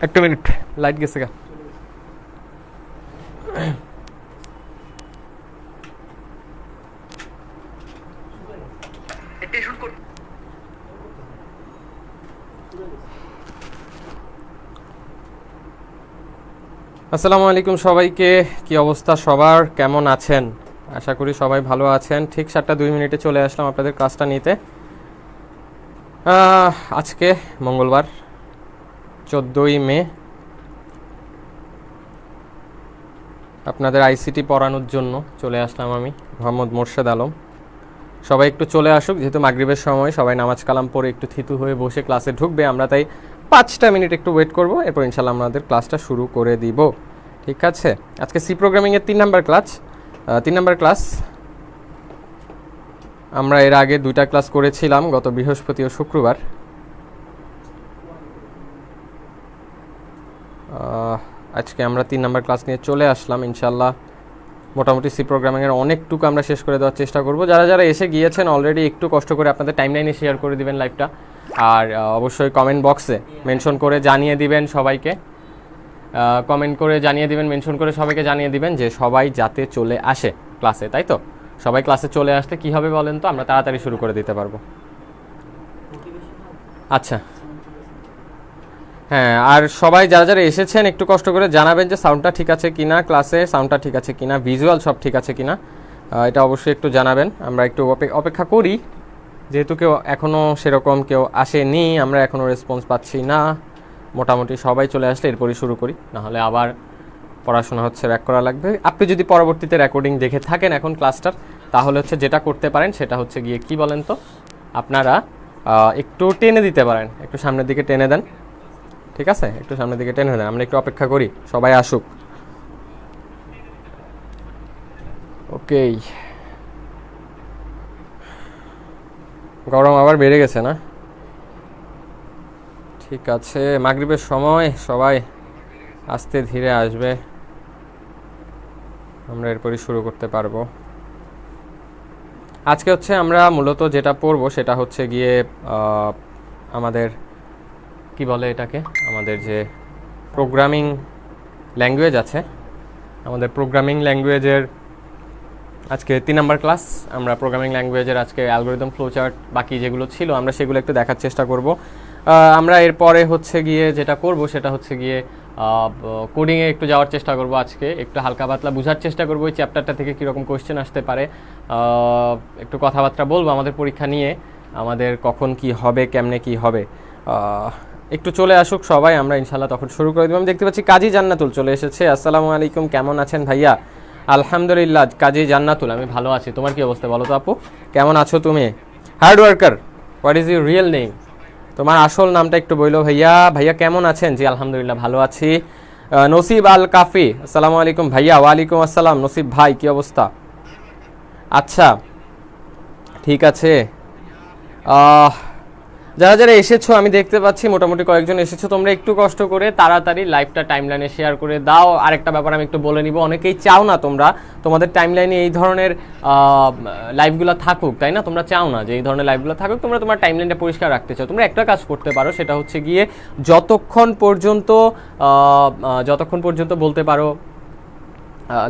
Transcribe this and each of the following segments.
একটা minute, light গেছে গা। আসসালামু আলাইকুম সবাইকে, কি অবস্থা সবার, কেমন আছেন? আশা করি সবাই ভালো আছেন। ঠিক 7:02 চলে আসলাম আপনাদের ক্লাসটা নিতে। আজকে মঙ্গলবার 14ই মে। আপনাদের আইসিটি পড়ানোর জন্য চলে আসলাম আমি, মোহাম্মদ মোর্শেদ আলম। সবাই একটু চলে আসুক, যেহেতু মাগরিবের সময় সবাই নামাজ কালাম পড়ে একটু থিতু হয়ে বসে ক্লাসে ঢুকবে। আমরা তাই 5টা মিনিট একটু ওয়েট করব, এরপর ইনশাল্লাহ আমাদের ক্লাসটা শুরু করে দিব। ঠিক আছে, আজকে সি প্রোগ্রামিংয়ের 3 নাম্বার ক্লাস। আমরা এর আগে 2টা ক্লাস করেছিলাম, গত বৃহস্পতি ও শুক্রবার। আজকে আমরা 3 নাম্বার ক্লাস নিয়ে চলে আসলাম। ইনশাল্লাহ মোটামুটি সি প্রোগ্রামিংয়ের অনেকটুকু আমরা শেষ করে দেওয়ার চেষ্টা করব। যারা যারা এসে গিয়েছেন অলরেডি একটু কষ্ট করে আপনাদের টাইমলাইনে শেয়ার করে দিবেন লাইভটা, আর অবশ্যই কমেন্ট বক্সে মেনশন করে জানিয়ে দিবেন সবাইকে, মেনশন করে সবাইকে জানিয়ে দিবেন যে সবাই যাতে চলে আসে ক্লাসে। তাই তো, সবাই ক্লাসে চলে আসলে কি হবে বলেন তো, আমরা তাড়াতাড়ি শুরু করে দিতে পারবো। আচ্ছা, হ্যাঁ, আর সবাই যারা যারা এসেছেন একটু কষ্ট করে জানাবেন যে সাউন্ডটা ঠিক আছে কিনা, ক্লাসে সাউন্ডটা ঠিক আছে কিনা, ভিজুয়াল সব ঠিক আছে কিনা, এটা অবশ্যই একটু জানাবেন। আমরা একটু অপেক্ষা করি, যেহেতু কেউ এখনও সেরকম কেউ আসেনি, আমরা এখনও রেসপন্স পাচ্ছি না। মোটামুটি সবাই চলে আসলে এরপরই শুরু করি, নাহলে আবার পড়াশোনা হচ্ছে ব্যাক করা লাগবে। আপনি যদি পরবর্তীতে রেকর্ডিং দেখে থাকেন এখন ক্লাসটার, তাহলে হচ্ছে যেটা করতে পারেন সেটা হচ্ছে গিয়ে কি বলেন তো, আপনারা একটু টেনে দিতে পারেন, একটু সামনের দিকে টেনে দেন। ঠিক আছে, একটু সামনের দিকে টেনে দেন, আমরা একটু অপেক্ষা করি সবাই আসুক। ওকে, গরম আবার বেড়ে গেছে না? ঠিক আছে, মাগরিবের সময় সবাই আস্তে ধীরে আসবে, আমরা এরপরই শুরু করতে পারবো। আজকে হচ্ছে আমরা মূলত যেটা পড়বো সেটা হচ্ছে গিয়ে আমাদের কি বলে এটাকে, আমাদের যে প্রোগ্রামিং ল্যাঙ্গুয়েজ আছে, আমাদের প্রোগ্রামিং ল্যাঙ্গুয়েজের আজকে 3 নাম্বার ক্লাস। আমরা প্রোগ্রামিং ল্যাঙ্গুয়েজের আজকে অ্যালগরিদম, ফ্লোচার্ট, বাকি যেগুলো ছিল আমরা সেগুলো একটু দেখার চেষ্টা করব। আমরা এরপরে হচ্ছে গিয়ে যেটা করব সেটা হচ্ছে গিয়ে কোডিংয়ে একটু যাওয়ার চেষ্টা করব। আজকে একটু হালকা পাতলা বোঝার চেষ্টা করব ওই চ্যাপ্টারটা থেকে কীরকম কোয়েশ্চেন আসতে পারে, একটু কথাবার্তা বলবো আমাদের পরীক্ষা নিয়ে, আমাদের কখন কি হবে, কেমনে কি হবে। একটু চলে আসুক সবাই, আমরা ইনশাল্লাহ তখন শুরু করে দেব। আমি দেখতে পাচ্ছি কাজী জান্নাতুল চলে এসেছে। আসসালামু আলাইকুম, কেমন আছেন ভাইয়া? আলহামদুলিল্লাহ কাজী জান্নাতুল, আমি ভালো আছি। তোমার কি অবস্থা বলো তো আপু, কেমন আছো তুমি? Hard worker, what is your real name? তোমার আসল নামটা একটু বললো ভাইয়া। ভাইয়া কেমন আছেন? জি আলহামদুলিল্লাহ ভালো আছি। নসিব আল কাফি, আসসালামু আলাইকুম ভাইয়া। ওয়ালাইকুম আসসালাম নসিব ভাই, কি অবস্থা? আচ্ছা ঠিক আছে, যারা যারা এসেছো আমি দেখতে পাচ্ছি মোটামুটি কয়েকজন এসেছো। তোমরা একটু কষ্ট করে তাড়াতাড়ি লাইভটা টাইমলাইনে শেয়ার করে দাও। আরেকটা ব্যাপার আমি একটু বলে নিব, অনেকেই চাও না তোমরা তোমাদের টাইমলাইনে এই ধরনের লাইভগুলো থাকুক, তাই না? তোমরা চাও না যে এই ধরনের লাইভগুলো থাকুক, তোমরা তোমার টাইমলাইনটা পরিষ্কার রাখতে চাও। তোমরা একটা কাজ করতে পারো, সেটা হচ্ছে গিয়ে যতক্ষণ পর্যন্ত বলতে পারো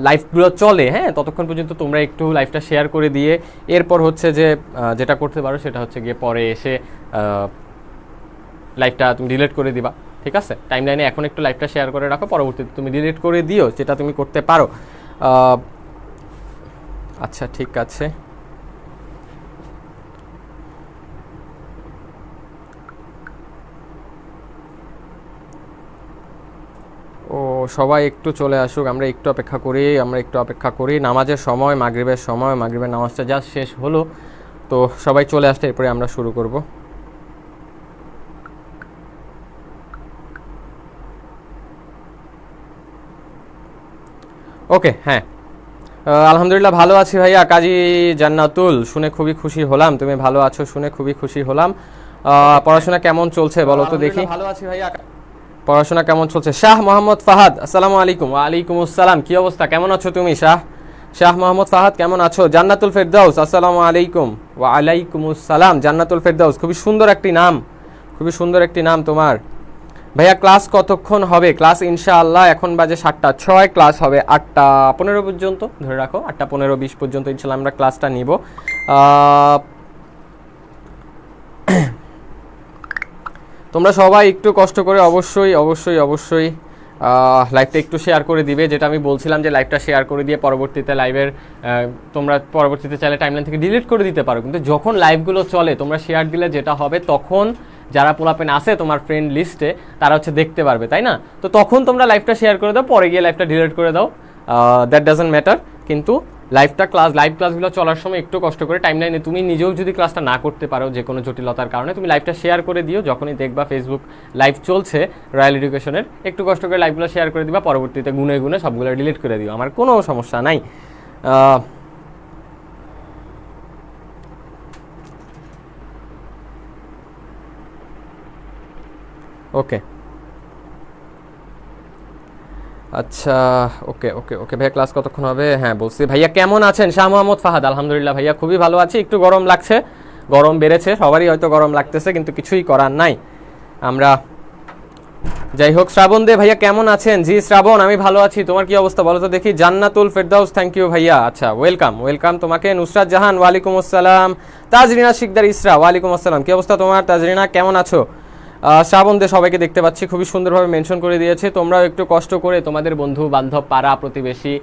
লাইভগুলো চলে, হ্যাঁ, ততক্ষণ পর্যন্ত তোমরা একটু লাইভটা শেয়ার করে দিয়ে এরপর হচ্ছে যে যেটা করতে পারো সেটা হচ্ছে গিয়ে পরে এসে লাইভটা তুমি ডিলিট করে দিবা। ঠিক আছে, টাইমলাইনে এখন একটু লাইভটা শেয়ার করে রাখো, পরবর্তীতে তুমি ডিলিট করে দিও, যেটা তুমি করতে পারো। আচ্ছা ঠিক আছে, ও সবাই একটু চলে আসুক, আমরা একটু অপেক্ষা করি। নামাজের সময়, মাগরিবের নামাজটা জাস্ট শেষ হলো, তো সবাই চলে আসলে এরপরে আমরা শুরু করব। ওকে, হ্যাঁ, আলহামদুলিল্লাহ ভালো আছি ভাইয়া। কাজী জান্নাতুল, শুনে খুবই খুশি হলাম তুমি ভালো আছো, শুনে খুবই খুশি হলাম। পড়াশোনা কেমন চলছে বলো তো দেখি? ভালো আছি ভাইয়া, পড়াশোনা কেমন চলছে? শাহ মোহাম্মদ ফাহাদ, আসসালামু আলাইকুম। ওয়ালাইকুম আসসালাম, কি অবস্থা, কেমন আছো তুমি? শাহ মোহাম্মদ ফাহাদ কেমন আছো? জান্নাতুল ফেরদাউস, আসসালামু আলাইকুম। ওয়ালাইকুম আসসালাম। জান্নাতুল ফেরদাউস, খুবই সুন্দর একটি নাম তোমার। ভাইয়া ক্লাস কতক্ষণ হবে? ক্লাস ইনশাআল্লাহ এখন বাজে 7:06, ক্লাস হবে 8:15 পর্যন্ত, ধরে রাখো 8:15-20 পর্যন্ত ইনশাআল্লাহ আমরা ক্লাসটা নিব। তোমরা সবাই একটু কষ্ট করে অবশ্যই অবশ্যই অবশ্যই লাইভটা একটু শেয়ার করে দিবে, যেটা আমি বলছিলাম যে লাইভটা শেয়ার করে দিয়ে পরবর্তীতে লাইভের তোমরা পরবর্তীতে চাইলে টাইমলাইন থেকে ডিলিট করে দিতে পারো, কিন্তু যখন লাইভগুলো চলে তোমরা শেয়ার দিলে যেটা হবে তখন যারা পোলাপেন আছে তোমার ফ্রেন্ড লিস্টে তারা হচ্ছে দেখতে পারবে, তাই না? তো তখন তোমরা লাইভটা শেয়ার করে দাও, পরে গিয়ে লাইভটা ডিলিট করে দাও, দ্যাট ডাজন্ট ম্যাটার। কিন্তু লাইভ ক্লাসগুলো চলার সময় একটু কষ্ট করে টাইমলাইনে তুমি নিজেও যদি ক্লাসটা না করতে পারো যে কোনো জটিলতার কারণে, তুমি লাইভটা শেয়ার করে দিও। যখনই দেখবা ফেসবুক লাইভ চলছে রয়্যাল এডুকেশনের, একটু কষ্ট করে লাইভগুলো শেয়ার করে দিবা, পরবর্তীতে গুনে গুনে সবগুলো ডিলিট করে দিও, আমার কোনো সমস্যা নাই। ওকে আচ্ছা, ওকে ওকে ওকে ভাইয়া ক্লাস কতক্ষণ হবে? হ্যাঁ বলছি। ভাইয়া কেমন আছেন? শাহ মোহাম্মদ ফাহাদ, আলহামদুলিল্লাহ ভাইয়া খুবই ভালো আছি। একটু গরম লাগছে, গরম বেড়েছে, সবারই হয়তো গরম লাগতেছে, কিন্তু কিছুই করার নাই। আমরা যাই হোক। শ্রাবণ দে ভাইয়া কেমন আছেন? জি শ্রাবণ আমি ভালো আছি, তোমার কি অবস্থা বলো তো দেখি? জান্নাতুল ফেরদাউস, থ্যাংক ইউ ভাইয়া। আচ্ছা ওয়েলকাম ওয়েলকাম তোমাকে। নুসরাত জাহান, ওয়ালাইকুম আসসালাম। তাজরিনা শিকদার ইসরা, ওয়ালাইকুম আসসালাম। কি অবস্থা তোমার তাজরিনা, কেমন আছো? শ্রাবণ দে সবাইকে দেখতে পাচ্ছি, খুবই সুন্দরভাবে মেনশন করে দিয়েছে। তোমরাও একটু কষ্ট করে তোমাদের বন্ধু বান্ধব, পাড়া প্রতিবেশী,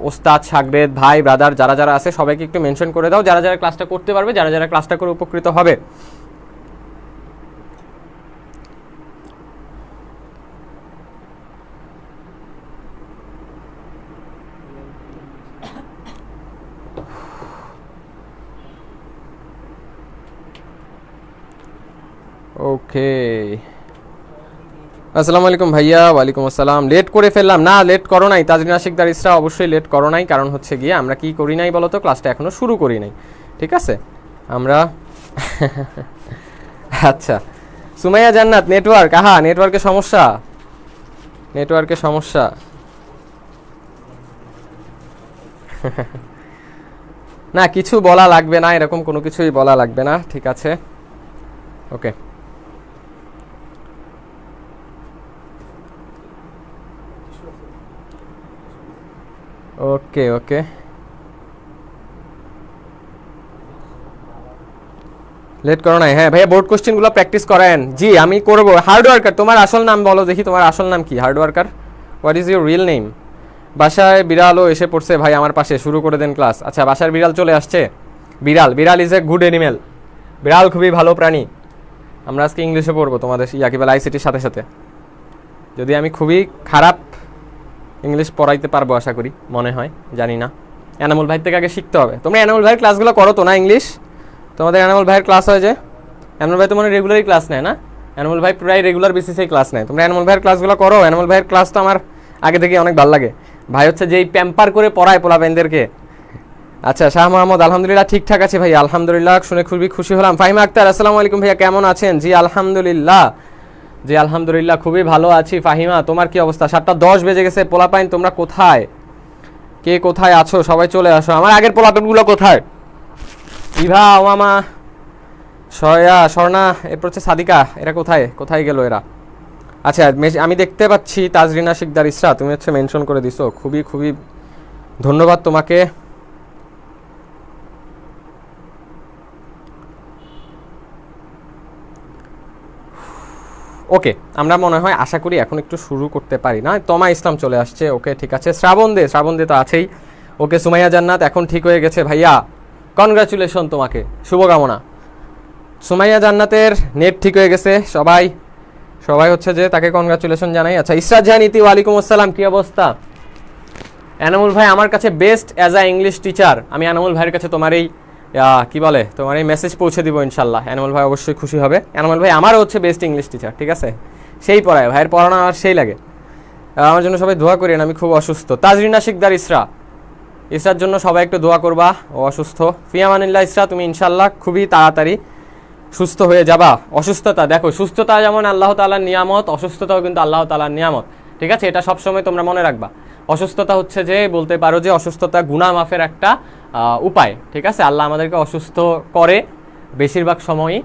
ওস্তাদ শাগরেদ ভাই ব্রাদার যারা যারা আছে সবাইকে একটু মেনশন করে দাও, যারা যারা ক্লাসটা করতে পারবে, যারা যারা ক্লাসটা করে উপকৃত হবে। ওকে আসসালামু আলাইকুম ভাইয়া। ওয়ালাইকুম আসসালাম। লেট করে ফেললাম? না লেট করো নাই তাজরিনা শিকদার ইসরা, অবশ্যই লেট করো নাই, কারণ হচ্ছে গিয়ে আমরা কি করি নাই বলো তো, ক্লাসটা এখনো শুরু করি নাই, ঠিক আছে? আমরা আচ্ছা সুমাইয়া জান্নাত, নেটওয়ার্ক, নেটওয়ার্কের সমস্যা, নেটওয়ার্কের সমস্যা। না কিছু বলা লাগবে না, এরকম কোনো কিছুই বলা লাগবে না, ঠিক আছে? ওকে ওকে ওকে লেট করো নাই। হ্যাঁ ভাইয়া বোর্ড কোশ্চেনগুলো প্র্যাকটিস করেন। জি আমি করব। হার্ড ওয়ার্কার, তোমার আসল নাম বলো দেখি, তোমার আসল নাম কি? Hard worker, what is your real name? বাসায় বিড়ালও এসে পড়ছে ভাই আমার পাশে, শুরু করে দেন ক্লাস। আচ্ছা বাসার বিড়াল চলে আসছে। বিড়াল, বিড়াল ইজ এ গুড অ্যানিমেল, বিড়াল খুবই ভালো প্রাণী। আমরা আজকে ইংলিশে পড়বো তোমাদের কি বলে আইসিটির সাথে সাথে, যদি আমি খুবই খারাপ ইংলিশ পড়াইতে পারবো আশা করি, মনে হয়, জানি না। এনামুল ভাই থেকে আগে শিখতে হবে। তোমরা এনামুল ভাইয়ের ক্লাসগুলো করো তো না ইংলিশ? তোমাদের এনামুল ভাইয়ের ক্লাস হয় যে, এনামুল ভাই তো মানে রেগুলারই ক্লাস নেয় না? এনামুল ভাই প্রায় রেগুলার বেসিসেই ক্লাস নেয়। তোমরা এনামুল ভাইয়ের ক্লাসগুলো করো। এনামুল ভাইয়ের ক্লাস তো আমার আগে থেকে অনেক ভালো লাগে। ভাই হচ্ছে যেই প্যাম্পার করে পড়ায় পোলাপেনদেরকে। আচ্ছা শাহ মোহাম্মদ, আলহামদুলিল্লাহ ঠিকঠাক আছে ভাই, আলহামদুলিল্লাহ, শুনে খুবই খুশি হলাম। ফাহিমা আক্তার, আসসালামু আলাইকুম ভাইয়া, কেমন আছেন? জি আলহামদুলিল্লাহ, জি আলহামদুলিল্লাহ খুবই ভালো আছি। ফাহিমা তোমার কি অবস্থা? 7:10 বেজে গেছে। পোলাপাইন তোমরা কোথায়, কে কোথায় আছো? সবাই চলে আসো। আমার আগের পোলাপাইনগুলো কোথায়? ইভা, ওমামা, সয়া, স্বর্ণা, এরপর হচ্ছে সাদিকা, এরা কোথায় কোথায় গেল এরা? আচ্ছা আমি দেখতে পাচ্ছি তাজরিনা শিকদার ইসরা, তুমি হচ্ছে মেনশন করে দিছো, খুবই খুবই ধন্যবাদ তোমাকে। ওকে আমরা মনে হয় আশা করি এখন একটু শুরু করতে পারি না? তমা ইসলাম চলে আসছে, ওকে ঠিক আছে। শ্রাবণ দে তো আছেই, ওকে। সুমাইয়া জান্নাত এখন ঠিক হয়ে গেছে ভাইয়া, কনগ্রাচুলেশন তোমাকে, শুভকামনা। সুমাইয়া জান্নাতের নেট ঠিক হয়ে গেছে, সবাই সবাই হচ্ছে যে তাকে কনগ্রাচুলেশন জানাই। আচ্ছা ইসরাত জাহান ইতি, ওয়ালাইকুম আসসালাম, কি অবস্থা? এনামুল ভাই আমার কাছে best as a English teacher. আমি এনামুল ভাইয়ের কাছে তোমার এই কি বলে তোমার এই মেসেজ পৌঁছে দিব ইনশাল্লাহ। এনামুল ভাই অবশ্যই খুশি হবে। এনামুল ভাই আমারও হচ্ছে বেস্ট ইংলিশ টিচার, ঠিক আছে? সেই পড়ায়, ভাইয়ের পড়ানো আমার সেই লাগে। আমার জন্য সবাই দোয়া করেন, আমি খুব অসুস্থ। তাজরিনা শিকদার ইসরা, ইসরার জন্য সবাই একটু দোয়া করবা, ও অসুস্থ। ফিয়ামানিল্লাহ ইসরা, তুমি ইনশাল্লাহ খুবই তাড়াতাড়ি সুস্থ হয়ে যাবা। অসুস্থতা দেখো, সুস্থতা যেমন আল্লাহ তাআলার নিয়ামত, অসুস্থতাও কিন্তু আল্লাহ তাআলার নিয়ামত, ঠিক আছে? এটা সবসময় তোমরা মনে রাখবা। অসুস্থতা হচ্ছে যে বলতে পারো যে অসুস্থতা গুনাহ মাফের একটা উপায়, ঠিক আছে? আল্লাহ আমাদেরকে অসুস্থ করে বেশিরভাগ সময়ই,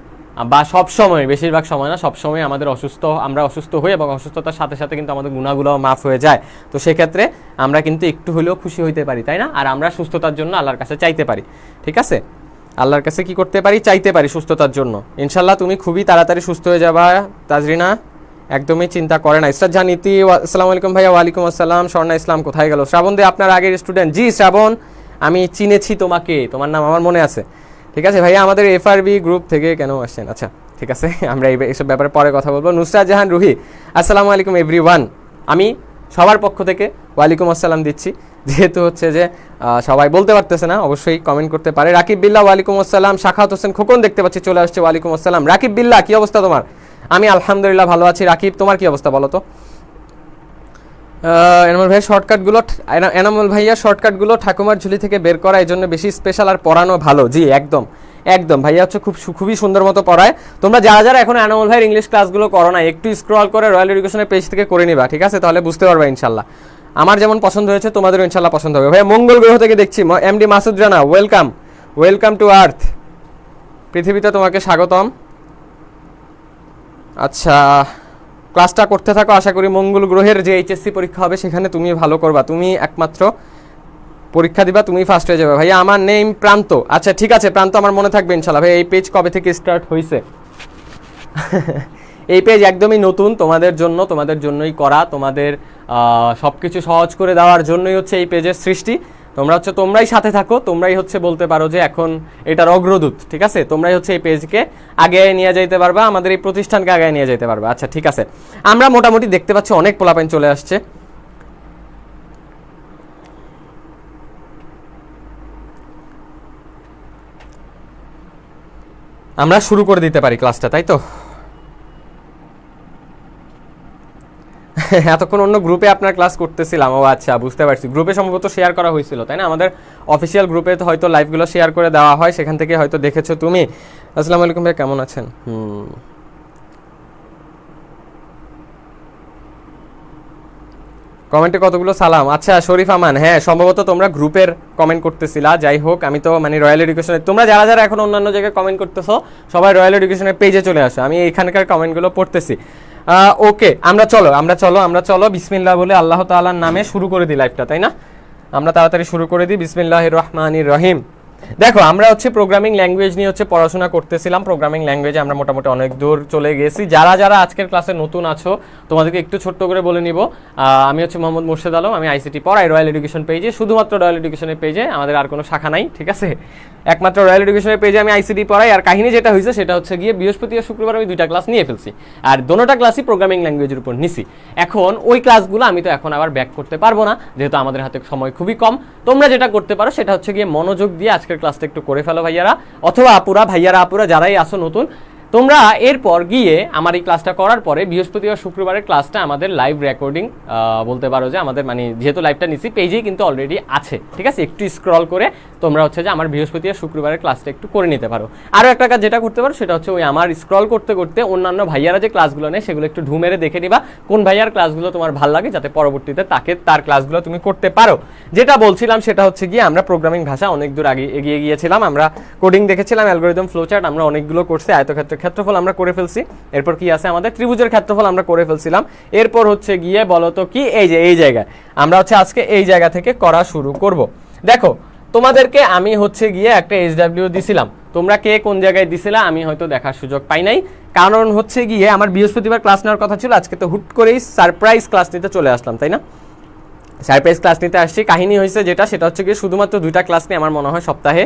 বা সব সময়, বেশিরভাগ সময় না, সব সময় আমরা অসুস্থ হই এবং অসুস্থতার সাথে সাথে কিন্তু আমাদের গুনাহগুলোও মাফ হয়ে যায়। তো সেক্ষেত্রে আমরা কিন্তু একটু হলেও খুশি হইতে পারি, তাই না? আর আমরা সুস্থতার জন্য আল্লাহর কাছে চাইতে পারি, ঠিক আছে? আল্লাহর কাছে কি করতে পারি? চাইতে পারি সুস্থতার জন্য। ইনশাল্লাহ তুমি খুবই তাড়াতাড়ি সুস্থ হয়ে যাবা তাজরিনা, একদমই চিন্তা করে না। ইসরাত জাহান ইতি, আসসালামু আলাইকুম ভাইয়া। ওয়ালাইকুম আসসালাম। স্বর্ণা ইসলাম কোথায় গেল? শ্রাবণ দে আপনার আগের স্টুডেন্ট। জি শ্রাবণ, আমি চিনেছি তোমাকে, তোমার নাম আমার মনে আছে। ঠিক আছে ভাইয়া, আমাদের FRB গ্রুপ থেকে কেন আসছেন? আচ্ছা ঠিক আছে, আমরা এইসব ব্যাপারে পরে কথা বলবো। নুসরাত জাহান রুহি, আসসালামু আলাইকুম এভরিওয়ান। আমি সবার পক্ষ থেকে ওয়ালাইকুম আসসালাম দিচ্ছি, যেহেতু হচ্ছে যে সবাই বলতে পারতেছে না, অবশ্যই কমেন্ট করতে পারে। রাকিব বিল্লাহ ওয়ালাইকুম আসসালাম। শাখাত হোসেন খোকন দেখতে পাচ্ছি চলে আসছে, ওয়ালাইকুম আসসালাম। রাকিব বিল্লাহ, কি অবস্থা তোমার? আমি আলহামদুলিল্লাহ ভালো আছি। রাকিব, তোমার কি অবস্থা বলো তো? এনামুল ভাইয়া শর্টকাটগুলো, এনামুল ভাইয়া শর্টকাটগুলো ঠাকুমার ঝুলি থেকে বের করা, এই জন্য বেশি স্পেশাল আর পড়ানো ভালো। জি একদম একদম, ভাইয়া হচ্ছে খুবই সুন্দর মতো পড়ায়। তোমরা যারা যারা এখন এনামুল ভাইয়ের ইংলিশ ক্লাসগুলো করো না, একটু স্ক্রল করে রয়্যাল এডুকেশনের পেজ থেকে করে নিবা, ঠিক আছে? তাহলে বুঝতে পারবা ইনশাল্লাহ। আমার যেমন পছন্দ হয়েছে তোমাদেরও ইনশাল্লাহ পছন্দ হবে। ভাইয়া মঙ্গল গ্রহ থেকে দেখছি, MD Masud Rana, welcome to earth, পৃথিবীতে তোমাকে স্বাগতম। আচ্ছা, ক্লাসটা করতে থাকো, আশা করি মঙ্গল গ্রহের যে HSC পরীক্ষা হবে সেখানে তুমি ভালো করবা, তুমি একমাত্র পরীক্ষা দিবা, তুমি ফার্স্ট হয়ে যাবে। ভাইয়া আমার নেম প্রান্ত। আচ্ছা ঠিক আছে প্রান্ত, আমার মনে থাকবে ইনশাল্লাহ। ভাই এই পেজ কবে থেকে স্টার্ট হয়েছে? এই পেজ একদমই নতুন, তোমাদের জন্যই করা, তোমাদের সব কিছু সহজ করে দেওয়ার জন্যই হচ্ছে এই পেজের সৃষ্টি। তোমরাই সাথে থাকো, তোমরাই হচ্ছে বলতে পারো যে এখন এটার অগ্রদূত, ঠিক আছে? তোমরাই হচ্ছে এই পেজকে আগে নিয়ে যাইতে পারবা, আমাদের এই প্রতিষ্ঠানকে আগে নিয়ে যাইতে পারবা। আচ্ছা ঠিক আছে, আমরা মোটামুটি দেখতে পাচ্ছি অনেক পোলাপাইন চলে আসছে। আমরা শুরু করে দিতে পারি ক্লাসটা, তাই তো? এতক্ষণ অন্য গ্রুপে আপনার ক্লাস করতেছিলাম। ও আচ্ছা, বুঝতে পারছি, গ্রুপে সম্ভবত শেয়ার করা হয়েছিল, তাই না? আমাদের অফিসিয়াল গ্রুপে তো হয়তো লাইভগুলো শেয়ার করে দেওয়া হয়, সেখান থেকে হয়তো দেখেছো তুমি। আসসালামু আলাইকুম ভাই, কেমন আছেন? কমেন্টে কতগুলো সালাম। আচ্ছা শরীফ আমান, হ্যাঁ সম্ভবত তোমরা গ্রুপের কমেন্ট করতেছিলা। যাই হোক, আমি তো মানে রয়্যাল এডুকেশনের, তোমরা যারা যারা এখন অন্যান্য জায়গায় কমেন্ট করতেছো সবাই রয়্যাল এডুকেশনের পেজে চলে আসো, আমি এখানকার কমেন্টগুলো পড়তেছি। ওকে, আমরা চলো বিসমিল্লাহ বলে আল্লাহ তাআলার নামে শুরু করে দিই লাইভটা, তাই না? আমরা তাড়াতাড়ি শুরু করে দিই। বিসমিল্লাহির রহমানির রহিম। দেখো, আমরা হচ্ছে প্রোগ্রামিং ল্যাঙ্গুয়েজ নিয়ে হচ্ছে পড়াশোনা করতেছিলাম। প্রোগ্রামিং ল্যাঙ্গুয়েজে আমরা মোটামুটি অনেক দূর চলে গেছি। যারা যারা আজকের ক্লাসে নতুন আছো তোমাদেরকে একটু ছোট্ট করে বলে নিব, আমি হচ্ছে মোহাম্মদ মোর্শেদ আলম, আমি ICT পড়াই রয়্যাল এডুকেশন পেজে, শুধুমাত্র রয়্যাল এডুকেশনের পেজে, আমাদের আর কোনো শাখা নাই, ঠিক আছে? একমাত্র রয়্যাল এডুকেশনের পেজে আমি ICT পড়াই। আর কাহিনী যেটা হয়েছে সেটা হচ্ছে গিয়ে বৃহস্পতি আর শুক্রবার আমি 2টা ক্লাস নিয়ে ফেলছি, আর দোনোটা ক্লাসই প্রোগ্রামিং ল্যাঙ্গুয়েজের উপর নিছি। এখন ওই ক্লাসগুলো আমি তো এখন আবার ব্যাক করতে পারবো না, যেহেতু আমাদের হাতে সময় খুবই কম। তোমরা যেটা করতে পারো সেটা হচ্ছে গিয়ে মনোযোগ দিয়ে আজকের ক্লাসটা একটু করে ফেলো ভাইয়ারা, অথবা আপুরা যারাই আসো নতুন, তোমরা এরপর গিয়ে আমার এই ক্লাসটা করার পরে বৃহস্পতিবার শুক্রবারের ক্লাসটা আমাদের লাইভ রেকর্ডিং বলতে পারো যে আমাদের মানে যেহেতু লাইভটা নিচ্ছি পেজেই কিন্তু অলরেডি আছে, ঠিক আছে? একটু স্ক্রল করে তোমরা হচ্ছে যে আমার বৃহস্পতিবার শুক্রবারের ক্লাসটা একটু করে নিতে পারো। আরও একটা কাজ যেটা করতে পারো সেটা হচ্ছে ওই আমার স্ক্রল করতে করতে অন্যান্য ভাইয়ারা যে ক্লাসগুলো নেয় সেগুলো একটু ঢুমেরে দেখে নিবা, কোন ভাইয়ার ক্লাসগুলো তোমার ভালো লাগে, যাতে পরবর্তীতে তার ক্লাসগুলো তুমি করতে পারো। যেটা বলছিলাম সেটা হচ্ছে গিয়ে আমরা প্রোগ্রামিং ভাষা অনেক দূর আগে এগিয়ে গিয়েছিলাম। আমরা কোডিং দেখেছিলাম, অ্যালগরিদম, ফ্লোচার্ট আমরা অনেকগুলো করছি, আয়তক্ষেত্রের ক্ষেত্রফল আমরা করে ফেলছি। এরপর কি আছে আমাদের ত্রিভুজের ক্ষেত্রফল আমরা করে ফেলছিলাম। এরপর হচ্ছে গিয়ে বলো তো কি, এই জায়গায় আমরা হচ্ছে আজকে এই জায়গা থেকে করা শুরু করব। দেখো, তোমাদেরকে আমি হচ্ছে গিয়ে একটা SW দিছিলাম, তোমরা কে কোন জায়গায় দিছিলা আমি হয়তো দেখার সুযোগ পাই নাই, কারণ হচ্ছে গিয়ে আমার বৃহস্পতিবার ক্লাস নেওয়ার কথা ছিল, আজকে তো হুট করেই সারপ্রাইজ ক্লাস নিতে চলে আসলাম, তাই না? সারপ্রাইজ ক্লাস নিতে আসছি। কাহিনী হয়েছে সেটা হচ্ছে গিয়ে শুধুমাত্র 2টা ক্লাস নিয়ে আমার মনে হয় সপ্তাহে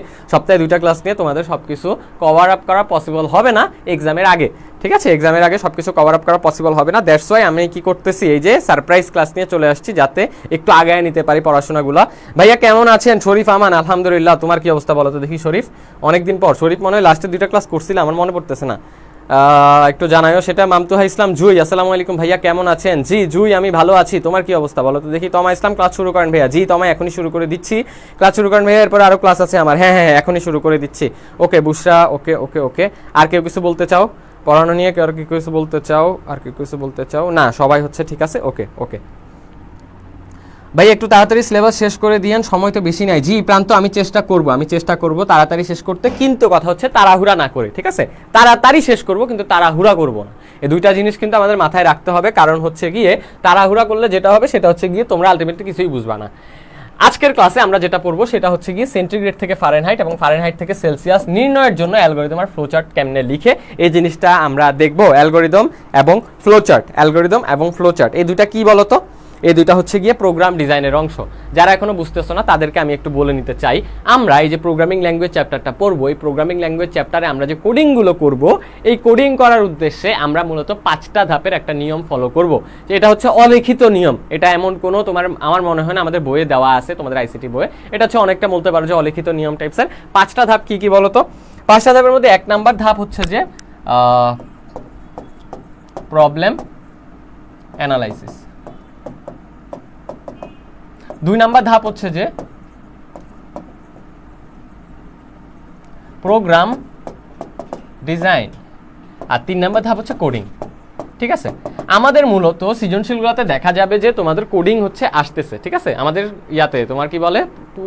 2টা ক্লাস নিয়ে তোমাদের সব কিছু কভার আপ করা পসিবল হবে না এক্সামের আগে, ঠিক আছে? এক্সামের আগে সব কিছু কভার আপ করা পসিবল হবে না। দ্যাটস ওয়াই আমি কি করতেছি, এই যে সারপ্রাইজ ক্লাস নিয়ে চলে আসছি, যাতে একটু আগায় নিতে পারি পড়াশোনাগুলো। ভাইয়া কেমন আছেন? শরীফ আমান, আলহামদুলিল্লাহ। তোমার কি অবস্থা বলো তো দেখি শরীফ? অনেকদিন পর। শরীফ মনে হয় লাস্টে 2টা ক্লাস করছিলাম, আমার মনে পড়তেছে না, একটু জানাইও সেটা। মামতুহা ইসলাম জুই, আসসালামু আলাইকুম ভাইয়া, কেমন আছেন? জি জুই, আমি ভালো আছি, তোমার কি অবস্থা বলো তো দেখি? তমা ইসলাম, ক্লাস শুরু করেন ভাইয়া। জি তমা, এখনই শুরু করে দিচ্ছি, ক্লাস শুরু করেন ভাইয়া। এরপর আরও ক্লাস আছে আমার, হ্যাঁ এখনই শুরু করে দিচ্ছি। ওকে বুশরা, ওকে। আর কেউ কিছু বলতে চাও পড়ানো নিয়ে? আর কি কিছু বলতে চাও? না, সবাই হচ্ছে ঠিক আছে। ওকে। ভাই একটু তাড়াতাড়ি সিলেবাস শেষ করে দিয়েন, সময় তো বেশি নাই। জি প্রান্ত, আমি চেষ্টা করব তাড়াতাড়ি শেষ করতে, কিন্তু কথা হচ্ছে তাড়াহুড়া না করে, ঠিক আছে? তাড়াতাড়ি শেষ করব কিন্তু তাড়াহুড়া করব না। এই দুইটা জিনিস কিন্তু আমাদের মাথায় রাখতে হবে, কারণ হচ্ছে গিয়ে তাড়াহুড়া করলে যেটা হবে সেটা হচ্ছে গিয়ে তোমরা আলটিমেটলি কিছুই বুঝবা না। আজকের ক্লাসে আমরা যেটা পড়বো সেটা হচ্ছে গিয়ে সেন্টিগ্রেড থেকে ফারেনহাইট এবং ফারেনহাইট থেকে সেলসিয়াস নির্ণয়ের জন্য অ্যালগরিদম আর ফ্লোচার্ট কেমনে লিখে, এই জিনিসটা আমরা দেখবো। অ্যালগরিদম এবং ফ্লোচার্ট, এই দুইটা কি বলতো? এই দুইটা হচ্ছে গিয়ে প্রোগ্রাম ডিজাইনের অংশ। যারা এখনো বুঝতেছো না তাদেরকে আমি একটু বলে নিতে চাই, আমরা এই যে প্রোগ্রামিং ল্যাঙ্গুয়েজ চ্যাপ্টারটা পড়বো, এই প্রোগ্রামিং ল্যাঙ্গুয়েজ চ্যাপ্টারে আমরা যে কোডিংগুলো করব, এই কোডিং করার উদ্দেশ্যে আমরা মূলত 5টা ধাপের একটা নিয়ম ফলো করব। এটা হচ্ছে অলিখিত নিয়ম, এটা এমন কোনো আমার মনে হয় না আমাদের বইয়ে দেওয়া আছে, তোমাদের আইসিটি বইয়ে। এটা হচ্ছে অনেকটা বলতে পারো যে অলিখিত নিয়ম টাইপসের। 5টা ধাপ কি কি বলতো? 5টা ধাপের মধ্যে 1 নাম্বার ধাপ হচ্ছে যে প্রবলেম অ্যানালাইসিস। 2 নাম্বার ধাপ হচ্ছে যে প্রোগ্রাম ডিজাইন, আর 3 নাম্বার ধাপ হচ্ছে কোডিং। ঠিক আছে, আমাদের মূলত সৃজনশীলগুলোতে দেখা যাবে যে তোমাদের কোডিং হচ্ছে আসতেছে, ঠিক আছে? আমাদের ইয়াতে তোমার কি বলে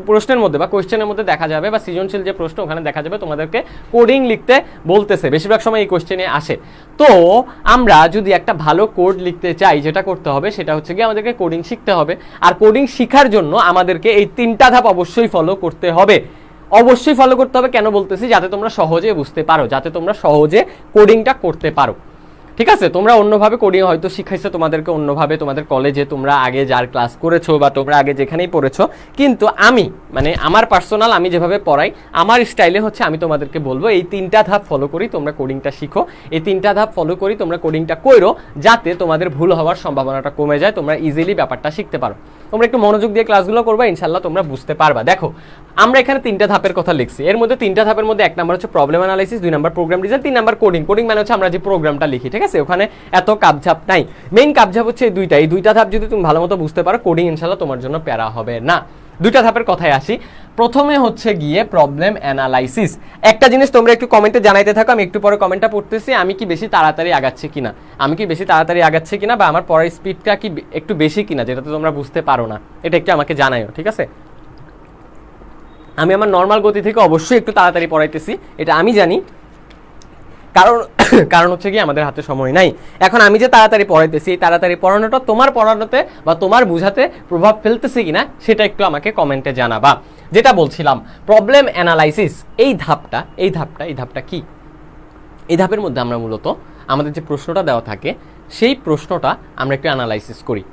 প্রশ্নের মধ্যে বা কোয়েশ্চেনের মধ্যে দেখা যাবে, বা সৃজনশীল যে প্রশ্ন ওখানে দেখা যাবে তোমাদেরকে কোডিং লিখতে বলতেছে, বেশিরভাগ সময় এই কোয়েশ্চেনে আসে। তো আমরা যদি একটা ভালো কোড লিখতে চাই, যেটা করতে হবে সেটা হচ্ছে কি আমাদেরকে কোডিং শিখতে হবে। আর কোডিং শেখার জন্য আমাদেরকে এই 3টা ধাপ অবশ্যই ফলো করতে হবে। অবশ্যই ফলো করতে হবে, কেন বলতেছি? যাতে তোমরা সহজে বুঝতে পারো, যাতে তোমরা সহজে কোডিংটা করতে পারো। ঠিক আছে, তোমরা অন্যভাবে কোডিং হয়তো শিখাইছো তোমাদেরকে অন্যভাবে তোমাদের কলেজে, তোমরা আগে যার ক্লাস করেছো বা তোমরা আগে যেখানেই পড়েছো, কিন্তু আমি আমার পার্সোনাল আমি যেভাবে পড়াই আমার স্টাইলে হচ্ছে আমি তোমাদেরকে বলবো এই 3টা ধাপ ফলো করি তোমরা কোডিংটা শিখো, এই 3টা ধাপ ফলো করি তোমরা কোডিংটা কইরো, যাতে তোমাদের ভুল হওয়ার সম্ভাবনাটা কমে যায়, তোমরা ইজিলি ব্যাপারটা শিখতে পারো। তোমরা একটু মনোযোগ দিয়ে ক্লাসগুলো করবা, ইনশাল্লাহ তোমরা বুঝতে পারবা। দেখো আমরা এখানে 3টা ধাপের কথা লিখছি, এর মধ্যে 3টা ধাপের মধ্যে 1 নাম্বার হচ্ছে problem analysis, 2 number program design, 3 number coding. Coding মানে হচ্ছে আমরা যে প্রোগ্রামটা লিখি, ঠিক আছে? ওখানে এত কাপঝাপ নাই, মেইন কাপঝাপ হচ্ছে এই দুইটা ধাপ যদি তুমি ভালো মতো বুঝতে পারো, কোডিং ইনশাল্লাহ তোমার জন্য প্যারা হবে না। 2টা ধাপের কথায় আসি। প্রথমে হচ্ছে গিয়ে প্রবলেম অ্যানালাইসিস। একটা জিনিস তোমরা একটু কমেন্টে জানাইতে থাকো, আমি একটু পরে কমেন্টটা পড়তেছি, আমি কি বেশি তাড়াতাড়ি আগাচ্ছি কিনা, বা আমার পড়ার স্পিডটা কি একটু বেশি কিনা, যেটা তো তোমরা বুঝতে পারো না, এটা একটু আমাকে জানাইও, ঠিক আছে? আমি আমার নর্মাল গতি থেকে অবশ্যই একটু তাড়াতাড়ি পড়াইতেছি, এটা আমি জানি, কারণ হচ্ছে কি আমাদের হাতে সময় নাই। এখন আমি যে তাড়াতাড়ি পড়াইতেছি, এই তাড়াতাড়ি পড়ানোটা তোমার পড়ানোতে বা তোমার বুঝাতে প্রভাব ফেলতেছে কিনা সেটা একটু আমাকে কমেন্টে জানাবা। যেটা বলছিলাম, প্রবলেম অ্যানালাইসিস, এই ধাপটা কি? এই ধাপের মধ্যে আমরা মূলত আমাদের যে প্রশ্নটা দেওয়া থাকে সেই প্রশ্নটা আমরা একটু অ্যানালাইসিস করি।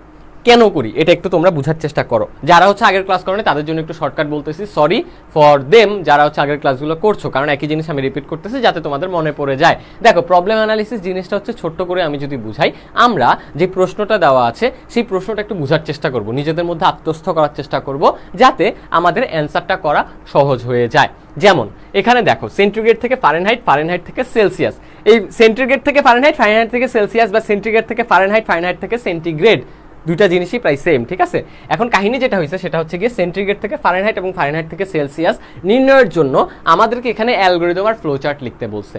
কেন করি এটা একটু তোমরা বুঝার চেষ্টা করো। যারা হচ্ছে আগের ক্লাস করেনি তাদের জন্য একটু শর্টকাট বলতেছি, সরি ফর দেম যারা হচ্ছে আগের ক্লাসগুলো করছো, কারণ একই জিনিস আমি রিপিট করতেছি যাতে তোমাদের মনে পড়ে যায়। দেখো প্রবলেম অ্যানালিসিস জিনিসটা হচ্ছে, ছোট্ট করে আমি যদি বুঝাই, আমরা যে প্রশ্নটা দেওয়া আছে সেই প্রশ্নটা একটু বুঝার চেষ্টা করব, নিজেদের মধ্যে আত্মস্থ করার চেষ্টা করব, যাতে আমাদের অ্যান্সারটা করা সহজ হয়ে যায়। যেমন এখানে দেখো সেন্টিগ্রেড থেকে ফারেনহাইট, ফারেনহাইট থেকে সেলসিয়াস। এই সেন্টিগ্রেড থেকে ফারেনহাইট, ফারেনহাইট থেকে সেলসিয়াস, বা সেন্টিগ্রেড থেকে ফারেনহাইট, ফারেনহাইট থেকে সেন্টিগ্রেড, দুইটা জিনিসই প্রায় সেম, ঠিক আছে? এখন কাহিনী যেটা হয়েছে সেটা হচ্ছে গিয়ে সেন্টিগ্রেড থেকে ফারেনহাইট এবং ফারেনহাইট থেকে সেলসিয়াস নির্ণয়ের জন্য আমাদেরকে এখানে অ্যালগরিদম আর ফ্লোচার্ট লিখতে বলছে।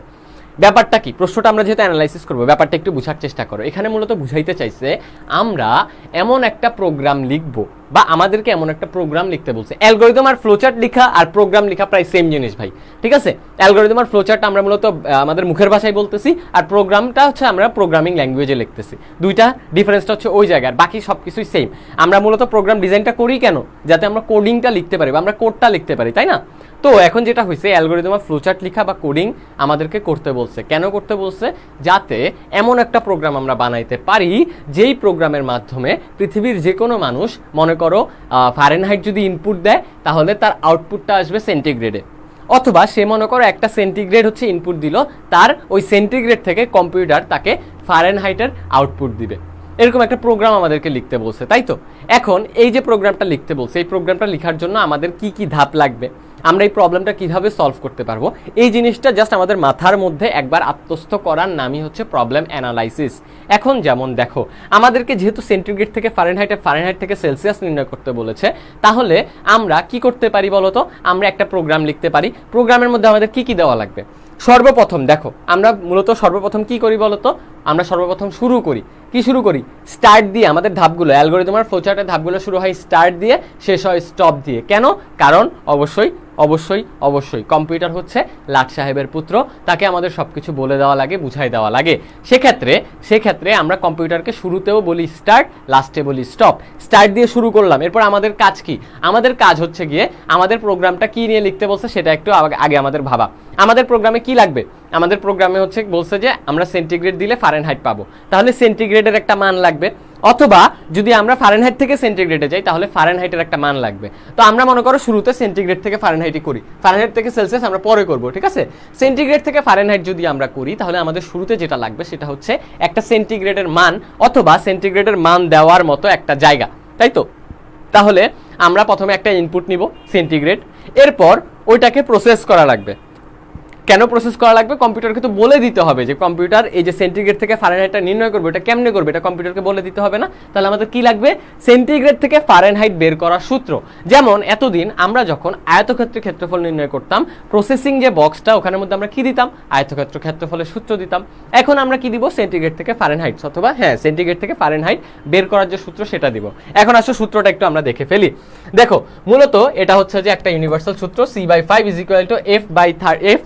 ব্যাপারটা কি, প্রশ্নটা আমরা যেহেতু অ্যানালাইসিস করবো, ব্যাপারটা একটু বুঝার চেষ্টা করো। এখানে মূলত বুঝাইতে চাইছে আমরা এমন একটা প্রোগ্রাম লিখবো, বা আমাদেরকে এমন একটা প্রোগ্রাম লিখতে বলছে। অ্যালগরিদম আর ফ্লোচার্ট লেখা আর প্রোগ্রাম লেখা প্রায় সেম জিনিস ভাই, ঠিক আছে? অ্যালগরিদম আর ফ্লোচার্ট আমরা মূলত আমাদের মুখের ভাষায় বলতেছি, আর প্রোগ্রামটা হচ্ছে আমরা প্রোগ্রামিং ল্যাঙ্গুয়েজে লিখতেছি। দুইটা ডিফারেন্সটা হচ্ছে ওই জায়গায়, বাকি সব কিছুই সেম। আমরা মূলত প্রোগ্রাম ডিজাইনটা করি কেন? যাতে আমরা কোডিংটা লিখতে পারি বা আমরা কোডটা লিখতে পারি, তাই না? তো এখন যেটা হয়েছে, অ্যালগরিদম আর ফ্লোচার্ট লেখা বা কোডিং আমাদেরকে করতে বলছে। কেন করতে বলছে? যাতে এমন একটা প্রোগ্রাম আমরা বানাইতে পারি যেই প্রোগ্রামের মাধ্যমে পৃথিবীর যে কোনো মানুষ, মনে করো ফারেনহাইট যদি ইনপুট দেয় তাহলে তার আউটপুটটা আসবে সেন্টিগ্রেডে, অথবা সে মনে করো একটা সেন্টিগ্রেড হচ্ছে ইনপুট দিল, তার ওই সেন্টিগ্রেড থেকে কম্পিউটার তাকে ফারেনহাইটের আউটপুট দিবে। এরকম একটা প্রোগ্রাম আমাদেরকে লিখতে বলছে, তাই তো? এখন এই যে প্রোগ্রামটা লিখতে বলছে, এই প্রোগ্রামটা লেখার জন্য আমাদের কি কি ধাপ লাগবে, আমরা এই প্রবলেমটা কিভাবে সলভ করতে পারবো, এই জিনিসটা জাস্ট আমাদের মাথার মধ্যে একবার আত্মস্থ করার নামই হচ্ছে প্রবলেম অ্যানালাইসিস। এখন যেমন দেখো, আমাদেরকে যেহেতু সেন্টিগ্রেড থেকে ফারেনহাইট, ফারেনহাইট থেকে সেলসিয়াস নির্ণয় করতে বলেছে, তাহলে আমরা কি করতে পারি বলতো? আমরা একটা প্রোগ্রাম লিখতে পারি। প্রোগ্রামের মধ্যে আমাদের কি কি দেওয়া লাগবে? সর্বপ্রথম দেখো আমরা মূলত সর্বপ্রথম কি করি বলতো, আমরা সর্বপ্রথম শুরু করি স্টার্ট দিয়ে। আমাদের ধাপগুলো অ্যালগরিদম আর ফ্লোচার্টের ধাপগুলো শুরু হয় স্টার্ট দিয়ে, শেষ হয় স্টপ দিয়ে। কেন? কারণ অবশ্যই কম্পিউটার হচ্ছে লাট সাহেবের পুত্র, তাকে আমাদের সব কিছু বলে দেওয়া লাগে, বুঝাই দেওয়া লাগে। সেক্ষেত্রে আমরা কম্পিউটারকে শুরুতেও বলি স্টার্ট, লাস্টে বলি স্টপ। স্টার্ট দিয়ে শুরু করলাম, এরপর আমাদের কাজ কি? আমাদের কাজ হচ্ছে গিয়ে আমাদের প্রোগ্রামটা কি নিয়ে লিখতে বলছে সেটা একটু আগে আমাদের ভাবা। আমাদের প্রোগ্রামে কি লাগবে? আমাদের প্রোগ্রামে হচ্ছে বলছে যে আমরা সেন্টিগ্রেড দিলে ফারেনহাইট পাবো, তাহলে সেন্টিগ্রেডের একটা মান লাগবে। অথবা যদি আমরা ফারেনহাইট থেকে সেন্টিগ্রেডে যাই তাহলে ফারেনহাইটের একটা মান লাগবে। তো আমরা মনে করো শুরুতে সেন্টিগ্রেড থেকে ফারেনহাইটই করি, ফারেনহাইট থেকে সেলসিয়াস আমরা পরে করব, ঠিক আছে? সেন্টিগ্রেড থেকে ফারেনহাইট যদি আমরা করি তাহলে আমাদের শুরুতে যেটা লাগবে সেটা হচ্ছে একটা সেন্টিগ্রেডের মান অথবা সেন্টিগ্রেডের মান দেওয়ার মতো একটা জায়গা, তাই তো? তাহলে আমরা প্রথমে একটা ইনপুট নিব সেন্টিগ্রেড, এরপর ওইটাকে প্রসেস করা লাগবে। কেন প্রসেস করা লাগবে? কম্পিউটারকে তো বলে দিতে হবে যে কম্পিউটার এই যে সেন্টিগ্রেড থেকে ফারেনহাইটটা নির্ণয় করবে, এটা কেমনে করবে, এটা কম্পিউটারকে বলে দিতে হবে না? তাহলে আমাদের কি লাগবে? সেন্টিগ্রেড থেকে ফারেনহাইট বের করার সূত্র। যেমন এতদিন আমরা যখন আয়তক্ষেত্রের ক্ষেত্রফল নির্ণয় করতাম, প্রসেসিং যে বক্সটা ওখানের মধ্যে আমরা কি দিতাম? আয়তক্ষেত্র ক্ষেত্রফলের সূত্র দিতাম। এখন আমরা কি দিব? সেন্টিগ্রেড থেকে ফারেনহাইট অথবা সেন্টিগ্রেড থেকে ফারেনহাইট বের করার যে সূত্র সেটা দিব। এখন আসলে সূত্রটা একটু আমরা দেখে ফেলি। দেখো মূলত এটা হচ্ছে যে একটা ইউনিভার্সাল সূত্র, c/5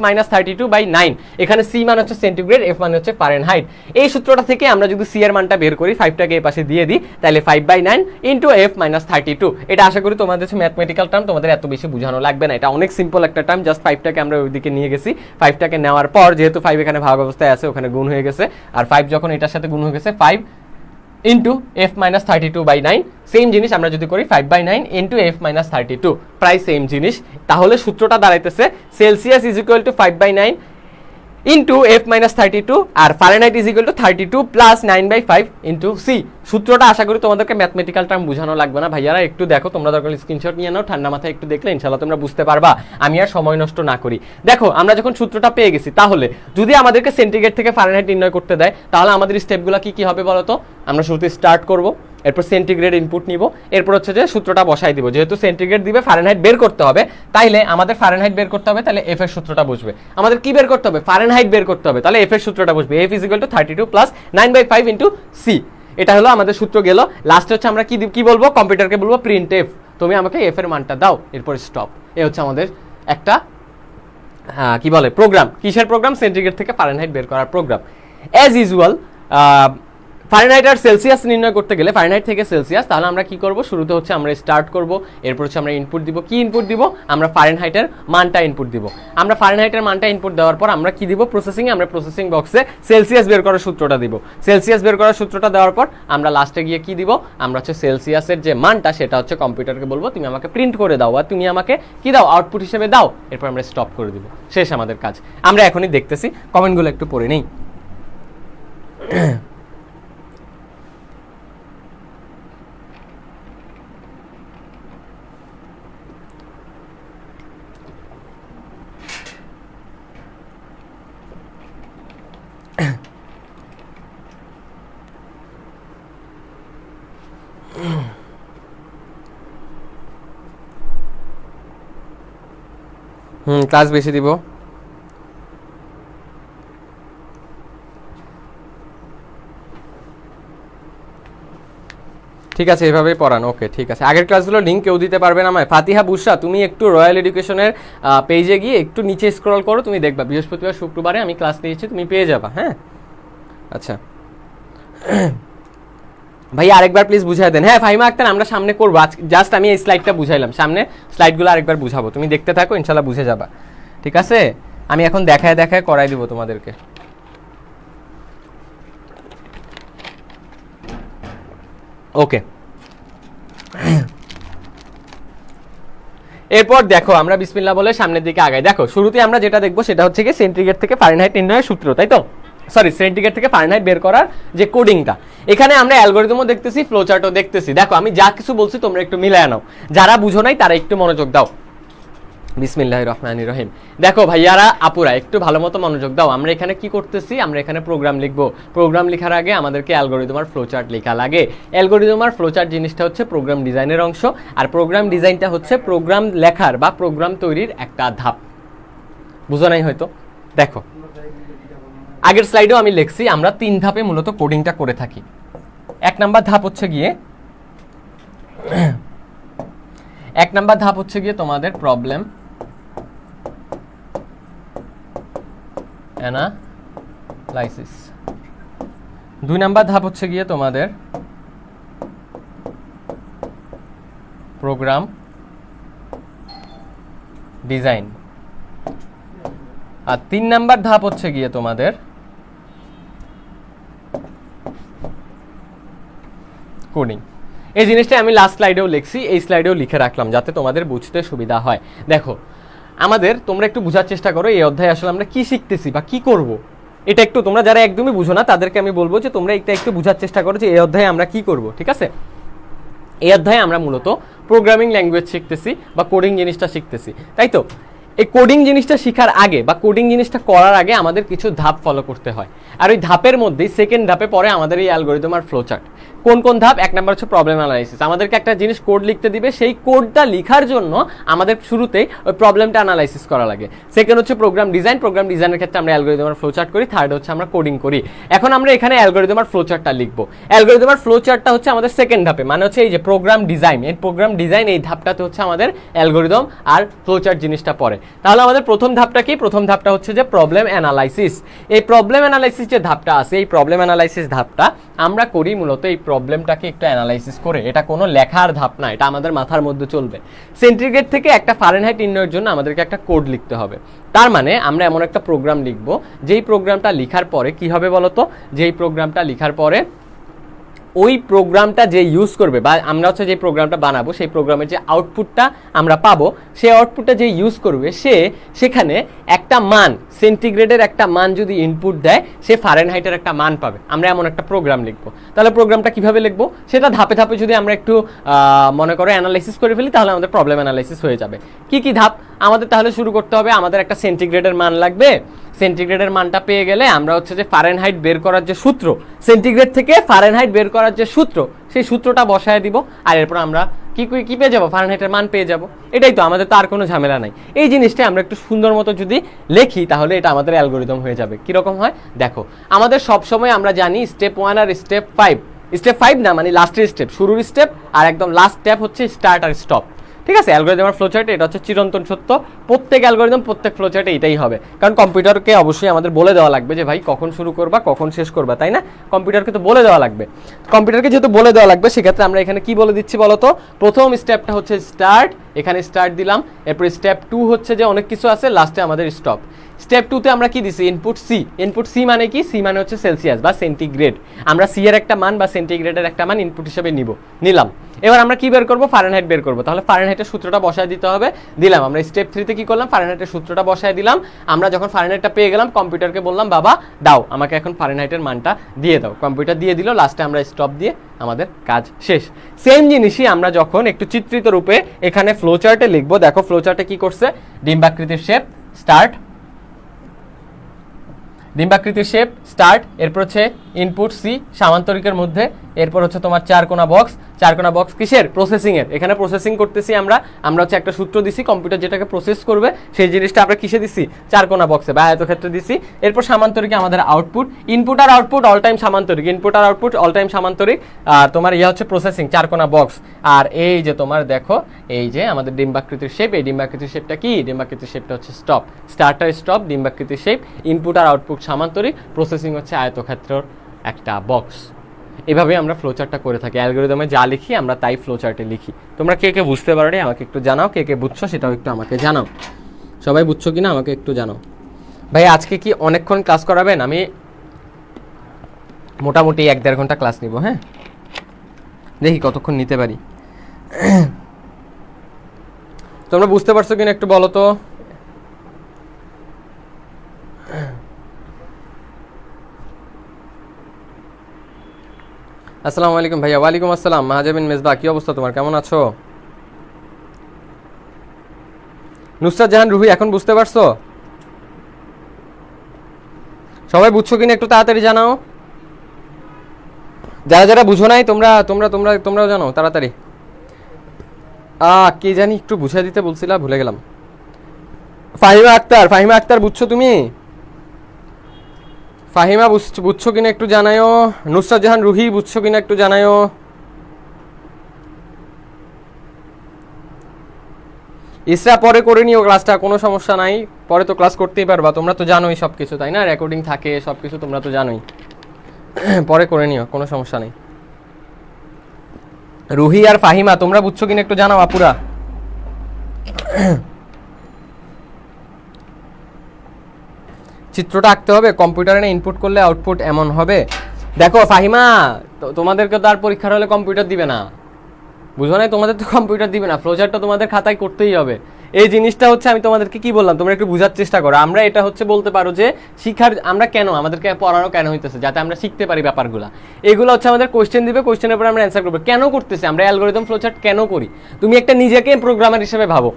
f-32/9। এখানে c মান হচ্ছে সেন্টিগ্রেড, f মান হচ্ছে ফারেনহাইট। এই সূত্রটা থেকে আমরা যদি c এর মানটা বের করি, 5টাকে এই পাশে দিয়ে দিই, তাহলে 5/9 ইন্টু f-32। এটা আশা করি তোমাদের হচ্ছে ম্যাথমেটিক্যাল টার্ম, তোমাদের এত বেশি বোঝানো লাগবে না, এটা অনেক সিম্পল একটা টার্ম। জাস্ট 5টাকে আমরা ওইদিকে নিয়ে গেছি, 5টাকে নেওয়ার পর যেহেতু 5 এখানে ভাগ অবস্থায় আছে ওখানে গুণ হয়ে গেছে, আর 5 যখন এটার সাথে গুণ হয়ে গেছে 5 ইন্টু f-32/9। সেম জিনিস আমরা যদি করি 5/9 ইন্টু f-32, প্রায় সেম জিনিস। তাহলে সূত্রটা দাঁড়াইতেছে Celsius is equal to 5/9 into f-32 আর Fahrenheit is equal to 32 plus 9/5 into C. সূত্রটা আশা করি তোমাদেরকে ম্যাথমেটিক্যাল টার্ম বোঝানো লাগবে না ভাইয়ারা, একটু দেখো, তোমরা দরকার স্ক্রিনশট নিয়ে নাও, ঠান্ডা মাথায় একটু দেখলে ইনশাআল্লাহ তোমরা বুঝতে পারবা। আমি আর সময় নষ্ট না করি। দেখো আমরা যখন সূত্রটা পেয়ে গেছি, তাহলে যদি আমাদেরকে সেন্টিগ্রেড থেকে ফারেনহাইট নির্ণয় করতে দেয় তাহলে আমাদের স্টেপগুলো কি হবে বলো তো? আমরা শুরুতে স্টার্ট করব, এরপর সেন্টিগ্রেড ইনপুট নিব, এরপর হচ্ছে যে সূত্রটা বসাই দিব। যেহেতু সেন্টিগ্রেড দিবে, ফারেনহাইট বের করতে হবে, তাইলে আমাদের ফারেনহাইট বের করতে হবে, তাহলে এফ এর সূত্রটা বসবে। আমাদের কি বের করতে হবে? ফারেনহাইট বের করতে হবে, তাহলে এফ এর সূত্রটা বসবে, f = 32 প্লাস 9/5 ইন্টু সি। এটা হলো আমাদের সূত্র গেল। লাস্টে হচ্ছে আমরা কি বলবো? কম্পিউটারকে বলবো প্রিন্ট এফ, তুমি আমাকে এফ এর মানটা দাও, এরপর স্টপ। এ হচ্ছে আমাদের একটা কি বলে প্রোগ্রাম। কিসের প্রোগ্রাম? সেন্টিগ্রেড থেকে ফারেনহাইট বের করার প্রোগ্রাম। অ্যাজ ইউজুয়াল ফারেনহাইট আর সেলসিয়াস নির্ণয় করতে গেলে, ফারেনহাইট থেকে সেলসিয়াস, তাহলে আমরা কি করব? শুরুতে হচ্ছে আমরা স্টার্ট করব, এরপর হচ্ছে আমরা ইনপুট দিব। কি ইনপুট দিব? আমরা ফারেনহাইটের মানটা ইনপুট দিব। আমরা ফারেনহাইটের মানটা ইনপুট দেওয়ার পর আমরা কি দিব? প্রসেসিংয়ে আমরা প্রসেসিং বক্সে সেলসিয়াস বের করার সূত্রটা দিব। সেলসিয়াস বের করার সূত্রটা দেওয়ার পর আমরা লাস্টে গিয়ে কি দিব? আমরা হচ্ছে সেলসিয়াসের যে মানটা সেটা হচ্ছে কম্পিউটারকে বলবো তুমি আমাকে প্রিন্ট করে দাও, আর তুমি আমাকে কি দাও? আউটপুট হিসেবে দাও। এরপর আমরা স্টপ করে দিব, শেষ আমাদের কাজ। আমরা এখনই দেখতেছি, কমেন্টগুলো একটু পড়ে নেই। ক্লাস বেশি দিব। ঠিক আছে, এভাবেই পড়ান। ওকে ঠিক আছে। আগের ক্লাসগুলো লিঙ্ক কেউ দিতে পারবে না আমায়? ফাতিহা বুশরা, তুমি একটু রয়্যাল এডুকেশনের পেজে গিয়ে একটু নিচে স্ক্রল করো, তুমি দেখবা বৃহস্পতিবার শুক্রবারে আমি ক্লাস নিয়েছি, তুমি পেয়ে যাবা। হ্যাঁ আচ্ছা ভাই আরেকবার প্লিজ বুঝাই দেন। হ্যাঁ ফাহিমা আক্তার, আমরা সামনে করবো। জাস্ট আমি এই স্লাইডটা বুঝাইলাম, সামনে স্লাইডগুলো আরেকবার বুঝাবো, তুমি দেখতে থাকো, ইনশাল্লাহ বুঝে যাবা। ঠিক আছে, আমি এখন দেখায় দেখায় করাই দিব তোমাদেরকে। ওকে, এরপর দেখো আমরা বিসমিল্লাহ বলে সামনের দিকে আগাই। দেখো শুরুতে আমরা যেটা দেখবো সেটা হচ্ছে কি সেন্টিগ্রেড থেকে ফারেনহাইট নির্ণয়ের সূত্র, তাই তো? সরি, সেন্টিগ্রেড থেকে ফারেনহাইট বের করার যে কোডিংটা। এখানে আমরা অ্যালগরিদমও দেখতেছি, ফ্লোচার্টও দেখতেছি। দেখো আমি যা কিছু বলছি তোমরা একটু মিলায় নাও, যারা বুঝো নাই তারা একটু মনোযোগ দাও। বিসমিল্লাহির রহমানির রহিম। দেখো ভাইয়ারা আপুরা একটু ভালো মতো মনোযোগ দাও। আমরা এখানে কি করতেছি? আমরা এখানে প্রোগ্রাম লিখবো। প্রোগ্রাম লেখার আগে আমাদেরকে অ্যালগরিদম আর ফ্লোচার্ট লেখা লাগে। অ্যালগরিদম আর ফ্লোচার্ট জিনিসটা হচ্ছে প্রোগ্রাম ডিজাইনের অংশ, আর প্রোগ্রাম ডিজাইনটা হচ্ছে প্রোগ্রাম লেখার বা প্রোগ্রাম তৈরির একটা ধাপ। বুঝো নাই হয়তো? দেখো আগের স্লাইডেও আমি লিখছি আমরা 3 ধাপে মূলত কোডিংটা করে থাকি। 1 নাম্বার ধাপ হচ্ছে গিয়ে তোমাদের প্রবলেম অ্যানালাইসিস। 2 নাম্বার ধাপ হচ্ছে গিয়ে তোমাদের প্রোগ্রাম ডিজাইন। আর 3 নাম্বার ধাপ হচ্ছে গিয়ে তোমাদের কোডিং। এই জিনিসটা আমি লাস্ট স্লাইডেও লিখছি, এই স্লাইডেও লিখে রাখলাম যাতে তোমাদের বুঝতে সুবিধা হয়। দেখো আমাদের তোমরা একটু বোঝার চেষ্টা করো এই অধ্যায়ে আসলে আমরা কি শিখতেছি বা কি করব। এটা একটু তোমরা যারা একদমই বুঝো না তাদেরকে আমি বলবো যে তোমরা এটা একটু বোঝার চেষ্টা করো যে এই অধ্যায়ে আমরা কি করব, ঠিক আছে? এই অধ্যায়ে আমরা মূলত প্রোগ্রামিং ল্যাঙ্গুয়েজ শিখতেছি বা কোডিং জিনিসটা শিখতেছি, তাই তো? এই কোডিং জিনিসটা শেখার আগে বা কোডিং জিনিসটা করার আগে আমাদের কিছু ধাপ ফলো করতে হয়। আর ওই ধাপের মধ্যেই সেকেন্ড ধাপে পরে আমাদের এই অ্যালগরিদম আর ফ্লোচার্ট। কোন কোন ধাপ? 1 নাম্বার হচ্ছে প্রবলেম অ্যানালাইসিস। আমাদেরকে একটা জিনিস কোড লিখতে দিবে, সেই কোডটা লেখার জন্য আমাদের শুরুতেই ওই প্রবলেমটা অ্যানালাইসিস করা লাগে। সেকেন্ড হচ্ছে প্রোগ্রাম ডিজাইন। প্রোগ্রাম ডিজাইনের ক্ষেত্রে আমরা অ্যালগরিদম আর ফ্লোচার্ট করি। থার্ড হচ্ছে আমরা কোডিং করি। এখন আমরা এখানে অ্যালগরিদম আর ফ্লোচার্টটা লিখবো। অ্যালগরিদম আর ফ্লোচার্টটা হচ্ছে আমাদের সেকেন্ড ধাপে, মানে হচ্ছে এই যে প্রোগ্রাম ডিজাইন। এই প্রোগ্রাম ডিজাইন এই ধাপটাতে হচ্ছে আমাদের অ্যালগরিদম আর ফ্লোচার্ট জিনিসটা পড়ে। তাহলে আমাদের প্রথম ধাপটা কি? প্রথম ধাপটা হচ্ছে যে প্রবলেম অ্যানালাইসিস। এই প্রবলেম অ্যানালাইসিস যে ধাপটা আছে, এই প্রবলেম অ্যানালাইসিস ধাপটা আমরা করি মূলত এই প্রবলেমটাকে একটু অ্যানালাইসিস করে। এটা কোনো লেখার ধাপ না, এটা আমাদের মাথার মধ্যে চলবে। সেন্টিগ্রেড থেকে একটা ফারেনহাইট নির্ণয়ের জন্য আমাদেরকে একটা কোড লিখতে হবে। তার মানে আমরা এমন একটা প্রোগ্রাম লিখব, যেই প্রোগ্রামটা লেখার পরে কি হবে বলতো? যেই প্রোগ্রামটা লেখার পরে ওই প্রোগ্রামটা যে ইউজ করবে বা আমরা হচ্ছে যে প্রোগ্রামটা বানাবো সেই প্রোগ্রামের যে আউটপুটটা আমরা পাবো, সেই আউটপুটটা যে ইউজ করবে সেখানে একটা মান, সেন্টিগ্রেডের একটা মান যদি ইনপুট দেয়, সে ফারেনহাইটের একটা মান পাবে। আমরা এমন একটা প্রোগ্রাম লিখবো। তাহলে প্রোগ্রামটা কিভাবে লিখবো সেটা ধাপে ধাপে যদি আমরা একটু মনে করো অ্যানালাইসিস করে ফেলি, তাহলে আমাদের প্রবলেম অ্যানালাইসিস হয়ে যাবে। কি কি ধাপ আমাদের তাহলে শুরু করতে হবে? আমাদের একটা সেন্টিগ্রেডের মান লাগবে। সেন্টিগ্রেডের মানটা পেয়ে গেলে আমরা হচ্ছে যে ফারেনহাইট বের করার যে সূত্র, সেন্টিগ্রেড থেকে ফারেনহাইট বের করার যে সূত্র, সেই সূত্রটা বসায় দিব। আর এরপর আমরা কি পেয়ে যাবো? ফারেনহাইটের মান পেয়ে যাব। এটাই তো, আমাদের তো আর কোনো ঝামেলা নাই। এই জিনিসটা আমরা একটু সুন্দর মতো যদি লিখি তাহলে এটা আমাদের অ্যালগরিদম হয়ে যাবে। কিরকম হয় দেখো, আমাদের সবসময় আমরা জানি স্টেপ 1 আর স্টেপ 5। স্টেপ 5 না, মানে লাস্টের স্টেপ, শুরুর স্টেপ আর একদম লাস্ট স্টেপ হচ্ছে স্টার্ট আর স্টপ, ঠিক আছে? অ্যালগরিদম আর ফ্লোচার্টে এটা হচ্ছে চিরন্তন সত্য। প্রত্যেক অ্যালগরিদম, প্রত্যেক ফ্লোচার্টে এটাই হবে। কারণ কম্পিউটারকে অবশ্যই আমাদের বলে দেওয়া লাগবে যে ভাই কখন শুরু করবা, কখন শেষ করবা, তাই না? কম্পিউটারকে তো বলে দেওয়া লাগবে। কম্পিউটারকে যেহেতু বলে দেওয়া লাগবে, সেক্ষেত্রে আমরা এখানে কি বলে দিচ্ছি বলতো? প্রথম স্টেপটা হচ্ছে স্টার্ট, এখানে স্টার্ট দিলাম। এরপর স্টেপ 2 হচ্ছে যে অনেক কিছু আছে, লাস্টে আমাদের স্টপ। স্টেপ 2তে আমরা কি দিছি? Input C. ইনপুট সি মানে কি? সি মানে হচ্ছে সেলসিয়াস বা সেন্টিগ্রেড। আমরা সি এর একটা মান বা সেন্টিগ্রেডের একটা মান ইনপুট হিসেবে নিলাম। এবার আমরা কি বের করবো? ফারেনহাইট বের করবো। তাহলে ফারেনহাইটের সূত্রটা বসায় দিতে হবে, দিলাম। আমরা স্টেপ 3তে কি করলাম? ফারেনহাইটের সূত্রটা বসায় দিলাম। আমরা যখন ফারেনহাইটটা পেয়ে গেলাম, কম্পিউটারকে বললাম বাবা দাও আমাকে এখন ফারেনহাইটের মানটা দিয়ে দাও। কম্পিউটার দিয়ে দিল। লাস্টে আমরা স্টপ দিয়ে আমাদের কাজ শেষ। সেম জিনিসই আমরা যখন একটু চিত্রিত রূপে এখানে ফ্লোচার্টে লিখবো। দেখো ফ্লোচার্টে কি করছে? ডিম্বাকৃতির শেপ, স্টার্ট, ডিম্বাকৃতির শেপ, স্টার্ট। এরপর হচ্ছে ইনপুট সি সামান্তরিকের মধ্যে। এরপর হচ্ছে তোমার 4 কোণা বক্স। 4 কোণা বক্স কিসের? প্রসেসিং এর। এখানে প্রসেসিং করতেছি আমরা হচ্ছে একটা সূত্র দিছি, কম্পিউটার যেটাকে প্রসেস করবে সেই জিনিসটা আমরা কিসে দিছি? 4 কোণা বক্সে বা আয়তক্ষেত্রে দিছি। এরপর সামান্তরিকে আমাদের আউটপুট। ইনপুট আর আউটপুট অল টাইম সামান্তরিক, ইনপুট আর আউটপুট অল টাইম সামান্তরিক। আর তোমার হচ্ছে প্রসেসিং 4 কোণা বক্স। আর এই যে তোমার দেখো এই যে আমাদের ডিম্বাকৃতির শেপ, এই ডিম্বাকৃতির শেপটা কি? ডিম্বাকৃতির শেপটা হচ্ছে স্টপ। স্টার্ট আর স্টপ, ডিম্বাকৃতির শেপ, ইনপুট আর আউটপুট সামান্তরিক, প্রসেসিং হচ্ছে আয়তক্ষেত্রের একটা বক্স। এভাবে আমরা ফ্লোচার্টটা করে থাকি। অ্যালগরিদমে যা লিখি আমরা তাই ফ্লোচার্টে লিখি। তোমরা কে কে বুঝতে পারোনি আমাকে একটু জানাও, কে কে বুঝছো সেটাও একটু আমাকে জানাও। সবাই বুঝছো কিনা আমাকে একটু জানাও। ভাই আজকে কি অনেকক্ষণ ক্লাস করাবেন? আমি মোটামুটি 1-1.5 ঘন্টা ক্লাস নিব। হ্যাঁ, দেখি কতক্ষণ নিতে পারি। তোমরা বুঝতে পারছো কিনা একটু বলো তো। আসসালামু আলাইকুম ভাইয়া। ওয়ালাইকুম আসসালাম। মাহাজাবিন মেজবা, কি অবস্থা তোমার, কেমন আছো? নুসরাত জাহান রুহি, এখন বুঝতে পারছো? সবাই বুঝছো কিনা একটু তাড়াতাড়ি জানাও। যারা যারা বুঝো নাই তোমরাও জানো তাড়াতাড়ি। কে জানি একটু বুঝাই দিতে বলছিলাম, ভুলে গেলাম। ফাহিমা আক্তার বুঝছো তুমি? ফাহিমা বুঝছো কিনা একটু জানায়ও, নুসরাত জাহান রুহি বুঝছো কিনা একটু জানায়ও। ইসরা পরে করে নিও ক্লাসটা, কোনো সমস্যা নাই, পরে তো ক্লাস করতেই পারবা, তোমরা তো জানোই সব কিছু, তাই না? রেকর্ডিং থাকে সব কিছু তোমরা তো জানোই, পরে করে নিও, কোনো সমস্যা নেই। রুহি আর ফাহিমা তোমরা বুঝছো কিনা একটু জানাও আপুরা। চিত্রটা আঁকতে হবে, কম্পিউটারে ইনপুট করলে আউটপুট এমন হবে। দেখো ফাহিমা, তোমাদেরকে তো আর পরীক্ষার হলে কম্পিউটার দিবে না, বুঝো না? তোমাদের তো কম্পিউটার দিবে না, ফ্লোচার্টটা তোমাদের খাতায় করতেই হবে। এই জিনিসটা হচ্ছে আমি তোমাদেরকে কি বললাম, তোমরা একটু বোঝার চেষ্টা করো। আমরা এটা হচ্ছে বলতে পারো যে শিখার, আমরা কেন আমাদেরকে পড়ানো কেন হইতেছে, যাতে আমরা শিখতে পারি ব্যাপারগুলো। এগুলো হচ্ছে আমাদের কোশ্চেন দিবে, কোশ্চেনের পর আমরা অ্যান্সার করবো। কেন করতেছি আমরা অ্যালগরিদম ফ্লোচার্ট কেন করি? তুমি একটা নিজেকে প্রোগ্রামার হিসেবে ভাবো।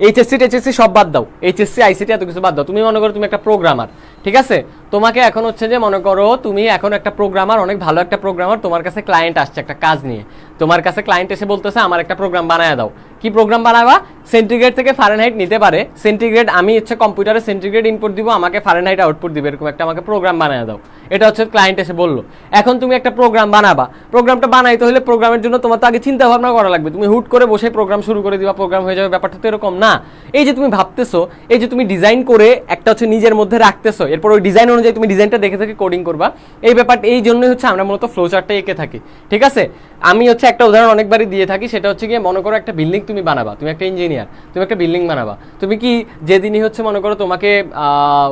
এইচএসসি সব বাদ দাও, এইচএসসি আইসিটি এত কিছু বাদ দাও। তুমি মনে করো তুমি একটা প্রোগ্রামার, ঠিক আছে? তোমাকে এখন হচ্ছে যে মনে করো তুমি এখন একটা প্রোগ্রামার, অনেক ভালো একটা প্রোগ্রামার, তোমার কাছে ক্লায়েন্ট আসছে একটা কাজ নিয়ে, তোমার কাছে ক্লায়েন্ট এসে বলতেছে আমার একটা প্রোগ্রাম বানায় দাও। কি প্রোগ্রাম বানাবা? সেন্টিগ্রেড থেকে ফারেনহাইট নিতে পারে, সেন্টিগ্রেড আমি হচ্ছে কম্পিউটারে সেন্টিগ্রেড ইনপুট দিব, আমাকে ফারেনহাইট আউটপুট দিবে, এরকম একটা আমাকে প্রোগ্রাম বানায় দাও। এটা হচ্ছে ক্লায়েন্ট এসে বললো। এখন তুমি একটা প্রোগ্রাম বানাবা, প্রোগ্রামটা বানাইতে হলে প্রোগ্রামের জন্য তোমার তো আগে চিন্তা ভাবনা করা লাগবে। তুমি হুট করে বসে প্রোগ্রাম শুরু করে দিবা, প্রোগ্রাম হয়ে যাবে, ব্যাপারটা তো এরকম না। এই যে তুমি ভাবতেছো, এই যে তুমি ডিজাইন করে একটা হচ্ছে নিজের মধ্যে রাখতেছো, এরপর ওই ডিজাইন অনুযায়ী তুমি ডিজাইনটা দেখে থেকে কোডিং করবা, এই ব্যাপারটা এই জন্যই হচ্ছে আমরা মূলত ফ্লোচার্টটা এঁকে থাকি, ঠিক আছে? আমি হচ্ছে একটা উদাহরণ অনেকবারই দিয়ে থাকি, সেটা হচ্ছে গিয়ে মনে করো একটা বিল্ডিং তুমি বানাবা, তুমি একটা ইঞ্জিনিয়ার, তুমি একটা বিল্ডিং বানাবা। তুমি কি যেদিনই হচ্ছে মনে করো তোমাকে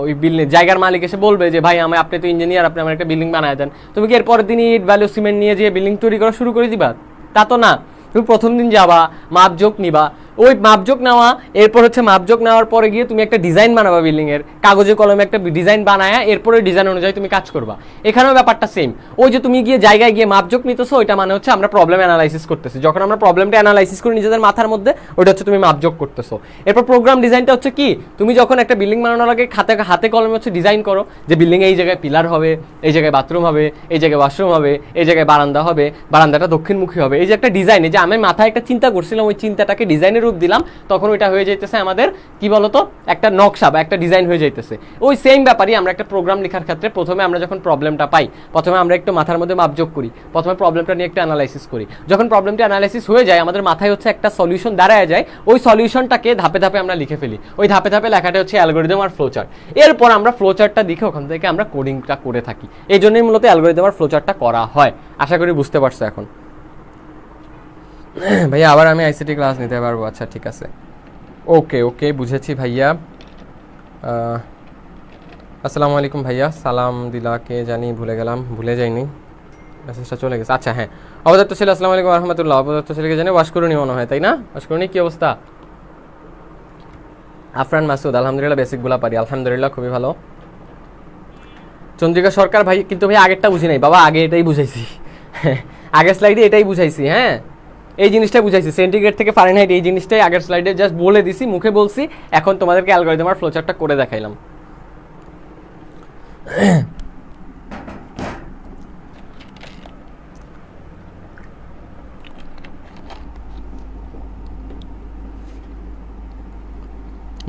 ওই বিল্ডিং জায়গার মালিক এসে বলবে যে ভাই আপনি তো ইঞ্জিনিয়ার, আপনি আমার একটা বিল্ডিং বানায় দেন, তুমি কি এরপরের দিনই ইট বালু সিমেন্ট নিয়ে যে বিল্ডিং তৈরি করা শুরু করে দিবা? তা তো না। তুমি প্রথম দিন যাবা, মাপজোক নিবা, ওই মাপজোক নেওয়া, এরপর হচ্ছে মাপজোক নেওয়ার পরে গিয়ে তুমি একটা ডিজাইন বানাবা বিল্ডিং এর, কাগজে কলমে একটা ডিজাইন বানায়, এরপরে ডিজাইন অনুযায়ী তুমি কাজ করবা। এখানেও ব্যাপারটা সেম। ওই যে তুমি গিয়ে জায়গায় গিয়ে মাপজোক নিতেছো, ওইটা মানে হচ্ছে আমরা প্রবলেম অ্যানালাইসিস করতেছি। যখন আমরা প্রবলেমটা অ্যানালাইসিস করি নিজেদের মাথার মধ্যে, ওইটা হচ্ছে তুমি মাপজোক করতেছো। এরপর প্রোগ্রাম ডিজাইনটা হচ্ছে কি, তুমি যখন একটা বিল্ডিং বানানোর আগে হাতে কলমে হচ্ছে ডিজাইন করো যে বিল্ডিং এই জায়গায় পিলার হবে, এই জায়গায় বাথরুম হবে, এই জায়গায় ওয়াশরুম হবে, এই জায়গায় বারান্দা হবে, বারান্দাটা দক্ষিণমুখী হবে। এই যে একটা ডিজাইন, এই যে আমি মাথায় একটা চিন্তা করছিলাম, ওই চিন্তাটাকে ডিজাইনের রূপ দিলাম, তখন ওইটা হয়ে যাইতেছে আমাদের কি বলতো একটা নকশা বা একটা ডিজাইন হয়ে যাইতেছে। ওই সেম ব্যাপারই আমরা একটা প্রোগ্রাম লেখার ক্ষেত্রে প্রথমে আমরা যখন প্রবলেমটা পাই, প্রথমে আমরা একটু মাথার মধ্যে মাপযোগ করি, প্রথমে প্রবলেমটা নিয়ে একটু অ্যানালাইসিস করি। যখন প্রবলেমটা অ্যানালাইসিস হয়ে যায়, আমাদের মাথায় হচ্ছে একটা সলিউশন দাঁড়ায় যায়, ওই সলিউশনটাকে ধাপে ধাপে আমরা লিখে ফেলি। ওই ধাপে ধাপে লেখাটা হচ্ছে অ্যালগরিদম আর ফ্লোচার্ট। এরপর আমরা ফ্লোচার্টটা দেখে ওখান থেকে আমরা কোডিংটা করে থাকি। এই জন্যই মূলত অ্যালগরিদম আর ফ্লোচার্টটা করা হয়। আশা করি বুঝতে পারছো এখন। ভাইয়া আবার আমি আইসিটি ক্লাস নিতে পারবো? আচ্ছা ঠিক আছে, ওকে ওকে বুঝেছি ভাইয়া। আসসালামু আলাইকুম ভাইয়া, সালাম দিলা কে জানি, ভুলে গেলাম, ভুলে যাইনি, মেসেজটা চলে গেছে। আচ্ছা হ্যাঁ, অবদত্ত ছেলে, আসসালামু আলাইকুম রহমতুল্লাহ। অবদত্ত ছেলেকে জানি ওয়াশকরুনি মনে হয়, তাই না? ওয়াশকরুনি কি অবস্থা? আফরান মাসুদ, আলহামদুলিল্লাহ বেসিকগুলো পারি, আলহামদুলিল্লাহ খুবই ভালো। চন্দ্রিকা সরকার, ভাই কিন্তু ভাই আগেরটা বুঝি নাই বাবা, আগে এটাই বুঝাইছি, আগের স্লাইডে এটাই বুঝাইছি। হ্যাঁ এই জিনিসটা বুঝাইছি, সেন্টিগ্রেড থেকে ফারেনহাইট, এই জিনিসটাই আগের স্লাইডে জাস্ট বলে দিছি, মুখে বলছি। এখন তোমাদেরকে অ্যালগরিদম আর ফ্লোচার্টটা করে দেখাইলাম।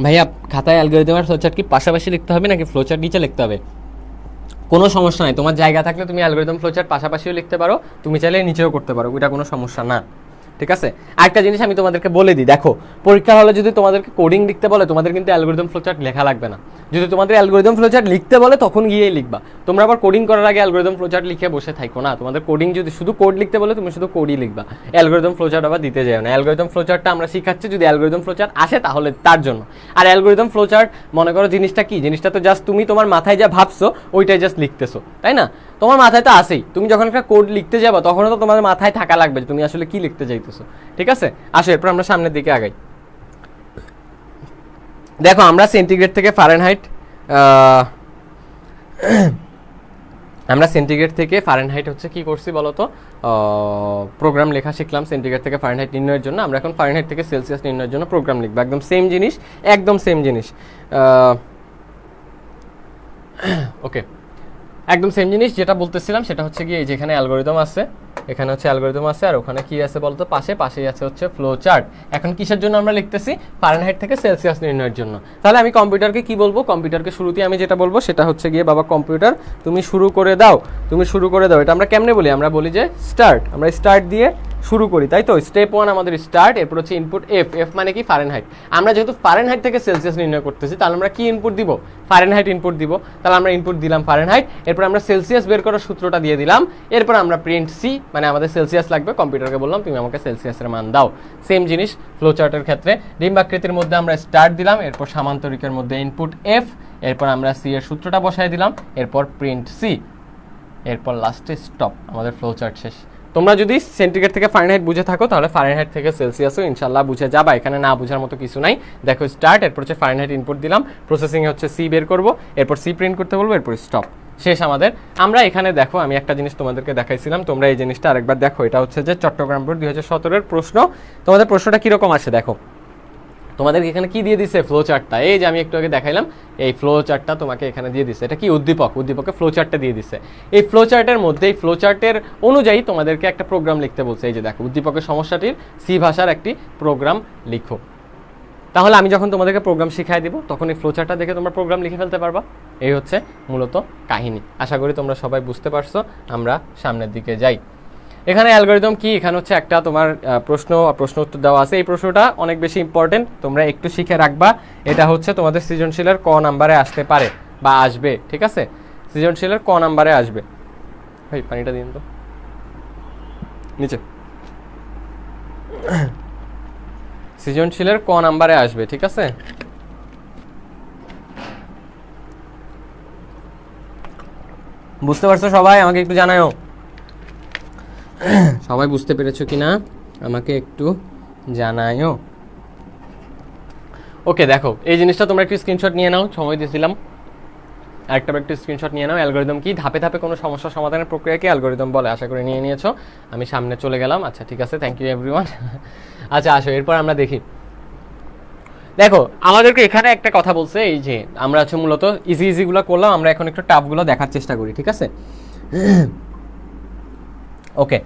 ভাইয়া খাতায় অ্যালগরিদম আর ফ্লোচার্ট কি পাশাপাশি লিখতে হবে নাকি ফ্লোচার্ট নিচে লিখতে হবে? কোনো সমস্যা নাই, তোমার জায়গা থাকলে তুমি অ্যালগরিদম ফ্লোচার্ট পাশাপাশিও লিখতে পারো, তুমি চাইলে নিচেও করতে পারো, ওইটা কোনো সমস্যা না, ঠিক আছে? আরেকটা জিনিস আমি তোমাদেরকে বলে দিই, দেখো পরীক্ষার হলে যদি তোমাদেরকে কোডিং লিখতে বলে, তোমাদের কিন্তু অ্যালগরিদম ফ্লোচার্ট লেখা লাগবে না। যদি তোমাদের অ্যালগরিদম ফ্লোচার্ট লিখতে বলে তখন গিয়েই লিখবা। তোমরা আবার কোডিং করার আগে অ্যালগরিদম ফ্লোচার্ট লিখে বসে থাকো না। তোমাদের কোডিং যদি শুধু কোড লিখতে বলে, তুমি শুধু কোডই লিখবা, অ্যালগরিদম ফ্লোচার্ট আবার দিতে যাও না। অ্যালগরিদম ফ্লোচার্টটা আমরা শিখাচ্ছি যদি অ্যালগরিদম ফ্লোচার্ট আসে তাহলে তার জন্য। আর অ্যালগরিদম ফ্লোচার্ট মনে করো জিনিসটা কি, জিনিসটা তো জাস্ট তুমি তোমার মাথায় যা ভাবছো ওইটাই জাস্ট লিখতেছো, তাই না? তোমার মাথায় তো আসেই, তুমি যখন একটা কোড লিখতে যাবো তখন তো তোমাদের মাথায় থাকা লাগবে যে তুমি আসলে কি লিখতে চাইতেছো, ঠিক আছে? আসো এরপর আমরা সামনের দিকে আগাই। দেখো আমরা সেন্টিগ্রেড থেকে ফারেনহাইট, আমরা সেন্টিগ্রেড থেকে ফারেনহাইট হচ্ছে কি করছি বলতো, প্রোগ্রাম লেখা শিখলাম সেন্টিগ্রেড থেকে ফারেনহাইট নির্ণয়ের জন্য। আমরা এখন ফারেনহাইট থেকে সেলসিয়াস নির্ণয়ের জন্য প্রোগ্রাম লিখবো, একদম সেম জিনিস, একদম সেম জিনিস, ওকে একদম সেম জিনিস। যেটা বলতেছিলাম সেটা হচ্ছে কি, যেখানে অ্যালগরিদম আছে, এখানে হচ্ছে অ্যালগরিদম আছে, আর ওখানে কি আছে বলতো, পাশেই আছে হচ্ছে ফ্লো চার্ট। এখন কিসের জন্য আমরা লিখতেছি? ফারেনহাইট থেকে সেলসিয়াস নির্ণয়ের জন্য। তাহলে আমি কম্পিউটারকে কি বলবো? কম্পিউটারকে শুরুতে আমি যেটা বলবো সেটা হচ্ছে গিয়ে, বাবা কম্পিউটার তুমি শুরু করে দাও, তুমি শুরু করে দাও। এটা আমরা কেমনে বলি? আমরা বলি যে স্টার্ট, আমরা স্টার্ট দিয়ে শুরু করি, তাই তো? স্টেপ 1 আমাদের স্টার্ট, এরপর হচ্ছে ইনপুট এফ মানে কি? ফারেনহাইট। আমরা যেহেতু ফারেনহাইট থেকে সেলসিয়াস নির্ণয় করতেছি, তাহলে আমরা কি ইনপুট দিব? ফারেনহাইট ইনপুট দিব। তাহলে আমরা ইনপুট দিলাম ফারেনহাইট, এরপর আমরা সেলসিয়াস বের করার সূত্রটা দিয়ে দিলাম, এরপর আমরা প্রিন্ট সি, মানে আমাদের সেলসিয়াস লাগবে, কম্পিউটারকে বললাম তুমি আমাকে সেলসিয়াসের মান দাও। সেম জিনিস ফ্লো চার্টের ক্ষেত্রে, ডিম্বাকৃতির মধ্যে আমরা স্টার্ট দিলাম, এরপর সামান্তরিকের মধ্যে ইনপুট এফ, এরপর আমরা সি এর সূত্রটা বসাই দিলাম, এরপর প্রিন্ট সি, এরপর লাস্টে স্টপ, আমাদের ফ্লো চার্ট শেষ। তোমরা যদি সেন্টিগ্রেড থেকে ফারেনহাইট বুঝে থাকো, তাহলে ফারেনহাইট থেকে সেলসিয়াসও ইনশাল্লাহ বুঝে যাবা, এখানে না বুঝার মতো কিছু নাই। দেখো স্টার্ট, এরপর হচ্ছে ফারেনহাইট ইনপুট দিলাম, প্রসেসিংয়ে হচ্ছে সি বের করব, এরপর সি প্রিন্ট করতে বলবো, এরপর স্টপ, শেষ আমাদের। আমরা এখানে দেখো, আমি একটা জিনিস তোমাদেরকে দেখাইছিলাম, তোমরা এই জিনিসটা আরেকবার দেখো। এটা হচ্ছে যে চট্টগ্রাম বোর্ড 2017 প্রশ্ন। তোমাদের প্রশ্নটা কীরকম আসে দেখো, তোমাদের এখানে কি দিয়ে দিছে? ফ্লো চার্টটা। এই যে আমি একটু আগে দেখাইলাম, এই ফ্লো চার্টটা তোমাকে এখানে দিয়ে দিছে। এটা কি? উদ্দীপকে ফ্লো চার্টটা দিয়ে দিছে। এই ফ্লো চার্টের মধ্যে, এই ফ্লো চার্টের অনুযায়ী তোমাদেরকে একটা প্রোগ্রাম লিখতে বলছে। এই যে দেখো, উদ্দীপকের সমস্যাটির সি ভাষার একটি প্রোগ্রাম লিখো। তাহলে আমি যখন তোমাদেরকে প্রোগ্রাম শিখাই দিব, তখন এই ফ্লো চার্টটা দেখে তোমরা প্রোগ্রাম লিখে ফেলতে পারবা। এই হচ্ছে মূলত কাহিনী। আশা করি তোমরা সবাই বুঝতে পারছো। আমরা সামনের দিকে যাই। এখানে অ্যালগরিদম কি? এখানে হচ্ছে একটা তোমার প্রশ্ন উত্তর দেওয়া আছে। এই প্রশ্নটা অনেক বেশি ইম্পর্টেন্ট, তোমরা একটু শিখে রাখবা। এটা হচ্ছে তোমাদের সৃজনশীলের ক নাম্বারে আসতে পারে বা আসবে, ঠিক আছে? সৃজনশীলের ক নাম্বারে আসবে। ভাই পানিটা দিন তো নিচে। সৃজনশীলের ক নাম্বারে আসবে, ঠিক আছে? বুঝতে পারছো সবাই? আমাকে একটু জানাও সবাই বুঝতে পেরেছো কিনা, আমাকে একটু জানাও। ওকে, দেখো এই জিনিসটা তোমরা একটু স্ক্রিনশট নিয়ে নাও, সময় দিয়েছিলাম। আরেকটা একটু স্ক্রিনশট নিয়ে নাও। অ্যালগরিদম কি? ধাপে ধাপে কোনো সমস্যা সমাধানের প্রক্রিয়াকে অ্যালগরিদম বলে। আশা করে নিয়ে নিয়েছো। আমি সামনে চলে গেলাম। আচ্ছা ঠিক আছে, থ্যাংক ইউ এভরিওয়ান। আচ্ছা আসো, এরপর আমরা দেখি। দেখো আমাদেরকে এখানে একটা কথা বলছে, এই যে আমরা হচ্ছে মূলত ইজিগুলো করলাম, আমরা এখন একটু টাফগুলো দেখার চেষ্টা করি, ঠিক আছে? ওকে,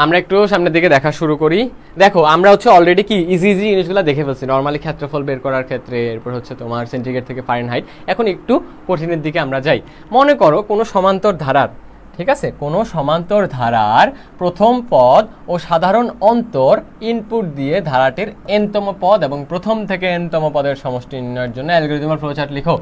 আমরা একটু সামনের দিকে দেখা শুরু করি। দেখো আমরা হচ্ছে অলরেডি কি ইজি জিনিসগুলো দেখে ফেলছি, নর্মালি ক্ষেত্রফল বের করার ক্ষেত্রে, এরপর হচ্ছে তোমার সেন্টিগ্রেড থেকে ফারেনহাইট। এখন একটু কঠিনের দিকে আমরা যাই। মনে করো কোনো সমান্তর ধারার, ঠিক আছে, কোনো সমান্তর ধারার প্রথম পদ ও সাধারণ অন্তর ইনপুট দিয়ে ধারাটির এনতম পদ এবং প্রথম থেকে এনতম পদের সমষ্টি নির্ণয়ের জন্য অ্যালগরিদমের ফ্লোচার্ট লিখো।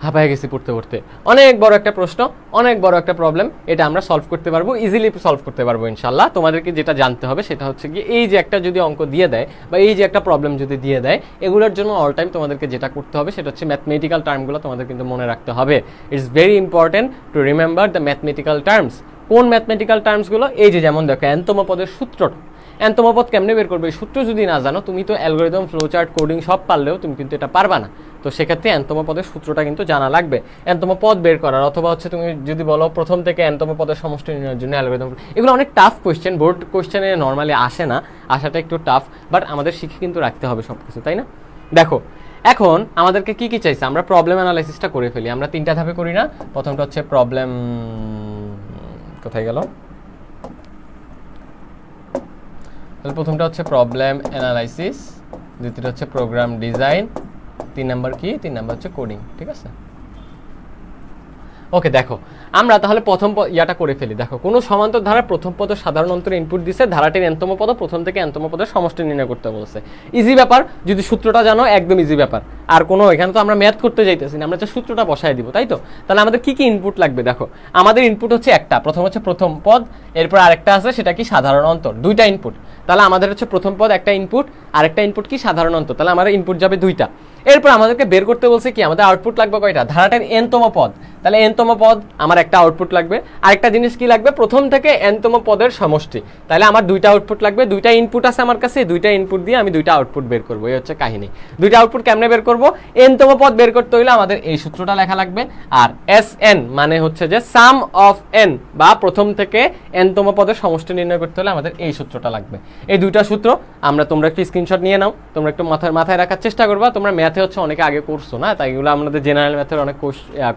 হাঁপায় গেছি পড়তে পড়তে। অনেক বড় একটা প্রশ্ন, অনেক বড় একটা প্রবলেম। এটা আমরা সলভ করতে পারবো, ইজিলি সলভ করতে পারবো ইনশাল্লাহ। তোমাদেরকে যেটা জানতে হবে সেটা হচ্ছে কি, এই যে একটা যদি অঙ্ক দিয়ে দেয় বা এই যে একটা প্রবলেম যদি দিয়ে দেয়, এগুলোর জন্য অল টাইম তোমাদেরকে যেটা করতে হবে সেটা হচ্ছে ম্যাথমেটিক্যাল টার্মগুলো তোমাদের কিন্তু মনে রাখতে হবে। It's very important to remember the mathematical terms. কোন ম্যাথমেটিক্যাল টার্মসগুলো? এই যে যেমন দেখো এনতম পদের সূত্রটা, এনতম পদ কেমনে বের করবে? এই সূত্র যদি না জানো, তুমি তো অ্যালগরিদম, ফ্লোচার্ট, কোডিং সব পারলেও তুমি কিন্তু এটা পারবা না। তো সেক্ষেত্রে এনতম পদের সূত্রটা কিন্তু জানা লাগবে এনতম পদ বের করার। অথবা হচ্ছে তুমি যদি বলো প্রথম থেকে এনতম পদের সমষ্টি নির্ণয়ের জন্য অ্যালগরিদম, এগুলো অনেক টাফ কোয়েশ্চেন, বোর্ড কোয়েশ্চেনে নর্মালি আসে না, আসাটা একটু টাফ, বাট আমাদের শিখে কিন্তু রাখতে হবে সব কিছু, তাই না? দেখো এখন আমাদেরকে কি কি চাইছে, আমরা প্রবলেম অ্যানালাইসিসটা করে ফেলি। আমরা 3টা ধাপে করি না? প্রথমটা হচ্ছে প্রবলেম, কোথায় গেল? প্রথমটা হচ্ছে প্রবলেম অ্যানালাইসিস, দ্বিতীয়টা হচ্ছে প্রোগ্রাম ডিজাইন, 3 নাম্বার কি? 3 নাম্বার হচ্ছে কোডিং, ঠিক আছে? ওকে, দেখো আমরা তাহলে প্রথম ইয়াটা করে ফেলি। দেখো কোনো সমান্তর ধারা প্রথম পদ সাধারণ অন্তরে ইনপুট দিছে, ধারাটির এনতম পদ প্রথম থেকে এনতম পদের সমষ্টি নির্ণয় করতে বলছে। ইজি ব্যাপার, যদি সূত্রটা জানো একদম ইজি ব্যাপার। আর কোনো এখানে তো আমরা ম্যাথ করতে যাইতেছি না, আমরা যে সূত্রটা বসায় দিব, তাই তো? তাহলে আমাদের কি কি ইনপুট লাগবে? দেখো আমাদের ইনপুট হচ্ছে একটা, প্রথম হচ্ছে প্রথম পদ, এরপর আরেকটা আছে সেটা কি? সাধারণ অন্তর। 2টা ইনপুট। তাহলে আমাদের হচ্ছে প্রথম পদ একটা ইনপুট, আরেকটা ইনপুট কি? সাধারণ অন্তর। তাহলে আমাদের ইনপুট যাবে 2টা। এরপর আমাদেরকে বের করতে বলছে কি, আমাদের আউটপুট লাগবে কয়টা? ধারাটার এনতম পদ। তাহলে এনতম পদ আমার একটা আউটপুট লাগবে। আরেকটা জিনিস কি লাগবে? প্রথম থেকে এনতম পদের সমষ্টি। তাহলে আমার 2টা আউটপুট লাগবে। 2টা ইনপুট আছে আমার কাছে, 2টা ইনপুট দিয়ে আমি 2টা আউটপুট বের করবো। এই হচ্ছে কাহিনী। 2টা আউটপুট কেমনে বের করবো? এনতম পদ বের করতে হইলে আমাদের এই সূত্রটা লেখা লাগবে। আর এস এন মানে হচ্ছে যে সাম অফ এন, বা প্রথম থেকে এনতম পদের সমষ্টি নির্ণয় করতে হলে আমাদের এই সূত্রটা লাগবে। এই 2টা সূত্র তোমরা একটু স্ক্রিনশট স্ক্রিনশট নিয়ে নাও, তোমরা একটু মাথায় রাখার চেষ্টা করবা। তোমরা ম্যাথে হচ্ছে অনেকে আগে করছো না, তাই এগুলো আমাদের জেনারেল ম্যাথের অনেক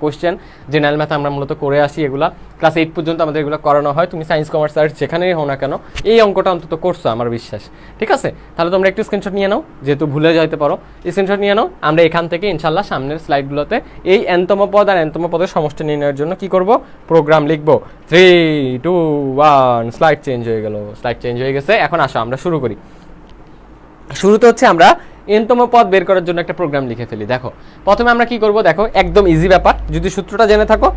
কোশ্চেন, জেনারেল ম্যাথ আমরা মূলত করে আসি, এগুলো ক্লাস 8 পর্যন্ত আমাদের এগুলো করানো হয়। তুমি সায়েন্স কমার্স আর্টস যেখানেই হও না কেন এই অঙ্কটা অন্তত করছো আমার বিশ্বাস, ঠিক আছে? তাহলে তোমরা একটু স্ক্রিনশট নিয়ে নাও, যেহেতু ভুলে যাইতে পারো, স্ক্রিনশট নিয়ে নাও। আমরা এখান থেকে ইনশাল্লাহ সামনের স্লাইডগুলোতে এই এনতম পদ আর এনতম পদের সমষ্টি নির্ণয়ের জন্য কি করব, প্রোগ্রাম লিখবো। 3 2 1 স্লাইড চেঞ্জ হয়ে গেল, স্লাইড চেঞ্জ হয়ে গেছে। এখন আসো আমরা শুরু করি। শুরুতে হচ্ছে আমরা এনতম পদ বের করার জন্য একটা প্রোগ্রাম লিখে ফেলি। দেখো প্রথমে আমরা কি করব, দেখো একদম ইজি ব্যাপার, যদি সূত্রটা জেনে থাকো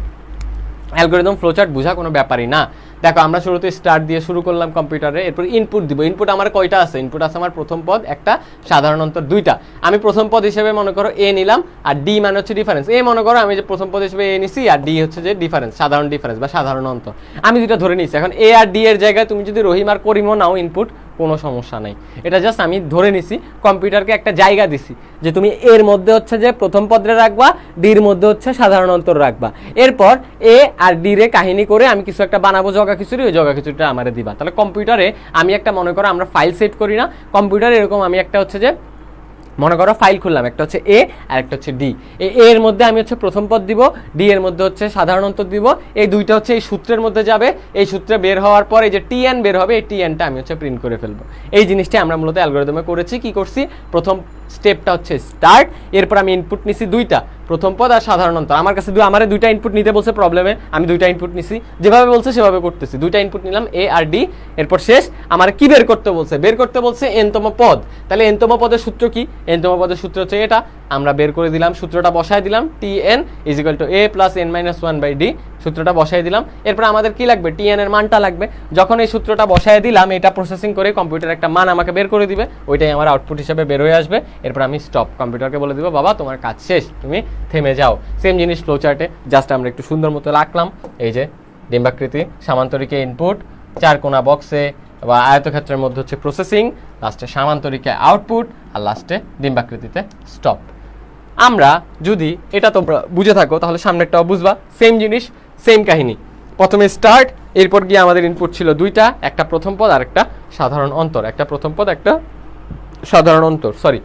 অ্যালগরিদম ফ্লোচার্ট বোঝা কোনো ব্যাপারই না। দেখো আমরা শুরুতে স্টার্ট দিয়ে শুরু করলাম কম্পিউটারে, এরপর ইনপুট দিব। ইনপুট আমার কয়টা আছে? ইনপুট আছে আমার প্রথম পদ একটা, সাধারণ অন্তর দুইটা। আমি প্রথম পদ হিসেবে মনে করো এ নিলাম, আর ডি মানে হচ্ছে ডিফারেন্স। এ মনে করো আমি যে প্রথম পদ হিসেবে এ নিছি, আর ডি হচ্ছে যে ডিফারেন্স, সাধারণ ডিফারেন্স বা সাধারণ অন্তর। আমি দুইটা ধরে নিছি। এখন এ আর ডি এর জায়গায় তুমি যদি রহিম আর করিমও নাও ইনপুট, কোনো সমস্যা নাই। এটা জাস্ট আমি ধরে নিছি, কম্পিউটারকে একটা জায়গা দিছি যে তুমি এর মধ্যে হচ্ছে যে প্রথম পদরে রাখবা, ডির মধ্যে হচ্ছে সাধারণ অন্তর রাখবা। এরপর এ আর ডি রে কাহিনী করে আমি কিছু একটা বানাবো জগা খিচুড়ি, ওই জগা খিচুড়িটা আমারে দিবা। তাহলে কম্পিউটারে আমি একটা মনে করো আমরা ফাইল সেট করি না, কম্পিউটারে এরকম আমি একটা হচ্ছে যে মনে করো ফাইল খুললাম, একটা হচ্ছে এ আর একটা হচ্ছে ডি। এর মধ্যে আমি হচ্ছে প্রথম পদ দিব, ডি এর মধ্যে হচ্ছে সাধারণ অন্তর দিব। এই দুইটা হচ্ছে এই সূত্রের মধ্যে যাবে, এই সূত্রে বের হওয়ার পর এই যে টিএন বের হবে, এই টিএনটা আমি হচ্ছে প্রিন্ট করে ফেলবো। এই জিনিসটা আমরা মূলত অ্যালগরিদমে করেছি। কি করছি, প্রথম স্টেপটা হচ্ছে স্টার্ট, এরপর আমি ইনপুট নিছি দুইটা, প্রথম পদ আর সাধারণ অন্তর। আমার কাছে আমারে দুইটা ইনপুট নিতে বলছে প্রবলেমে, আমি দুইটা ইনপুট নিছি, যেভাবে বলছে সেভাবে করতেছি। দুইটা ইনপুট নিলাম এ আর ডি, এরপর শেষ। আমার কি বের করতে বলছে? বের করতে বলছে এনতম পদ। তাহলে এনতম পদের সূত্র কি? এনতম পদের সূত্র হচ্ছে এটা, আমরা বের করে দিলাম, সূত্রটা বসায় দিলাম, TN is equal to A plus N minus 1 by D, সূত্রটা বসায় দিলাম। এরপর আমাদের কি লাগবে? টিএন এর মানটা লাগবে। যখন এই সূত্রটা বসায় দিলাম, এটা প্রসেসিং করে কম্পিউটার একটা মান আমাকে বের করে দিবে, ওইটাই আমার আউটপুট হিসেবে বের হয়ে আসবে। এরপর আমি স্টপ, কম্পিউটারকে বলে দিব বাবা তোমার কাজ শেষ, তুমি থেমে যাও। সেম জিনিস ফ্লো চার্টে, জাস্ট আমরা একটু সুন্দর মতো রাখলাম। এই যে ডিম্বাকৃতি, সামান্তরিকে ইনপুট, চার কোণা বক্সে বা আয়তক্ষেত্রের মধ্যে হচ্ছে প্রসেসিং, লাস্টে সামান্তরিকে আউটপুট, আর লাস্টে ডিম্বাকৃতিতে স্টপ। আমরা যদি এটা তোমরা বুঝে থাকো তাহলে সামনেরটাও বুঝবা। সেম জিনিস, সেম কাহিনী। প্রথমে স্টার্ট, এরপর গিয়ে আমাদের ইনপুট ছিল দুইটা, একটা প্রথম পদ আর একটা সাধারণ অন্তর, একটা প্রথম পদ একটা সাধারণ অন্তর, সরি।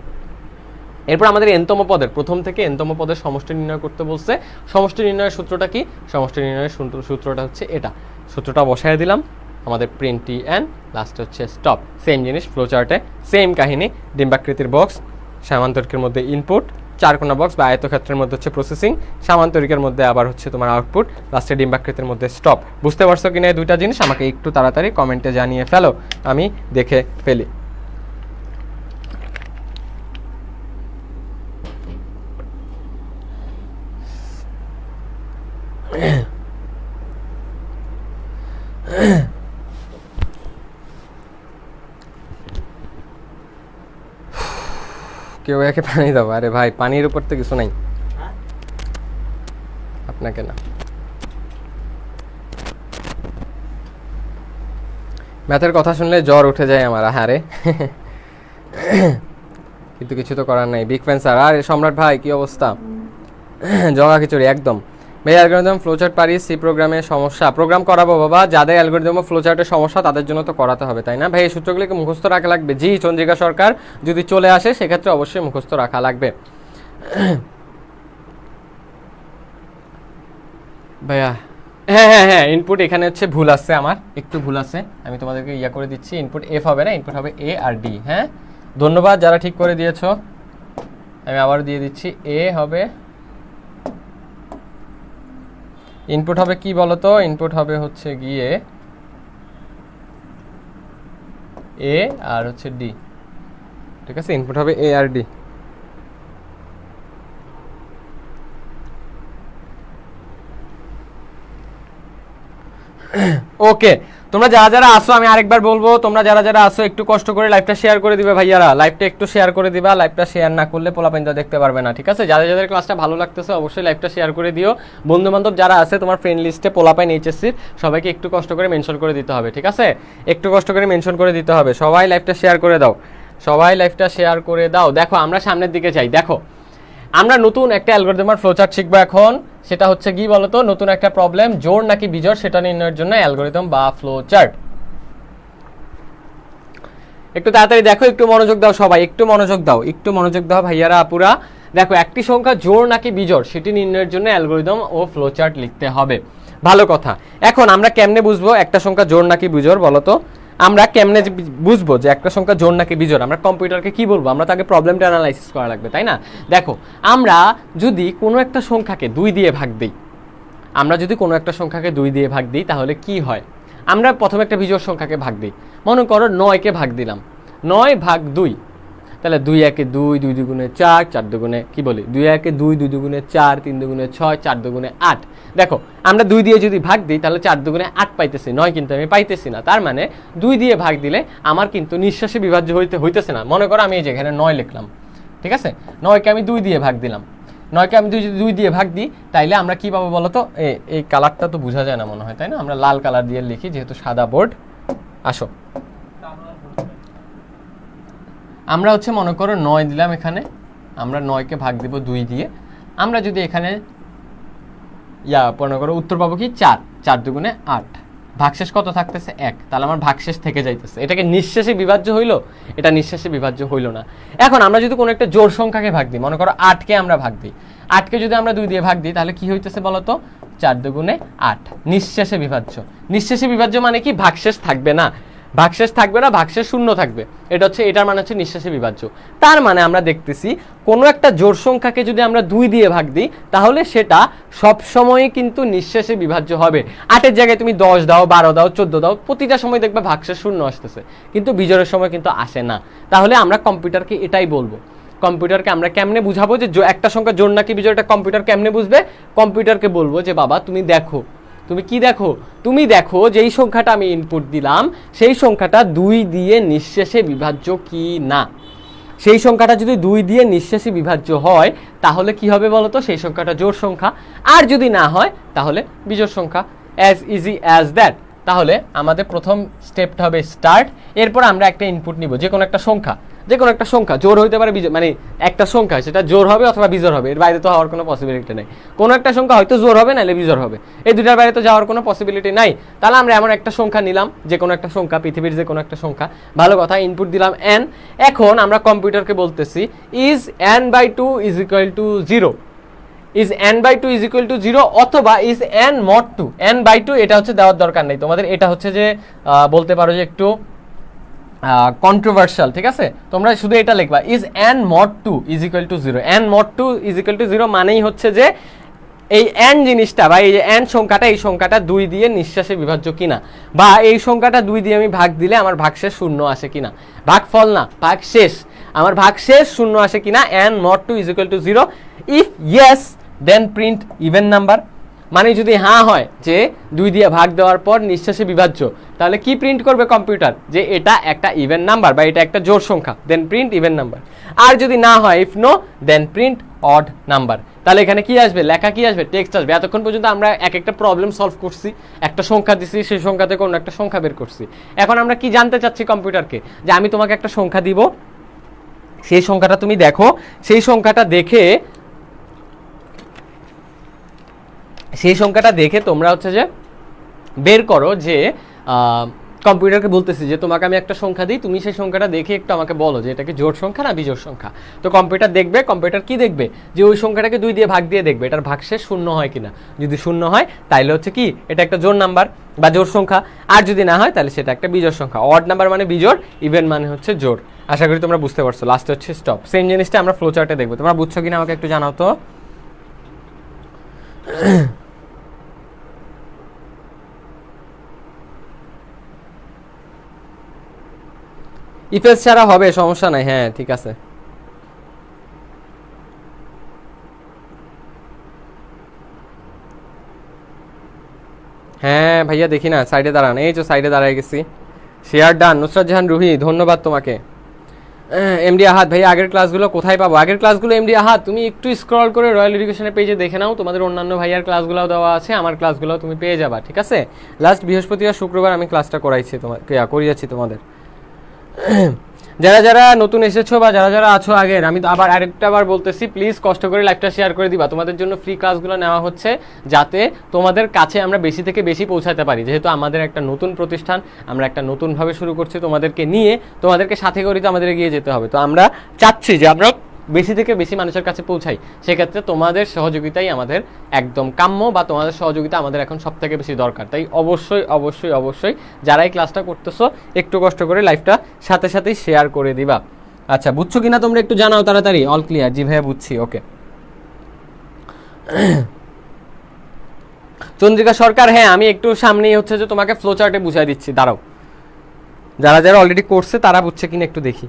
এরপর আমাদের এনতম পদের, প্রথম থেকে এনতম পদের সমষ্টি নির্ণয় করতে বলছে। সমষ্টি নির্ণয়ের সূত্রটা কি? সমষ্টি নির্ণয়ের সূত্রটা হচ্ছে এটা, সূত্রটা বসায় দিলাম, আমাদের প্রিন্ট টি এন, লাস্টে হচ্ছে স্টপ। সেম জিনিস ফ্লো চার্টে, সেম কাহিনী। ডিম্বাকৃতির বক্স, সামান্তরিকের মধ্যে ইনপুট, চারকোনা বক্স বা আয়তক্ষেত্রের মধ্যে হচ্ছে প্রসেসিং, সামান্তরিকের মধ্যে আবার হচ্ছে তোমার আউটপুট, লাস্টে ডিম্বাকৃতির মধ্যে স্টপ। বুঝতে পারছো কিনা এই দুইটা জিনিস? আমাকে একটু তাড়াতাড়ি কমেন্টে জানিয়ে ফেলো, আমি দেখে ফেলি। কেউ একে পানি দাও। আরে ভাই পানির উপর তো কিছু নাই, আপনাকে না। ম্যাথের কথা শুনলে জ্বর উঠে যায় আমার, আহারে। কিন্তু কিছু তো করার নাই। Big fan sir. আর সম্রাট ভাই কি অবস্থা? জগা খিচুড়ি একদম। ভাই অ্যালগরিদম ফ্লোচার্ট পারি, সি প্রোগ্রামের সমস্যা? প্রোগ্রাম করাবো বাবা, যাদের অ্যালগরিদম ফ্লোচার্টের সমস্যা তাদের জন্য তো করাতে হবে, তাই না ভাই? এই সূত্রগুলিকে মুখস্থ রাখা লাগবে। জি চন্দ্রিকা সরকার, যদি চলে আসে সেক্ষেত্রে অবশ্যই মুখস্থ রাখা লাগবে। ভাইয়া হ্যাঁ হ্যাঁ হ্যাঁ, ইনপুট এখানে হচ্ছে ভুল আছে, আমার একটু ভুল আছে, আমি তোমাদেরকে ইয়া করে দিচ্ছি। ইনপুট এফ হবে না, ইনপুট হবে এ আর ডি। হ্যাঁ ধন্যবাদ যারা ঠিক করে দিয়েছো, আমি আবার দিয়ে দিচ্ছি। এ হবে, ইনপুট হবে কি বলতো? ইনপুট হবে হচ্ছে গিয়ে এ আর হচ্ছে ডি, ঠিক আছে? ইনপুট হবে এ আর ডি। ওকে, তোমরা যারা যারা আসো, আমি আরেকবার বলবো, তোমরা যারা যারা আসো একটু কষ্ট করে লাইভটা শেয়ার করে দিবে ভাইয়ারা, লাইভটা একটু শেয়ার করে দিবা। লাইভটা শেয়ার না করলে পোলাপাইনটা দেখতে পারবে না, ঠিক আছে? যাদের যাদের ক্লাসটা ভালো লাগতেছে অবশ্যই লাইভটা শেয়ার করে দিও। বন্ধু বান্ধব যারা আছে তোমার ফ্রেন্ড লিস্টে পোলাপাইন এইচএসসির, সবাইকে একটু কষ্ট করে মেনশন করে দিতে হবে, ঠিক আছে? একটু কষ্ট করে মেনশন করে দিতে হবে। সবাই লাইভটা শেয়ার করে দাও, সবাই লাইভটা শেয়ার করে দাও। দেখো আমরা সামনের দিকে যাই। দেখো আমরা নতুন একটা অ্যালগরিদমের ফ্লোচার্ট শিখবো এখন। সেটা হচ্ছে কি বলতো? নতুন একটা প্রবলেম, জোড় নাকি বিজোড় সেটা নির্ণয়ের জন্য অ্যালগরিদম বা ফ্লোচার্ট। একটু তাড়াতাড়ি দেখো, একটু মনোযোগ দাও সবাই, একটু মনোযোগ দাও, একটু মনোযোগ দাও ভাইয়ারা আপুরা। দেখো একটি সংখ্যা জোড় নাকি বিজোড় সেটি নির্ণয়ের জন্য অ্যালগরিদম ও ফ্লোচার্ট লিখতে হবে। ভালো কথা। এখন আমরা কেমনে বুঝবো একটা সংখ্যা জোড় নাকি বিজোড় বলো তো? আমরা কেমনে বুঝবো যে একটা সংখ্যা জোড় নাকি বিজোড়? আমরা কম্পিউটারকে কি বলবো? আমরা তাকে প্রবলেমটা অ্যানালাইসিস করা লাগবে, তাই না? দেখো আমরা যদি কোনো একটা সংখ্যাকে 2 দিয়ে ভাগ দিই, আমরা যদি কোনো একটা সংখ্যাকে 2 দিয়ে ভাগ দিই তাহলে কি হয়? আমরা প্রথমে একটা বিজোড় সংখ্যাকে ভাগ দিই, মনে করো 9কে ভাগ দিলাম, 9 ভাগ 2, তাহলে 2 একে 2, 2 দুগুণে 4, 4 দুগুণে কি বলি 2 একে 2, 2 দুগুণে 4, 3 দুগুণে 6, 4 দুগুণে 8। দেখো আমরা 2 দিয়ে যদি ভাগ দিই তাহলে 4 দুগুণে 8 পাইতেছি, 9 কিন্তু আমি পাইতেছি না। তার মানে 2 দিয়ে ভাগ দিলে আমার কিন্তু নিঃশ্বাসে বিভাজ্য হইতেছে না। মনে করো আমি এই যে এখানে 9 লিখলাম, ঠিক আছে, 9কে আমি 2 দিয়ে ভাগ দিলাম, 9কে আমি যদি 2 দিয়ে ভাগ দিই তাইলে আমরা কি পাবো বলো তো? এই কালারটা তো বোঝা যায় না মনে হয়, তাই না? আমরা লাল কালার দিয়ে লিখি যেহেতু সাদা বোর্ড। আসো আমরা হচ্ছে মনে করো 9 দিলাম এখানে, আমরা 9কে ভাগ দিব 2 দিয়ে। আমরা যদি এখানে মনে করো উত্তর পাবো কি 4, 4 দুগুণে 8, ভাগশেষ কত থাকতেছে 1, তাহলে আমার ভাগশেষ থেকে যাইতেছে। এটাকে নিঃশেষে বিভাজ্য হইলো? এটা নিঃশেষে বিভাজ্য হইলো না। এখন আমরা যদি কোনো একটা জোড় সংখ্যাকে ভাগ দিই, মনে করো 8কে আমরা ভাগ দিই, 8কে যদি আমরা 2 দিয়ে ভাগ দিই তাহলে কি হইতেছে বলো তো? 4 দুগুণে 8, নিঃশেষে বিভাজ্য। নিঃশেষে বিভাজ্য মানে কি? ভাগশেষ থাকবে না, ভাগশেষ থাকবে না, ভাগশেষ শূন্য থাকবে। এটা হচ্ছে, এটার মানে হচ্ছে নিঃশেষে বিভাজ্য। তার মানে আমরা দেখতেছি কোনো একটা জোড় সংখ্যাকে যদি আমরা 2 দিয়ে ভাগ দিই তাহলে সেটা সবসময় কিন্তু নিঃশেষে বিভাজ্য হবে। 8-এর জায়গায় তুমি 10 দাও, 12 দাও, 14 দাও, প্রতিটা সময় দেখবে ভাগশেষ শূন্য আসতেছে, কিন্তু বিজোড়ের সময় কিন্তু আসে না। তাহলে আমরা কম্পিউটারকে এটাই বলবো। কম্পিউটারকে আমরা কেমনে বুঝাবো যে একটা সংখ্যা জোড় নাকি বিজোড়? এটা কম্পিউটার কেমনে বুঝবে? কম্পিউটারকে বলবো যে বাবা তুমি দেখো, তুমি কি দেখো? তুমি দেখো যেই সংখ্যাটা আমি ইনপুট দিলাম সেই সংখ্যাটা 2 দিয়ে নিঃশেষে বিভাজ্য কি না। সেই সংখ্যাটা যদি 2 দিয়ে নিঃশেষে বিভাজ্য হয় তাহলে কি হবে বলো তো? সেই সংখ্যাটা জোড় সংখ্যা। আর যদি না হয় তাহলে বিজোড় সংখ্যা। As easy as that. তাহলে আমাদের প্রথম স্টেপটা হবে স্টার্ট। এরপর আমরা একটা ইনপুট নিব, যে কোনো একটা সংখ্যা, যে কোনো একটা সংখ্যা জোড় হইতে পারে, মানে একটা সংখ্যা সেটা জোড় হবে অথবা বিজোড় হবে, এর বাইরে তো হওয়ার কোনো পসিবিলিটি নেই। কোনো একটা সংখ্যা হয়তো জোড় হবে নাহলে বিজোড় হবে, এই দুটার বাইরে তো যাওয়ার কোনো পসিবিলিটি নাই। তাহলে আমরা এমন একটা সংখ্যা নিলাম, যে কোনো একটা সংখ্যা, পৃথিবীর যে কোনো একটা সংখ্যা, ভালো কথা, ইনপুট দিলাম n। এখন আমরা কম্পিউটারকে বলতেছি ইজ n/2 = 0, ইজ n/2 = 0 অথবা ইজ n mod 2। n/2 এটা হচ্ছে দেওয়ার দরকার নেই তোমাদের, এটা হচ্ছে যে বলতে পারো যে একটু কন্ট্রোভার্সিয়াল, ঠিক আছে? তোমরা শুধু এটা লিখবা is n mod 2 = 0। n mod 2 = 0 মানেই হচ্ছে যে এই n জিনিসটা বা এই যে n সংখ্যাটা, এই সংখ্যাটা 2 দিয়ে নিঃশেষে বিভাজ্য কিনা, বা এই সংখ্যাটা 2 দিয়ে আমি ভাগ দিলে আমার ভাগশেষ শূন্য আসে কিনা, ভাগফল না ভাগশেষ, আমার ভাগশেষ শূন্য আসে কিনা। n mod 2 = 0। If yes then print even number. মানে যদি হ্যাঁ হয় যে 2 দিয়ে ভাগ দেওয়ার পর নিঃশেষে বিভাজ্য, তাহলে কি প্রিন্ট করবে কম্পিউটার? যে এটা একটা ইভেন নাম্বার বা এটা একটা জোড় সংখ্যা, দেন প্রিন্ট ইভেন নাম্বার। আর যদি না হয়, if no then print odd number. তাহলে এখানে কি আসবে? লেখা কি আসবে? টেক্সট আসবে। এতক্ষণ পর্যন্ত আমরা এক একটা প্রবলেম সলভ করছি, একটা সংখ্যা দিছি, সেই সংখ্যা থেকে অন্য একটা সংখ্যা বের করছি। এখন আমরা কি জানতে চাচ্ছি কম্পিউটারকে? যে আমি তোমাকে একটা সংখ্যা দিব, সেই সংখ্যাটা তুমি দেখো, সেই সংখ্যাটা দেখে তোমরা হচ্ছে যে বের করো যে কম্পিউটারকে বলতেছি যে তোমাকে আমি একটা সংখ্যা দিই, তুমি সেই সংখ্যাটা দেখে একটু আমাকে বলো যে এটাকে জোড় সংখ্যা না বিজোড় সংখ্যা। তো কম্পিউটার দেখবে, কম্পিউটার কি দেখবে? যে ওই সংখ্যাটাকে 2 দিয়ে ভাগ দিয়ে দেখবে এটার ভাগশেষ শূন্য হয় কিনা। যদি শূন্য হয় তাহলে হচ্ছে কি এটা একটা জোড় নাম্বার বা জোড় সংখ্যা, আর যদি না হয় তাহলে সেটা একটা বিজোড় সংখ্যা। অড নাম্বার মানে বিজোড়, ইভেন মানে হচ্ছে জোড়। আশা করি তোমরা বুঝতে পারছো। লাস্টে হচ্ছে স্টপ। সেম জিনিসটা আমরা ফ্লো চার্টে দেখবো। তোমরা বুঝছো কিনা আমাকে একটু জানাও তো। ইফেস ছাড়া হবে, সমস্যা নাই। হ্যাঁ ঠিক আছে। হ্যাঁ ভাইয়া দেখি না, সাইডে দাঁড়ান। এই তো সাইডে দাঁড়ায় গেছি। Share done. নুসরাত জাহান রুহি, ধন্যবাদ তোমাকে। এমডি আহাদ ভাইয়া, আগের ক্লাসগুলো কোথায় পাবো? আগের ক্লাসগুলো এমডি আহাদ তুমি একটু স্ক্রল করে রয়্যাল এডুকেশনের পেজে দেখে নাও, তোমাদের অন্যান্য ভাইয়ার ক্লাসগুলোও দেওয়া আছে, আমার ক্লাসগুলোও তুমি পেয়ে যাবা, ঠিক আছে? লাস্ট বৃহস্পতিবার শুক্রবার আমি ক্লাসটা করিয়েছি তোমাদের। যারা যারা নতুন এসেছো বা যারা যারা আছো আগের, আমি আবার আরেকটাবার বলতেছি, প্লিজ কষ্ট করে লাইভটা শেয়ার করে দিবা। তোমাদের জন্য ফ্রি ক্লাসগুলো নেওয়া হচ্ছে যাতে তোমাদের কাছে আমরা বেশি থেকে বেশি পৌঁছাতে পারি। যেহেতু আমাদের একটা নতুন প্রতিষ্ঠান, আমরা একটা নতুনভাবে শুরু করছি তোমাদেরকে নিয়ে, তোমাদেরকে সাথে করে তো আমাদের এগিয়ে যেতে হবে। তো আমরা চাচ্ছি যে আমরা বেশি থেকে বেশি মানুষের কাছে পৌঁছাই। সেক্ষেত্রে তোমাদের সহযোগিতাই আমাদের একদম কাম্য, বা তোমাদের সহযোগিতা আমাদের এখন সব থেকে বেশি দরকার। তাই অবশ্যই অবশ্যই অবশ্যই যারা এই ক্লাসটা করতেছো একটু কষ্ট করে লাইভটা সাথে সাথেই শেয়ার করে দিবা। আচ্ছা, বুঝছো কিনা তোমরা একটু জানাও তাড়াতাড়ি। All clear? জি ভাইয়া বুঝছি, ওকে। চন্দ্রিকা সরকার, হ্যাঁ আমি একটু সামনেই হচ্ছে যে তোমাকে ফ্লো চার্টে বুঝাই দিচ্ছি, দাঁড়াও। যারা যারা অলরেডি করছে তারা বুঝছে কিনা একটু দেখি।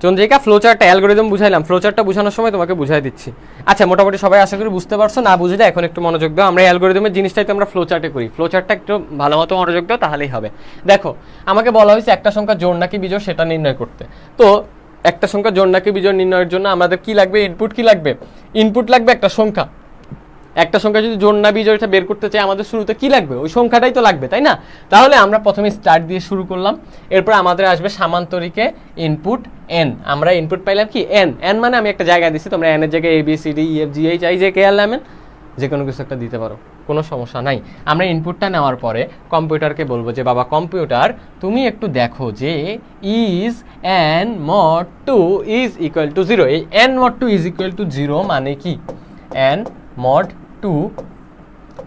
চন্দ্রিকা, ফ্লো চার্টটা অ্যালগোরিদম বুঝাইলাম, ফ্লো চার্টটা বোঝানোর সময় তোমাকে বুঝাই দিচ্ছি। আচ্ছা, মোটামুটি সবাই আশা করি বুঝতে পারছো। না বুঝলে এখন একটু মনোযোগ দাও। আমরা অ্যালগোরিদমের জিনিসটাই তো আমরা ফ্লো চার্টে করি। ফ্লো চার্টটা একটু ভালো মতো মনোযোগ দাও, তাহলেই হবে। দেখো, আমাকে বলা হয়েছে একটা সংখ্যা জোড় নাকি বিজোড় সেটা নির্ণয় করতে। তো একটা সংখ্যা জোড় নাকি বিজোড় নির্ণয়ের জন্য আমাদের কি লাগবে? ইনপুট কি লাগবে? ইনপুট লাগবে একটা সংখ্যা। একটা সংখ্যা যদি জোড় না বিজোড় এটা বের করতে চাই, আমাদের শুরুতে কি লাগবে? ওই সংখ্যাটাই তো লাগবে, তাই না? তাহলে আমরা প্রথমে স্টার্ট দিয়ে শুরু করলাম। এরপর আমাদের আসবে সামান্তরিকে ইনপুট এন। আমরা ইনপুট পাইলাম কি? এন। এন মানে আমি একটা জায়গা দিচ্ছি, তোমরা এন এর জায়গায় A B C D E F G H I J K L M N যে কোনো কিছু একটা দিতে পারো, কোনো সমস্যা নাই। আমরা ইনপুটটা নেওয়ার পরে কম্পিউটারকে বলবো যে বাবা কম্পিউটার তুমি একটু দেখো যে is N mod two is equal to zero. এই N mod two is equal to zero মানে কি? N mod 2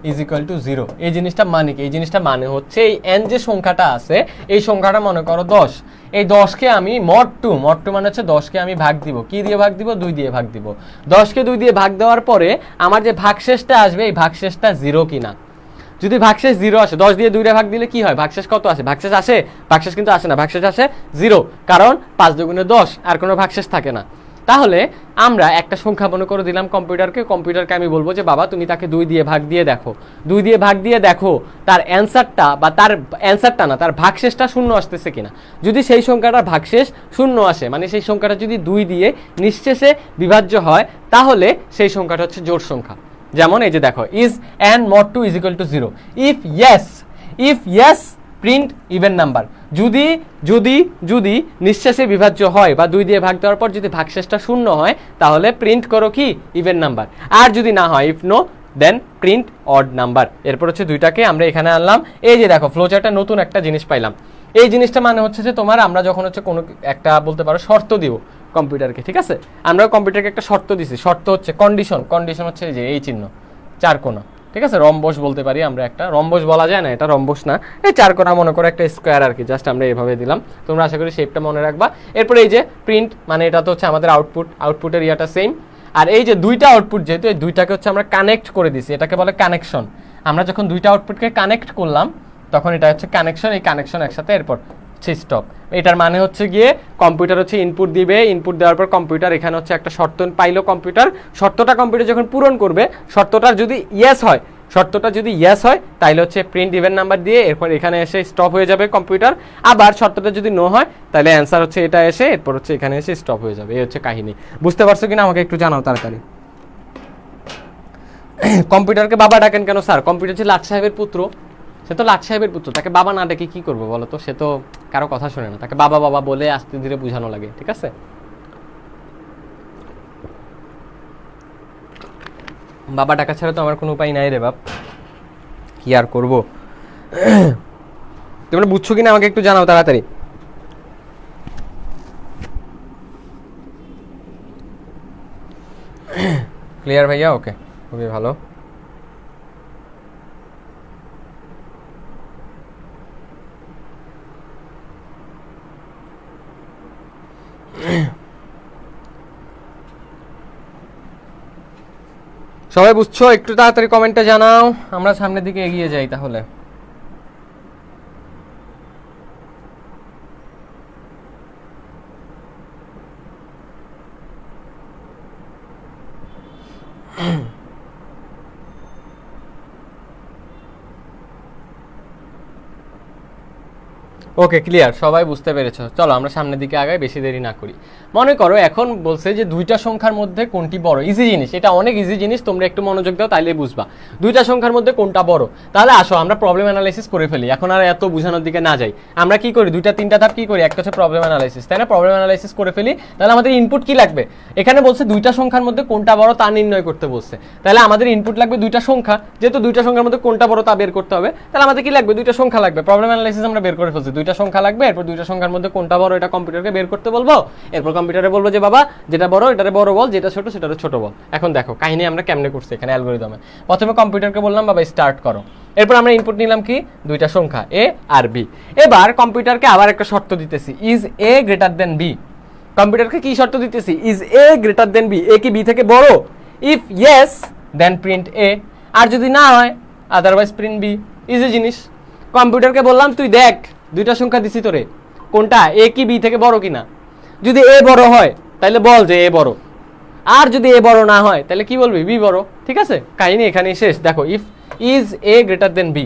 is equal to 0। এই জিনিসটা মানে কি? এই জিনিসটা মানে হচ্ছে এই এন যে সংখ্যাটা আছে, এই সংখ্যাটা মনে করো 10। এই 10কে আমি মড 2 মানে হচ্ছে 10কে আমি ভাগ দিব। কি দিয়ে ভাগ দিব? 2 দিয়ে ভাগ দিব। 10কে 2 দিয়ে ভাগ দেওয়ার পরে আমার যে ভাগশেষটা আসবে, এই ভাগশেষটা 0 কিনা। যদি ভাগশেষ 0 আসে, 10 দিয়ে 2 রে ভাগ দিলে কি হয়? ভাগশেষ কত আসে? ভাগশেষ আসে? ভাগশেষ কিন্তু আসে না, ভাগশেষ আসে 0। কারণ 5 দুগুণে 10, আর কোনো ভাগশেষ থাকে না। তাহলে আমরা একটা সংখ্যা মনে করে দিলাম কম্পিউটারকে আমি বলবো যে বাবা তুমি তাকে 2 দিয়ে ভাগ দিয়ে দেখো। 2 দিয়ে ভাগ দিয়ে দেখো তার অ্যান্সারটা, বা তার অ্যান্সারটা না, তার ভাগশেষটা 0 আসতেছে কিনা। যদি সেই সংখ্যাটার ভাগশেষ 0 আসে, মানে সেই সংখ্যাটা যদি 2 দিয়ে নিঃশেষে বিভাজ্য হয়, তাহলে সেই সংখ্যাটা হচ্ছে জোড় সংখ্যা। যেমন এই যে দেখো, is N mod 2 is equal to 0। If yes print even number. যদি যদি যদি নিঃশেষে বিভাজ্য হয় বা 2 দিয়ে ভাগ দেওয়ার পর যদি ভাগশেষটা 0 হয়, তাহলে প্রিন্ট করো কি? Even number. আর যদি না হয়, if no then print odd number. এরপর হচ্ছে দুইটাকে আমরা এখানে আনলাম। এই যে দেখো, ফ্লোচার্টে নতুন একটা জিনিস পাইলাম। এই জিনিসটা মানে হচ্ছে যে তোমার আমরা যখন হচ্ছে কোনো একটা বলতে পারো শর্ত দিব কম্পিউটারকে, ঠিক আছে? আমরা কম্পিউটারকে একটা শর্ত দিছি। শর্ত হচ্ছে কন্ডিশন হচ্ছে এই যে এই চিহ্ন, 4 কোণা, ঠিক আছে? রম্বস বলতে পারি আমরা। একটা রম্বস বলা যায় না, এটা রম্বস না, এই 4 কোণা মনে করো একটা স্কোয়ার আর কি। জাস্ট আমরা এভাবে দিলাম, তোমরা আশা করি শেপটা মনে রাখবা। এরপরে এই যে প্রিন্ট, মানে এটা তো হচ্ছে আমাদের আউটপুটের ইয়াটা সেম। আর এই যে দুইটা আউটপুট, যেহেতু এই দুইটাকে হচ্ছে আমরা কানেক্ট করে দিছি, এটাকে বলে কানেকশন। আমরা যখন দুইটা আউটপুটকে কানেক্ট করলাম, তখন এটা হচ্ছে কানেকশন। এই কানেকশন একসাথে, এরপর স্টপ। এটার মানে হচ্ছে গিয়ে কম্পিউটার হচ্ছে ইনপুট দিবে, ইনপুট দেওয়ার পর কম্পিউটার এখানে হচ্ছে একটা শর্ত পাইলো কম্পিউটার। শর্তটা কম্পিউটার যখন পূরণ করবে, শর্তটা যদি ইয়েস হয় তাইলে হচ্ছে প্রিন্ট ইভেন নাম্বার দিয়ে এরপর এখানে এসে স্টপ হয়ে যাবে কম্পিউটার। আবার শর্তটা যদি নো হয়, তাহলে অ্যান্সার হচ্ছে এটা এসে এরপর হচ্ছে এখানে এসে স্টপ হয়ে যাবে। এই হচ্ছে কাহিনী। বুঝতে পারছো কিনা আমাকে একটু জানাও তাড়াতাড়ি। কম্পিউটারকে বাবা ডাকেন কেন স্যার? কম্পিউটার যে লাট সাহেবের পুত্র, সে তো লাট সাহেবের পুত্র, তাকে বাবা না ডেকে কি করবো বলো তো? সে তো কারো কথা শোনে না, তাকে বাবা বাবা বলে আস্তে ধীরে বোঝানো লাগে, ঠিক আছে? বাবা ডাকা ছাড়া তো আমার কোনো উপায় নাই রে বাপ, কি আর করবো। তোমরা বুঝছো কিনা আমাকে একটু জানাও তাড়াতাড়ি। ক্লিয়ার ভাইয়া? ওকে, খুবই ভালো। সবাই বুঝছো? একটু তাড়াতাড়ি কমেন্টে জানাও, আমরা সামনের দিকে এগিয়ে যাই তাহলে। ওকে, ক্লিয়ার, সবাই বুঝতে পেরেছো। চলো আমরা সামনের দিকে আগাই, বেশি দেরি না করি। মনে করো এখন বলছে যে দুইটা সংখ্যার মধ্যে কোনটি বড়। ইজি জিনিস, এটা অনেক ইজি জিনিস, তোমরা একটু মনোযোগ দাও তাইলে বুঝবা দুইটা সংখ্যার মধ্যে কোনটা বড়। তাহলে আসো আমরা প্রবলেম অ্যানালাইসিস করে ফেলি, এখন আর এত বোঝানোর দিকে না যাই। আমরা কি করি, দুইটা তিনটা ধাপ কি করি, একটা হচ্ছে প্রবলেম অ্যানালাইসিস, তাই না? প্রবলেম অ্যানালাইসিস করে ফেলি। তাহলে আমাদের ইনপুট কি লাগবে, এখানে বলছে দুইটা সংখ্যার মধ্যে কোনটা বড় তা নির্ণয় করতে বলছে। তাহলে আমাদের ইনপুট লাগবে দুইটা সংখ্যা, যেহেতু দুইটা সংখ্যার মধ্যে কোনটা বড় তা বের করতে হবে। তাহলে আমাদের কি লাগবে, দুইটা সংখ্যা লাগবে। প্রবলেম অ্যানালাইসিস আমরা বের করে ফেলছি, দুইটা সংখ্যা লাগবে। এরপর দুইটা সংখ্যার মধ্যে কোনটা বড় এটা কম্পিউটারকে বের করতে বলবো। এরপর কম্পিউটারে বলবো যে বাবা যেটা বড় এটারে বড় বল, যেটা ছোট সেটারে ছোট বল। এখন দেখো কাহিনী আমরা কেমনে করছি এখানে অ্যালগরিদমে। প্রথমে কম্পিউটারকে বললাম বাবা স্টার্ট করো, এরপর আমরা ইনপুট নিলাম কি, দুইটা সংখ্যা এ আর বি। এবার কম্পিউটারকে আবার একটা শর্ত দিতেছি, is A greater than B. কম্পিউটারকে কি শর্ত দিতেছি, is A greater than B, A কি বি থেকে বড়? If yes then print A, আর যদি না হয় আদারওয়াইজ প্রিন্ট বি। ইজি জিনিস। কম্পিউটারকে বললাম তুই দেখ দুইটা সংখ্যা দিছি তোরে, কোনটা এ কি বি থেকে বড় কিনা। যদি এ বড় হয় তাহলে বল যে এ বড়, আর যদি এ বড় না হয় তাহলে কি বলবি, বি বড়। ঠিক আছে, কাহিনী এখানেই শেষ। দেখো if is A greater than B,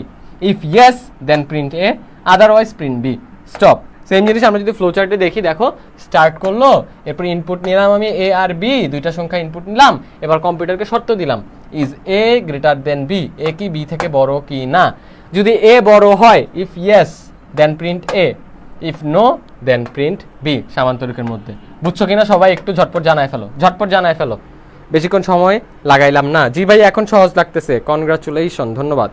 if yes then print A, otherwise print B. Stop. Same জিনিস আমরা যদি ফ্লো চার্টে দেখি, দেখো স্টার্ট করলো, এরপর ইনপুট নিলাম আমি এ আর বি, দুইটা সংখ্যা ইনপুট নিলাম। এবার কম্পিউটারকে শর্ত দিলাম, is A greater than B, A কি বি থেকে বড় কি না। যদি এ বড় হয়, if yes then print A, if no then print B, সামান্তরিকের মধ্যে। বুঝছো কিনা সবাই? একটু ঝটপট জানায় ফেলো, ঝটপট জানায় ফেলো, বেশিক্ষণ সময় লাগাইলাম না। জি ভাই এখন সহজ লাগতেছে, কনগ্রাচুলেশন, ধন্যবাদ।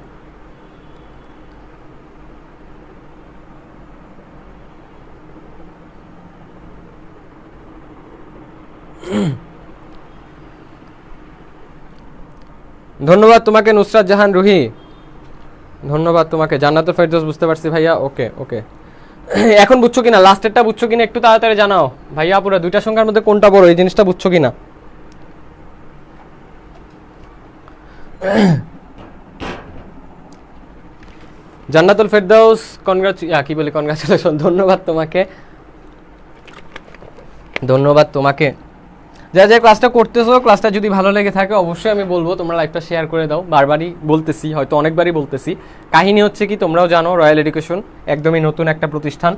ধন্যবাদ তোমাকে নুসরাত জাহান রুহি, ধন্যবাদ তোমাকে। জান্নাতুল ফেরদৌস বুঝতে পারছি ভাইয়া, ওকে ওকে। এখন বুঝছো কিনা, লাস্টেরটা বুঝছো কিনা একটু তাড়াতাড়ি জানাও ভাইয়া। পুরো দুইটা সংখ্যার মধ্যে কোনটা বড় এই জিনিসটা বুঝছো কিনা। জান্নাতুল ফেরদৌস কি বলি, কনগ্রাচুলেশন, ধন্যবাদ তোমাকে, ধন্যবাদ তোমাকে। যা যা ক্লাসটা করতেছো, ক্লাসটা যদি ভালো লেগে থাকে অবশ্যই আমি বলবো তোমরা লাইভটা শেয়ার করে দাও। বারবারই বলতেছি, হয়তো অনেকবারই বলতেছি। কাহিনী হচ্ছে কি, তোমরাও জানো রয়্যাল এডুকেশন একদমই নতুন একটা প্রতিষ্ঠান।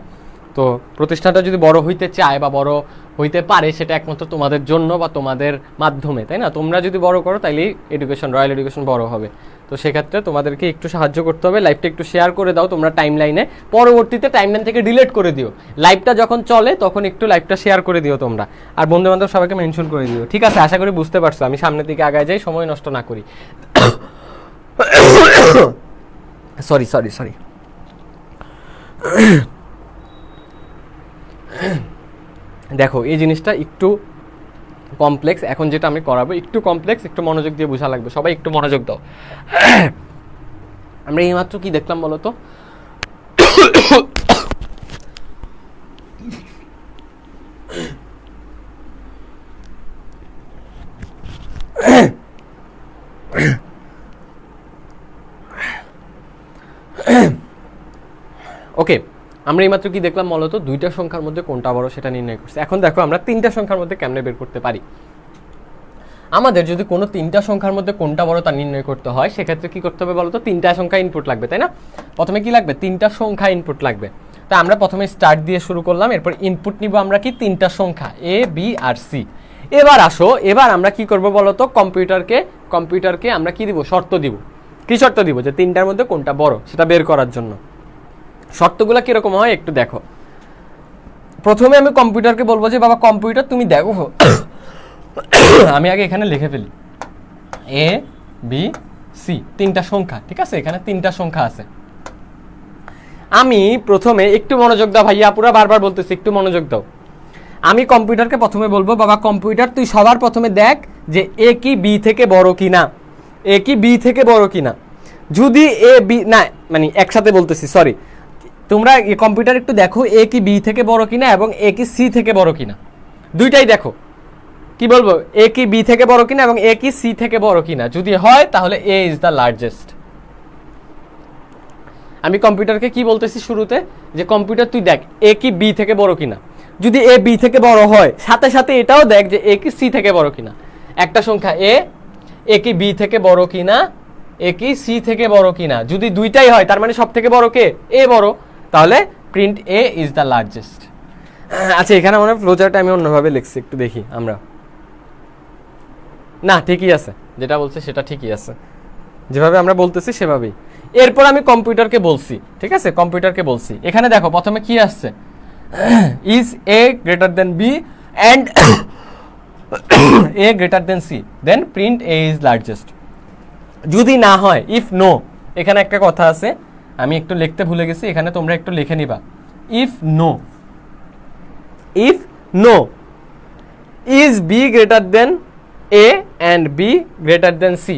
তো প্রতিষ্ঠানটা যদি বড় হইতে চায় বা বড় হইতে পারে, সেটা একমাত্র তোমাদের জন্য বা তোমাদের মাধ্যমে, তাই না? তোমরা যদি বড় করো তাইলেই এডুকেশন, রয়্যাল এডুকেশন বড় হবে। তো সেক্ষেত্রে তোমাদেরকে একটু সাহায্য করতে হবে, লাইভটা একটু শেয়ার করে দাও তোমরা টাইম লাইনে, পরবর্তীতে টাইম লাইন থেকে ডিলিট করে দিও। লাইভটা যখন চলে তখন একটু লাইভটা শেয়ার করে দিও তোমরা, আর বন্ধু বান্ধব সবাইকে মেনশন করে দিও। ঠিক আছে, আশা করি বুঝতে পারছো। আমি সামনের দিকে আগায় যাই, সময় নষ্ট না করি। Sorry sorry sorry. দেখো এই জিনিসটা একটু কমপ্লেক্স, এখন যেটা আমি করাবো একটু কমপ্লেক্স, একটু মনোযোগ দিয়ে বোঝা লাগবে। সবাই একটু মনোযোগ দাও। আমরা এইমাত্র কি দেখলাম বলো তো, ওকে আমরা এইমাত্র কি দেখলাম বলো তো, দুইটা সংখ্যার মধ্যে কোনটা বড় সেটা নির্ণয় করছে। এখন দেখো আমরা তিনটা সংখ্যার মধ্যে কেমনে বের করতে পারি। আমাদের যদি কোনো তিনটা সংখ্যার মধ্যে কোনটা বড় তা নির্ণয় করতে হয়, সেক্ষেত্রে কি করতে হবে বলো তো, তিনটা সংখ্যা ইনপুট লাগবে, তাই না? প্রথমে কি লাগবে, তিনটা সংখ্যা ইনপুট লাগবে। তা আমরা প্রথমে স্টার্ট দিয়ে শুরু করলাম, এরপর ইনপুট নিব আমরা কি, তিনটা সংখ্যা এ বি আর সি। এবার আসো, এবার আমরা কি করব বলো তো, কম্পিউটারকে আমরা কি দিব, শর্ত দিব। কি শর্ত দিব, যে তিনটার মধ্যে কোনটা বড় সেটা বের করার জন্য। শর্তগুলো কিরকম হয় একটু দেখো। প্রথমে আমি কম্পিউটারকে বলবো যে বাবা কম্পিউটার তুমি দেখো, আমি আগে এখানে লিখে ফেলি এ বি সি, তিনটা সংখ্যা, ঠিক আছে? এখানে তিনটা সংখ্যা আছে। আমি প্রথমে একটু মনোযোগ দাও ভাইয়া, পুরো বারবার বলতেছি একটু মনোযোগ দাও। আমি কম্পিউটারকে প্রথমে বলবো বাবা কম্পিউটার তুই সবার প্রথমে দেখ যে এ কি বি থেকে বড় কিনা, এ কি বি থেকে বড় কিনা। যদি এ বি না, মানে একসাথে বলতেছি, সরি, তোমরা কম্পিউটার একটু দেখো এ কি বি থেকে বড় কিনা এবং এ কি সি থেকে বড় কিনা, দুইটাই দেখো। কি বলবো, এ কি বি থেকে বড় কিনা এবং এ কি সি থেকে বড় কিনা। যদি হয় তাহলে এ ইজ দ্য লার্জেস্ট। আমি কম্পিউটারকে কি বলতেছি শুরুতে, যে কম্পিউটার তুই দেখ এ কি বি থেকে বড় কিনা। যদি এ বি থেকে বড় হয়, সাথে সাথে এটাও দেখ যে এ কি সি থেকে বড় কিনা। একটা সংখ্যা এ কি বি থেকে বড় কিনা, এ কি সি থেকে বড় কিনা। যদি দুইটাই হয় তার মানে সব থেকে বড় কে, এ বড়, তাহলে print A is the largest. আচ্ছা এখানে মনে হয় ফ্লোচার্টে আমি অন্যভাবে লিখছি, একটু দেখি আমরা। না ঠিকই আছে, যেটা বলছে সেটা ঠিকই আছে, যেভাবে আমরা বলতেছি সেভাবেই। এরপর আমি কম্পিউটারকে বলছি, ঠিক আছে, কম্পিউটারকে বলছি। এখানে দেখো প্রথমে কি আসছে, is A greater than B and A greater than C, then print A is largest. যদি না হয়, ইফ নো, এখানে একটা কথা আছে আমি একটু লিখতে ভুলে গেছি, এখানে তোমরা একটু লিখে নিবা। If no is B greater than A and B greater than C,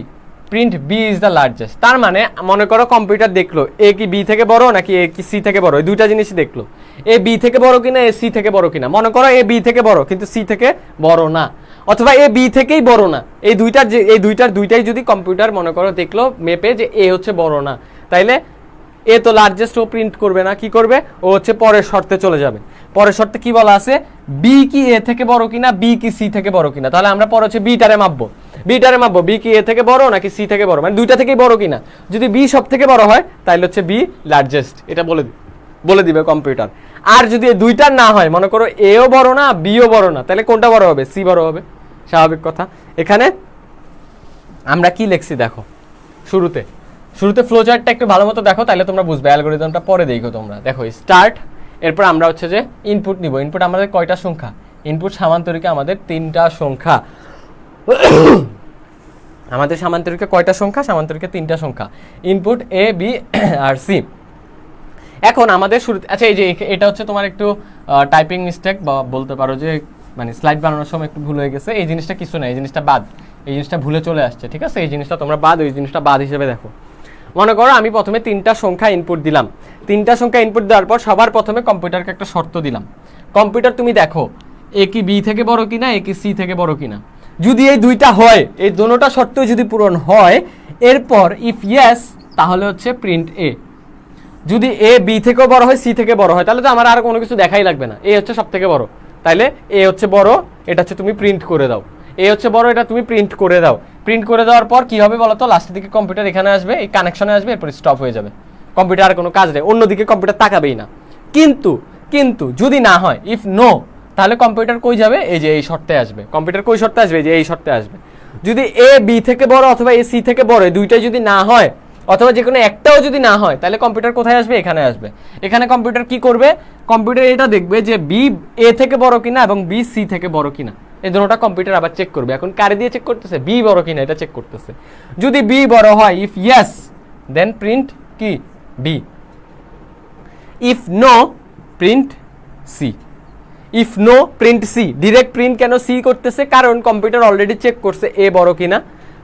print B is the largest. তার মানে মনে করো কম্পিউটার দেখলো এ কি বি থেকে বড় নাকি এ কি সি থেকে বড়, এই দুইটা জিনিসই দেখলো, এ বি থেকে বড় কিনা এ সি থেকে বড় কিনা। মনে করো এ বি থেকে বড় কিন্তু সি থেকে বড় না, অথবা এ বি থেকেই বড় না, এই দুইটাই যদি কম্পিউটার মনে করো দেখলো মেপে যে এ হচ্ছে বড় না, তাইলে এ তো লার্জেস্ট ও প্রিন্ট করবে না, কি করবে, ও হচ্ছে পরের শর্তে চলে যাবে। পরের শর্তে কি বলা আছে, বি কি এ থেকে বড় কিনা, বি কি সি থেকে বড় কিনা। তাহলে আমরা পরে হচ্ছে বিটারে মাপবো, বি কি এ থেকে বড় নাকি সি থেকে বড়, মানে দুইটা থেকেই বড় কিনা। যদি বি সব থেকে বড় হয় তাহলে হচ্ছে বি লার্জেস্ট, এটা বলে দিবে কম্পিউটার। আর যদি দুইটার না হয়, মনে করো এও বড় না বিও বড় না, তাহলে কোনটা বড় হবে, সি বড় হবে, স্বাভাবিক কথা। এখানে আমরা কি লিখছি দেখো, শুরুতে ফ্লো চার্টটা একটু ভালো মতো দেখো, তাহলে তোমরা বুঝবে। অ্যালগরিদমটা পরে দেখো তোমরা, দেখো স্টার্ট, এরপর আমরা হচ্ছে যে ইনপুট নিব। ইনপুট আমাদের কয়টা সংখ্যা, ইনপুট সামান্তরিকে আমাদের 3টা সংখ্যা। আমাদের সামান্তরিকে কয়টা সংখ্যা, সামান্তরিকে 3টা সংখ্যা, input A B R C. এখন আমাদের শুরুতে, আচ্ছা এই যে এটা হচ্ছে তোমার একটু টাইপিং মিস্টেক বা বলতে পারো যে মানে স্লাইড বানানোর সময় একটু ভুল হয়ে গেছে। এই জিনিসটা কিছু না, এই জিনিসটা বাদ, এই জিনিসটা ভুলে চলে আসছে, ঠিক আছে, এই জিনিসটা তোমরা বাদ, ওই জিনিসটা বাদ হিসেবে দেখো। মনে করো আমি প্রথমে 3টা সংখ্যা ইনপুট দিলাম, 3টা সংখ্যা ইনপুট দেওয়ার পর সবার প্রথমে কম্পিউটারকে একটা শর্ত দিলাম, কম্পিউটার তুমি দেখো এ কি বি থেকে বড় কিনা, এ কি সি থেকে বড় কিনা। যদি এই দুইটা হয়, এই দোনোটা শর্ত যদি পূরণ হয়, এরপর ইফ ইয়েস তাহলে হচ্ছে প্রিন্ট এ। যদি এ বি থেকেও বড় হয়, সি থেকে বড় হয়, তাহলে তো আমার আর কোনো কিছু দেখাই লাগবে না, এ হচ্ছে সব থেকে বড়, তাইলে এ হচ্ছে বড়, এটা হচ্ছে তুমি প্রিন্ট করে দাও। এ হচ্ছে বড়, এটা তুমি প্রিন্ট করে দাও। প্রিন্ট করে দেওয়ার পর কি হবে বলো তো, লাস্টের দিকে কম্পিউটার এখানে আসবে, এই কানেকশনে আসবে, এরপর স্টপ হয়ে যাবে, কম্পিউটার আর কোনো কাজ নেই, অন্যদিকে কম্পিউটার তাকাবেই না। কিন্তু যদি না হয়, ইফ নো, তাহলে কম্পিউটার কই যাবে, এই যে এই শর্তে আসবে। কম্পিউটার কই শর্তে আসবে, যে এই শর্তে আসবে। যদি এ বি থেকে বড় অথবা এ সি থেকে বড়, দুইটাই যদি না হয়, অথবা যে কোনো একটাও যদি না হয়, তাহলে কম্পিউটার কোথায় আসবে, এখানে আসবে। এখানে কম্পিউটার কি করবে, কম্পিউটার এটা দেখবে যে বি এ থেকে বড় কিনা এবং বি সি থেকে বড় কিনা, এই দুটোটা কম্পিউটার আবার চেক করবে। এখন কারে দিয়ে চেক করতেছে, বি বড় কিনা এটা চেক করতেছে। যদি বি বড় হয়, ইফ ইয়েস দেন প্রিন্ট কি B, if no print C. If no print C, direct print কেন সি করতেছে, কারণ কম্পিউটার অলরেডি চেক করছে এ বড় কিনা,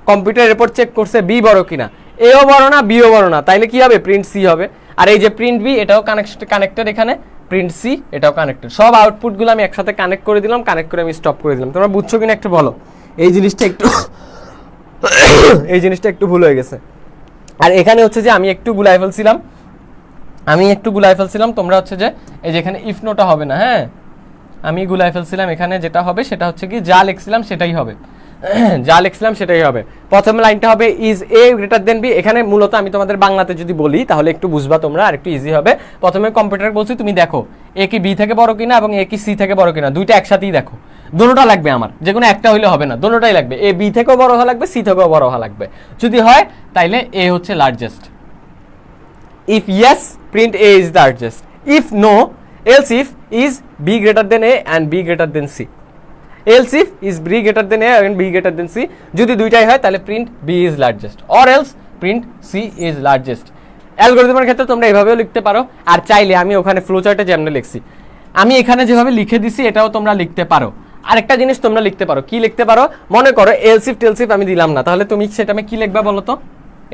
কম্পিউটার এরপর চেক করছে বি বড় কিনা, এও বড় না বিও বড় না, তাইলে কি হবে, প্রিন্ট সি হবে। আর এই যে প্রিন্ট বি, এটাও কানেক্টেড, এখানে প্রিন্ট সি এটাও কানেক্টেড। সব আউটপুটগুলো আমি একসাথে কানেক্ট করে দিলাম, কানেক্ট করে আমি স্টপ করে দিলাম। তোমরা বুঝছো কিনা একটু বলো, এই জিনিসটা একটু এই জিনিসটা একটু ভুল হয়ে গেছে। আর এখানে হচ্ছে যে আমি একটু গুলাই ফেলছিলাম, তোমরা হচ্ছে যে এই যে এখানে ইফ নোটা হবে না, হ্যাঁ আমি গুলাই ফেলছিলাম, এখানে যেটা হবে সেটা হচ্ছে কি যা লিখছিলাম সেটাই হবে, প্রথম লাইনটা হবে is A greater than B. এখানে মূলত আমি তোমাদের বাংলাতে যদি বলি তাহলে একটু বুঝবা তোমরা, আর একটু ইজি হবে। প্রথমে কম্পিউটার বলছি তুমি দেখো এ কি বি থেকে বড় কিনা এবং এ কি সি থেকে বড় কিনা, দুইটা একসাথেই দেখো, দুটোটা লাগবে আমার, যে কোনো একটা হইলে হবে না, দুটোটাই লাগবে, এ বি থেকেও বড় হওয়া লাগবে, সি থেকেও বড় হওয়া লাগবে। যদি হয় তাইলে এ হচ্ছে largest. If yes print A is largest, if no else if is b greater than a and b greater than c, else if is b greater than a and b greater than c, যদি দুইটাই হয় তাহলে print b is largest or else print c is largest। অ্যালগরিদমের ক্ষেত্রে তোমরা এইভাবেও লিখতে পারো, আর চাইলে আমি ওখানে ফ্লো চার্টে যেমন লিখছি, আমি এখানে যেভাবে লিখে দিছি এটাও তোমরা লিখতে পারো। আরেকটা জিনিস তোমরা লিখতে পারো, কি লিখতে পারো, মনে করো else if টেলস if আমি দিলাম না, তাহলে তুমি সেটা আমি কি লিখবা বলো তো,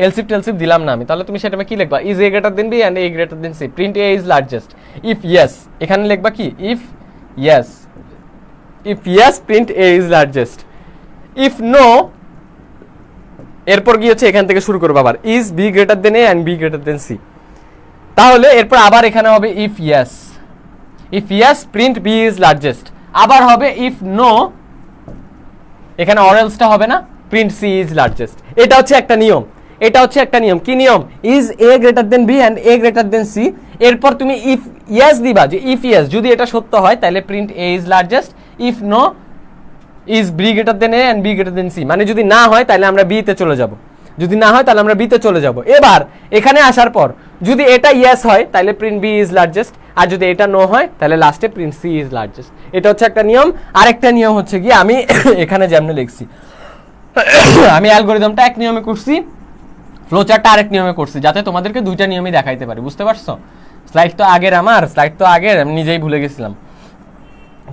else if টেলস if দিলাম না আমি, তাহলে তুমি সেটা কি লিখবা, is a greater than b and a greater than c, print a is largest। if yes এখানে লিখবা কি, if yes print a is largest। if no এরপর গিয়েছে এখান থেকে শুরু করবো আবার, is b greater than a and b greater than c, তাহলে এরপর আবার এখানে হবে if yes print b is largest, আবার হবে if no, এখানে or else টা হবে না, print c is largest। এটা হচ্ছে একটা নিয়ম। এটা হচ্ছে একটা নিয়ম। কি নিয়ম? Is A greater than B and A greater than C. এরপর তুমি ইফ ইয়েস দিবা, যে ইফ ইয়েস যদি এটা সত্য হয় তাহলে print A is largest, if no is B greater than A and B greater than C. মানে যদি না হয় তাহলে আমরা বি তে চলে যাব, যদি না হয় তাহলে আমরা বি তে চলে যাব। এবার এখানে আসার পর যদি এটা ইয়েস হয় তাহলে প্রিন্ট বি ইজ লার্জেস্ট, আর যদি এটা নো হয় তাহলে লাস্টে প্রিন্ট সি ইজ লার্জেস্ট। এটা হচ্ছে একটা নিয়ম। আরেকটা নিয়ম হচ্ছে কি, আমি এখানে যেমন লিখছি, আমি অ্যালগরিদমটা এক নিয়মে করছি, ফ্লোচার্টটা আরেক নিয়মে করছি, যাতে তোমাদেরকে দুইটা নিয়মই দেখাইতে পারি। বুঝতে পারছো? স্লাইড তো আগের, আমি নিজেই ভুলে গেছিলাম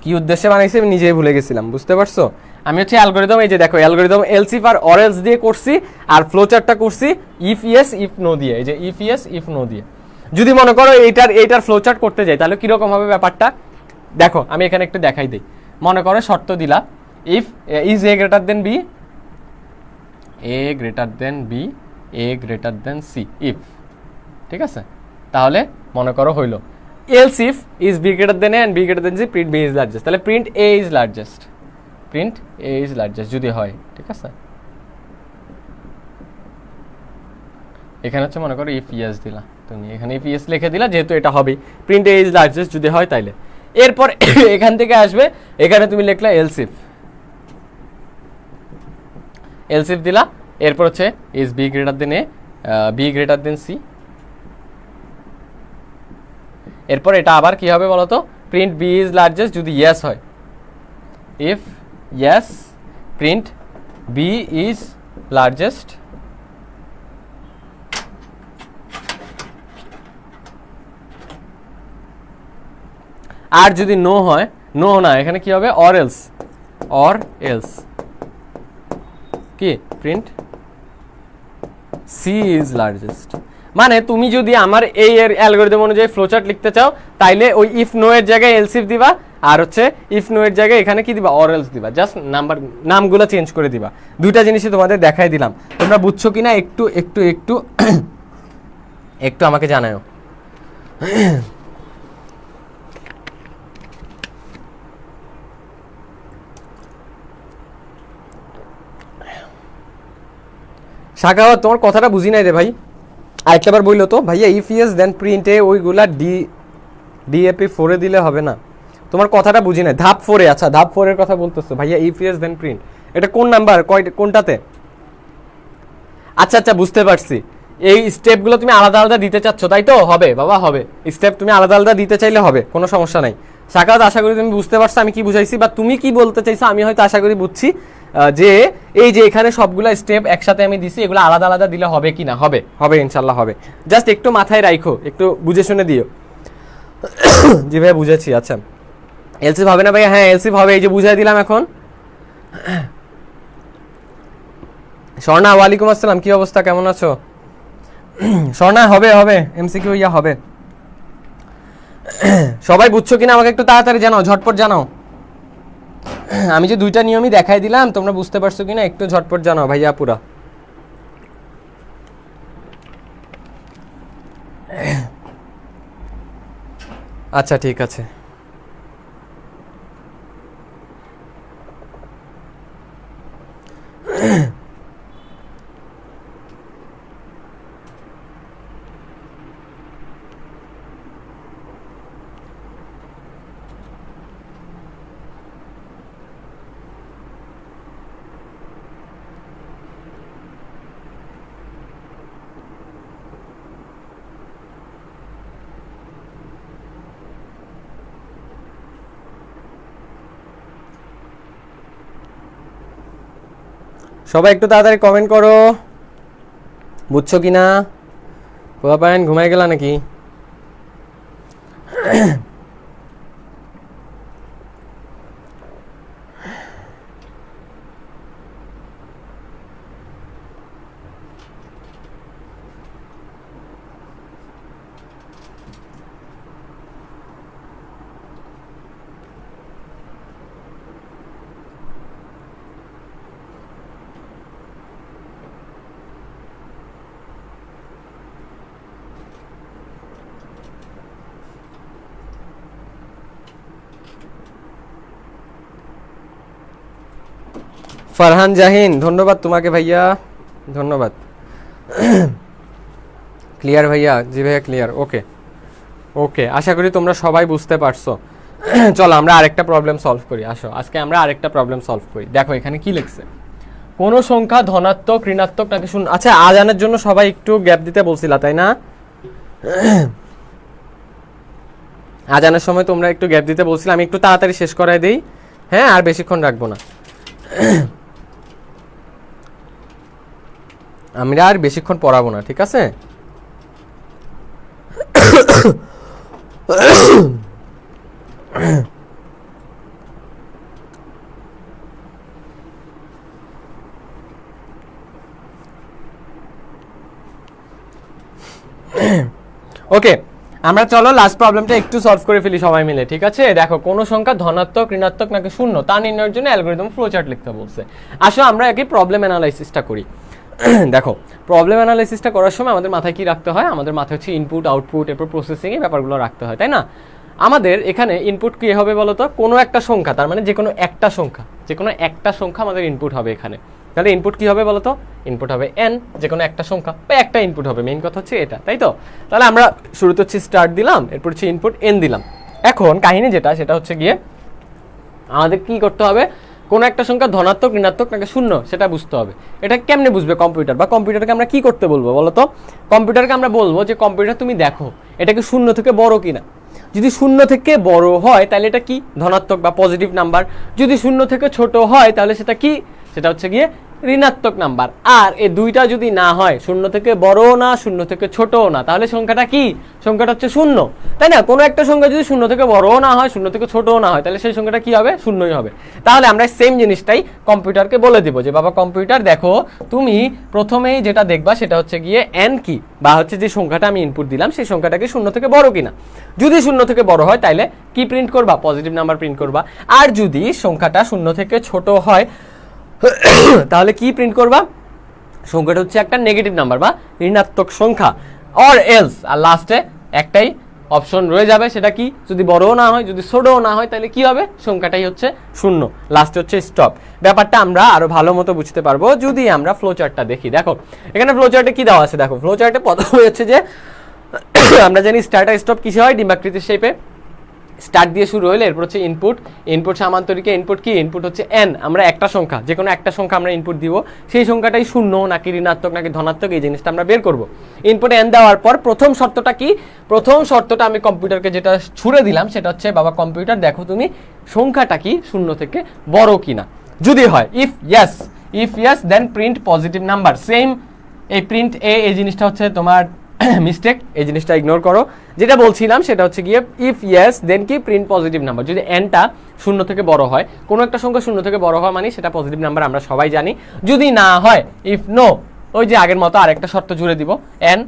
কি উদ্দেশ্যে বানাইছি, আমি নিজেই ভুলে গেছিলাম। বুঝতে পারছো? আমি হচ্ছে অ্যালগরিদম, এই যে দেখো অ্যালগরিদম এলস ইফ আর অর এলস দিয়ে করছি, আর ফ্লোচার্টটা করছি ইফ ইয়েস ইফ নো দিয়ে। এই যে ইফ ইয়েস ইফ নো দিয়ে। যদি মনে করো এইটার ফ্লোচার্ট করতে যাই তাহলে কিরকম হবে ব্যাপারটা দেখো, আমি এখানে একটু দেখাই দিই। মনে করো শর্ত দিলা if is A greater than B, A greater than B, A greater than C, if, ঠিক আছে? তাহলে মনে করো হইল else if is B greater than A and B greater than C, print B is largest. তাহলে print A is largest, print A is largest যদি হয়, ঠিক আছে? এখানে হচ্ছে মনে করো ইফ ইয়েস দিলা, তুমি এখানে ইফ ইয়েস লিখে দিলা, যেহেতু এটা হবে প্রিন্ট এ ইজ লার্জেস্ট যদি হয় তাইলে। এরপর এখান থেকে আসবে, এখানে তুমি লিখলা এলস ইফ, এলস ইফ দিলা। এরপর হচ্ছে is B greater than A, B greater than C. এরপর এটা আবার কি হবে বলতো, প্রিন্ট বি ইজ লার্জেস্ট যদি ইয়েস হয়, if yes print B is largest, আর যদি নো হয়, নো না, এখানে কি হবে অর এলস, অর এলস কি প্রিন্ট সি ইজ লার্জেস্ট। মানে তুমি যদি আমার এই এর অ্যালগরিদম অনুযায়ী ফ্লোচার্ট লিখতে চাও তাইলে ওই ইফ নো এর জায়গায় এলস ইফ দিবা, আর হচ্ছে ইফ নো এর জায়গায় এখানে কি দিবা অর এলস দিবা, জাস্ট নামগুলো চেঞ্জ করে দিবা। দুইটা জিনিসই তোমাদের দেখাই দিলাম, তোমরা বুঝছো কিনা একটু একটু একটু একটু আমাকে জানাও। শাখাওয়াত, তোমার কথাটা বুঝি নাই রে ভাই, আরেকটাবার বললো তো ভাইয়া ইফ ইয়েস দেন প্রিন্টে ওইগুলা ডিএপি 4 দিলে হবে না? তোমার কথাটা বুঝি নাই। ধাপ 4, আচ্ছা ধাপ 4 এর কথা বলতেছো ভাইয়া, ইফ ইয়েস দেন প্রিন্ট, এটা কোন নাম্বার, কোনটাতে? আচ্ছা আচ্ছা বুঝতে পারছি, এই স্টেপগুলো তুমি আলাদা আলাদা দিতে চাচ্ছ, তাই তো? হবে বাবা, হবে। স্টেপ তুমি আলাদা আলাদা দিতে চাইলে হবে, কোনো সমস্যা নাই। শাখাওয়াত, আশা করি তুমি বুঝতে পারছো আমি কি বুঝাইছি, বা তুমি কি বলতে চাইছো আমি হয়তো আশা করি বুঝছি, যে এই যে এখানে সবগুলা স্টেপ একসাথে আমি দিছি, এগুলো আলাদা আলাদা দিলে হবে কি না? হবে, হবে ইনশাল্লাহ হবে। জাস্ট একটু মাথায় রাখো, একটু বুঝে শুনে দিও। জি ভাই বুঝেছি। আচ্ছা এলসিফ হবে না ভাইয়া? হ্যাঁ এলসিফ হবে, এই যে বুঝাই দিলাম এখন। স্বর্ণা, ওয়ালাইকুম আসসালাম, কি অবস্থা, কেমন আছো? স্বর্ণা হবে, হবে এমসিকিউ ইয়া হবে। সবাই বুঝছো কিনা আমাকে একটু তাড়াতাড়ি জানাও, ঝটপট জানাও। আমি যে দুইটা নিয়মই দেখাই দিলাম, তোমরা বুঝতে পারছো কিনা একটু ঝটপট জানাও ভাইয়া পুরা। আচ্ছা ঠিক আছে। সবাই একটু তাড়াতাড়ি কমেন্ট করো, বুঝছো কিনা? পোলাপাইন ঘুমাই গেলা নাকি? ফারহান জাহিন, ধন্যবাদ তোমাকে ভাইয়া, ধন্যবাদ। ক্লিয়ার ভাইয়া? জি ভাইয়া ক্লিয়ার। ওকে ওকে, আশা করি তোমরা সবাই বুঝতে পারছো। চলো আমরা আরেকটা প্রবলেম সলভ করি। আসো আজকে আমরা আরেকটা প্রবলেম সলভ করি। দেখো এখানে কি লিখছে, কোন সংখ্যা ধনাত্মক, ঋণাত্মক নাকি শূন্য। আচ্ছা আজানের জন্য সবাই একটু গ্যাপ দিতে বলছিলা তাই না? আজানের সময় তোমরা একটু গ্যাপ দিতে বলছিলে, আমি একটু তাড়াতাড়ি শেষ করাই দিই। হ্যাঁ আর বেশিক্ষণ রাখবো না, আমরা আর বেশিক্ষণ পড়াবো না, ঠিক আছে? ওকে, আমরা চলো লাস্ট প্রবলেমটা একটু সলভ করে ফেলি সবাই মিলে, ঠিক আছে? দেখো কোন সংখ্যা ধনাত্মক, ঋণাত্মক নাকি শূন্য তা নির্ণয়ের জন্য অ্যালগরিদম ফ্লো চার্ট লিখতে বলছে। আসো আমরা একই প্রবলেম অ্যানালাইসিসটা করি। দেখো প্রবলেম অ্যানালাইসিসটা করার সময় আমাদের মাথায় কি রাখতে হয়? আমাদের মাথায় হচ্ছে ইনপুট, আউটপুট, এরপর প্রসেসিং, এই ব্যাপারগুলো রাখতে হয়, তাই না? আমাদের এখানে ইনপুট কি হবে বলতো? কোনো একটা সংখ্যা, তার মানে যে কোনো একটা সংখ্যা আমাদের ইনপুট হবে এখানে। তাহলে ইনপুট কি হবে বলতো? ইনপুট হবে n, যে কোনো একটা সংখ্যা বা একটা ইনপুট হবে। মেইন কথা হচ্ছে এটা, তাই তো? তাহলে আমরা শুরুতে হচ্ছে স্টার্ট দিলাম, এরপর হচ্ছে ইনপুট n দিলাম। এখন কাহিনী যেটা, সেটা হচ্ছে গিয়ে আমাদের কি করতে হবে? কোনো একটা সংখ্যা ধনাত্মক, ঋণাত্মক নাকি শূন্য সেটা বুঝতে হবে। এটা কেমনে বুঝবে কম্পিউটার? বা কম্পিউটারকে আমরা কি করতে বলবো বলতো? কম্পিউটারকে আমরা বলবো যে কম্পিউটার তুমি দেখো এটা কি শূন্য থেকে বড় কিনা। যদি শূন্য থেকে বড় হয় তাহলে এটা কি ধনাত্মক বা পজিটিভ নাম্বার। যদি শূন্য থেকে ছোট হয় তাহলে সেটা কি? সেটা হচ্ছে গিয়ে ঋণাত্মক নাম্বার। আর এই দুইটা যদি না হয়, শূন্য থেকে বড়ও না শূন্য থেকে ছোটও না, তাহলে সংখ্যাটা কি? সংখ্যাটা হচ্ছে শূন্য, তাই না? কোনো একটা সংখ্যা যদি শূন্য থেকে বড়ও না হয় শূন্য থেকে ছোটও না হয় তাহলে সেই সংখ্যাটা কি হবে? শূন্যই হবে। তাহলে আমরা সেম জিনিসটাই কম্পিউটারকে বলে দিব যে বাবা কম্পিউটার দেখো তুমি প্রথমেই যেটা দেখবা সেটা হচ্ছে গিয়ে n কি, বা হচ্ছে যে সংখ্যাটা আমি ইনপুট দিলাম সেই সংখ্যাটাকে শূন্য থেকে বড় কিনা। যদি শূন্য থেকে বড় হয় তাহলে কি প্রিন্ট করবা? পজিটিভ নাম্বার প্রিন্ট করবা। আর যদি সংখ্যাটা শূন্য থেকে ছোট হয় তাহলে কি প্রিন্ট করবা? সংখ্যাটা হচ্ছে একটা নেগেটিভ নাম্বার বা ঋণাত্মক সংখ্যা। অর এলস, আর লাস্টে একটাই অপশন রয়ে যাবে, সেটা কি? যদি বড়ও না হয় যদি ছোটও না হয় তাহলে কি হবে? সংখ্যাটাই হচ্ছে শূন্য, লাস্টে হচ্ছে স্টপ। ব্যাপারটা আমরা আরো ভালো মতো বুঝতে পারবো যদি আমরা ফ্লো চার্টটা দেখি। দেখো এখানে ফ্লো চার্টে কি দেওয়া আছে, দেখো ফ্লো চার্টে প্রথমে হচ্ছে যে আমরা জানি স্টার্ট আর স্টপ কিসে হয়? ডিম্বাকৃতির শেপে। স্টার্ট দিয়ে শুরু হলে এরপর হচ্ছে ইনপুট সামান্তরিকে ইনপুট কি? ইনপুট হচ্ছে n। আমরা একটা সংখ্যা, যে কোনো একটা সংখ্যা আমরা ইনপুট দিব, সেই সংখ্যাটাই শূন্য নাকি ঋণাত্মক নাকি ধনাত্মক এই জিনিসটা আমরা বের করব। ইনপুট n দেওয়ার পর প্রথম শর্তটা কি? প্রথম শর্তটা আমি কম্পিউটারকে যেটা ছুড়ে দিলাম সেটা হচ্ছে বাবা কম্পিউটার দেখো তুমি সংখ্যাটা কি শূন্য থেকে বড় কিনা। যদি হয়, if yes then print positive number. Same এই প্রিন্ট এই জিনিসটা হচ্ছে তোমার মিস্টেক, এই জিনিসটা ইগনোর করো। যেটা বলছিলাম সেটা হচ্ছে গিয়ে ইফ ইয়েস দেন কি প্রিন্ট পজিটিভ নাম্বার। যদি nটা শূন্য থেকে বড় হয়, কোনো একটা সংখ্যা শূন্য থেকে বড় হয় মানে সেটা পজিটিভ নাম্বার, আমরা সবাই জানি। যদি না হয়, ইফ নো, ওই যে আগের মতো আরেকটা শর্ত জুড়ে দিব, n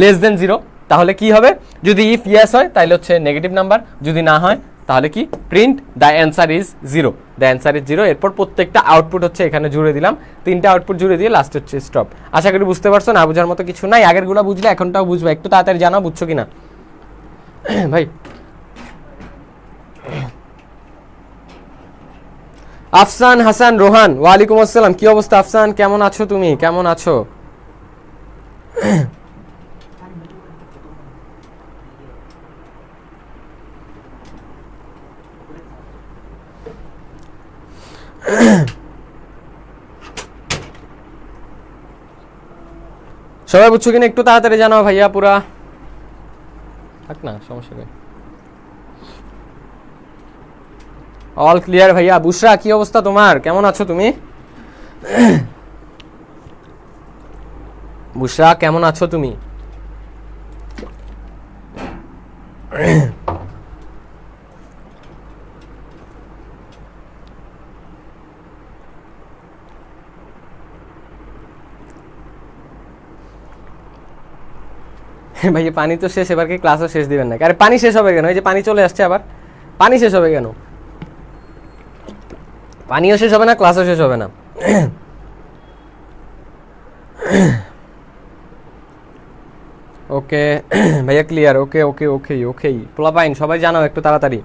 লেস দেন 0, তাহলে কি হবে? যদি ইফ ইয়েস হয় তাহলে হচ্ছে নেগেটিভ নাম্বার, যদি না হয় তাহলে কি? Print the answer is 0, the answer is 0। এরপর প্রত্যেকটা আউটপুট হচ্ছে এখানে জুড়ে দিলাম, 3টা আউটপুট জুড়ে দিয়ে লাস্ট হচ্ছে স্টপ। আশা করি বুঝতে পারছো, না বোঝার মতো কিছু নাই। আগেরগুলো বুঝলে এখনটাও বুঝবে, একটু তাড়াতাড়ি জানাও বুঝছো কিনা ভাই। আফসান হাসান রোহান, ওয়ালাইকুম আসসালাম। কি অবস্থা আফসান, কেমন আছো তুমি? কেমন আছো? সবাই বুঝছো কিনা একটু তাড়াতাড়ি জানাও ভাইয়া, পুরা থাক না, সমস্যা নেই। অল ক্লিয়ার ভাইয়া। বুশরা কি অবস্থা তোমার, কেমন আছো তুমি? বুশরা কেমন আছো তুমি? ভাইয়া পানি তো শেষ, এবার কি ক্লাসও শেষ দিবেন না? আরে পানি শেষ হবে কেন? এই যে পানি চলে আসছে, আবার পানি শেষ হবে কেন? পানিও শেষ হবে না, ক্লাসও শেষ হবে না। ওকে ভাইয়া ক্লিয়ার। ওকে ওকে ওকে ওকে পোলাপাইন সবাই জানাও একটু তাড়াতাড়ি,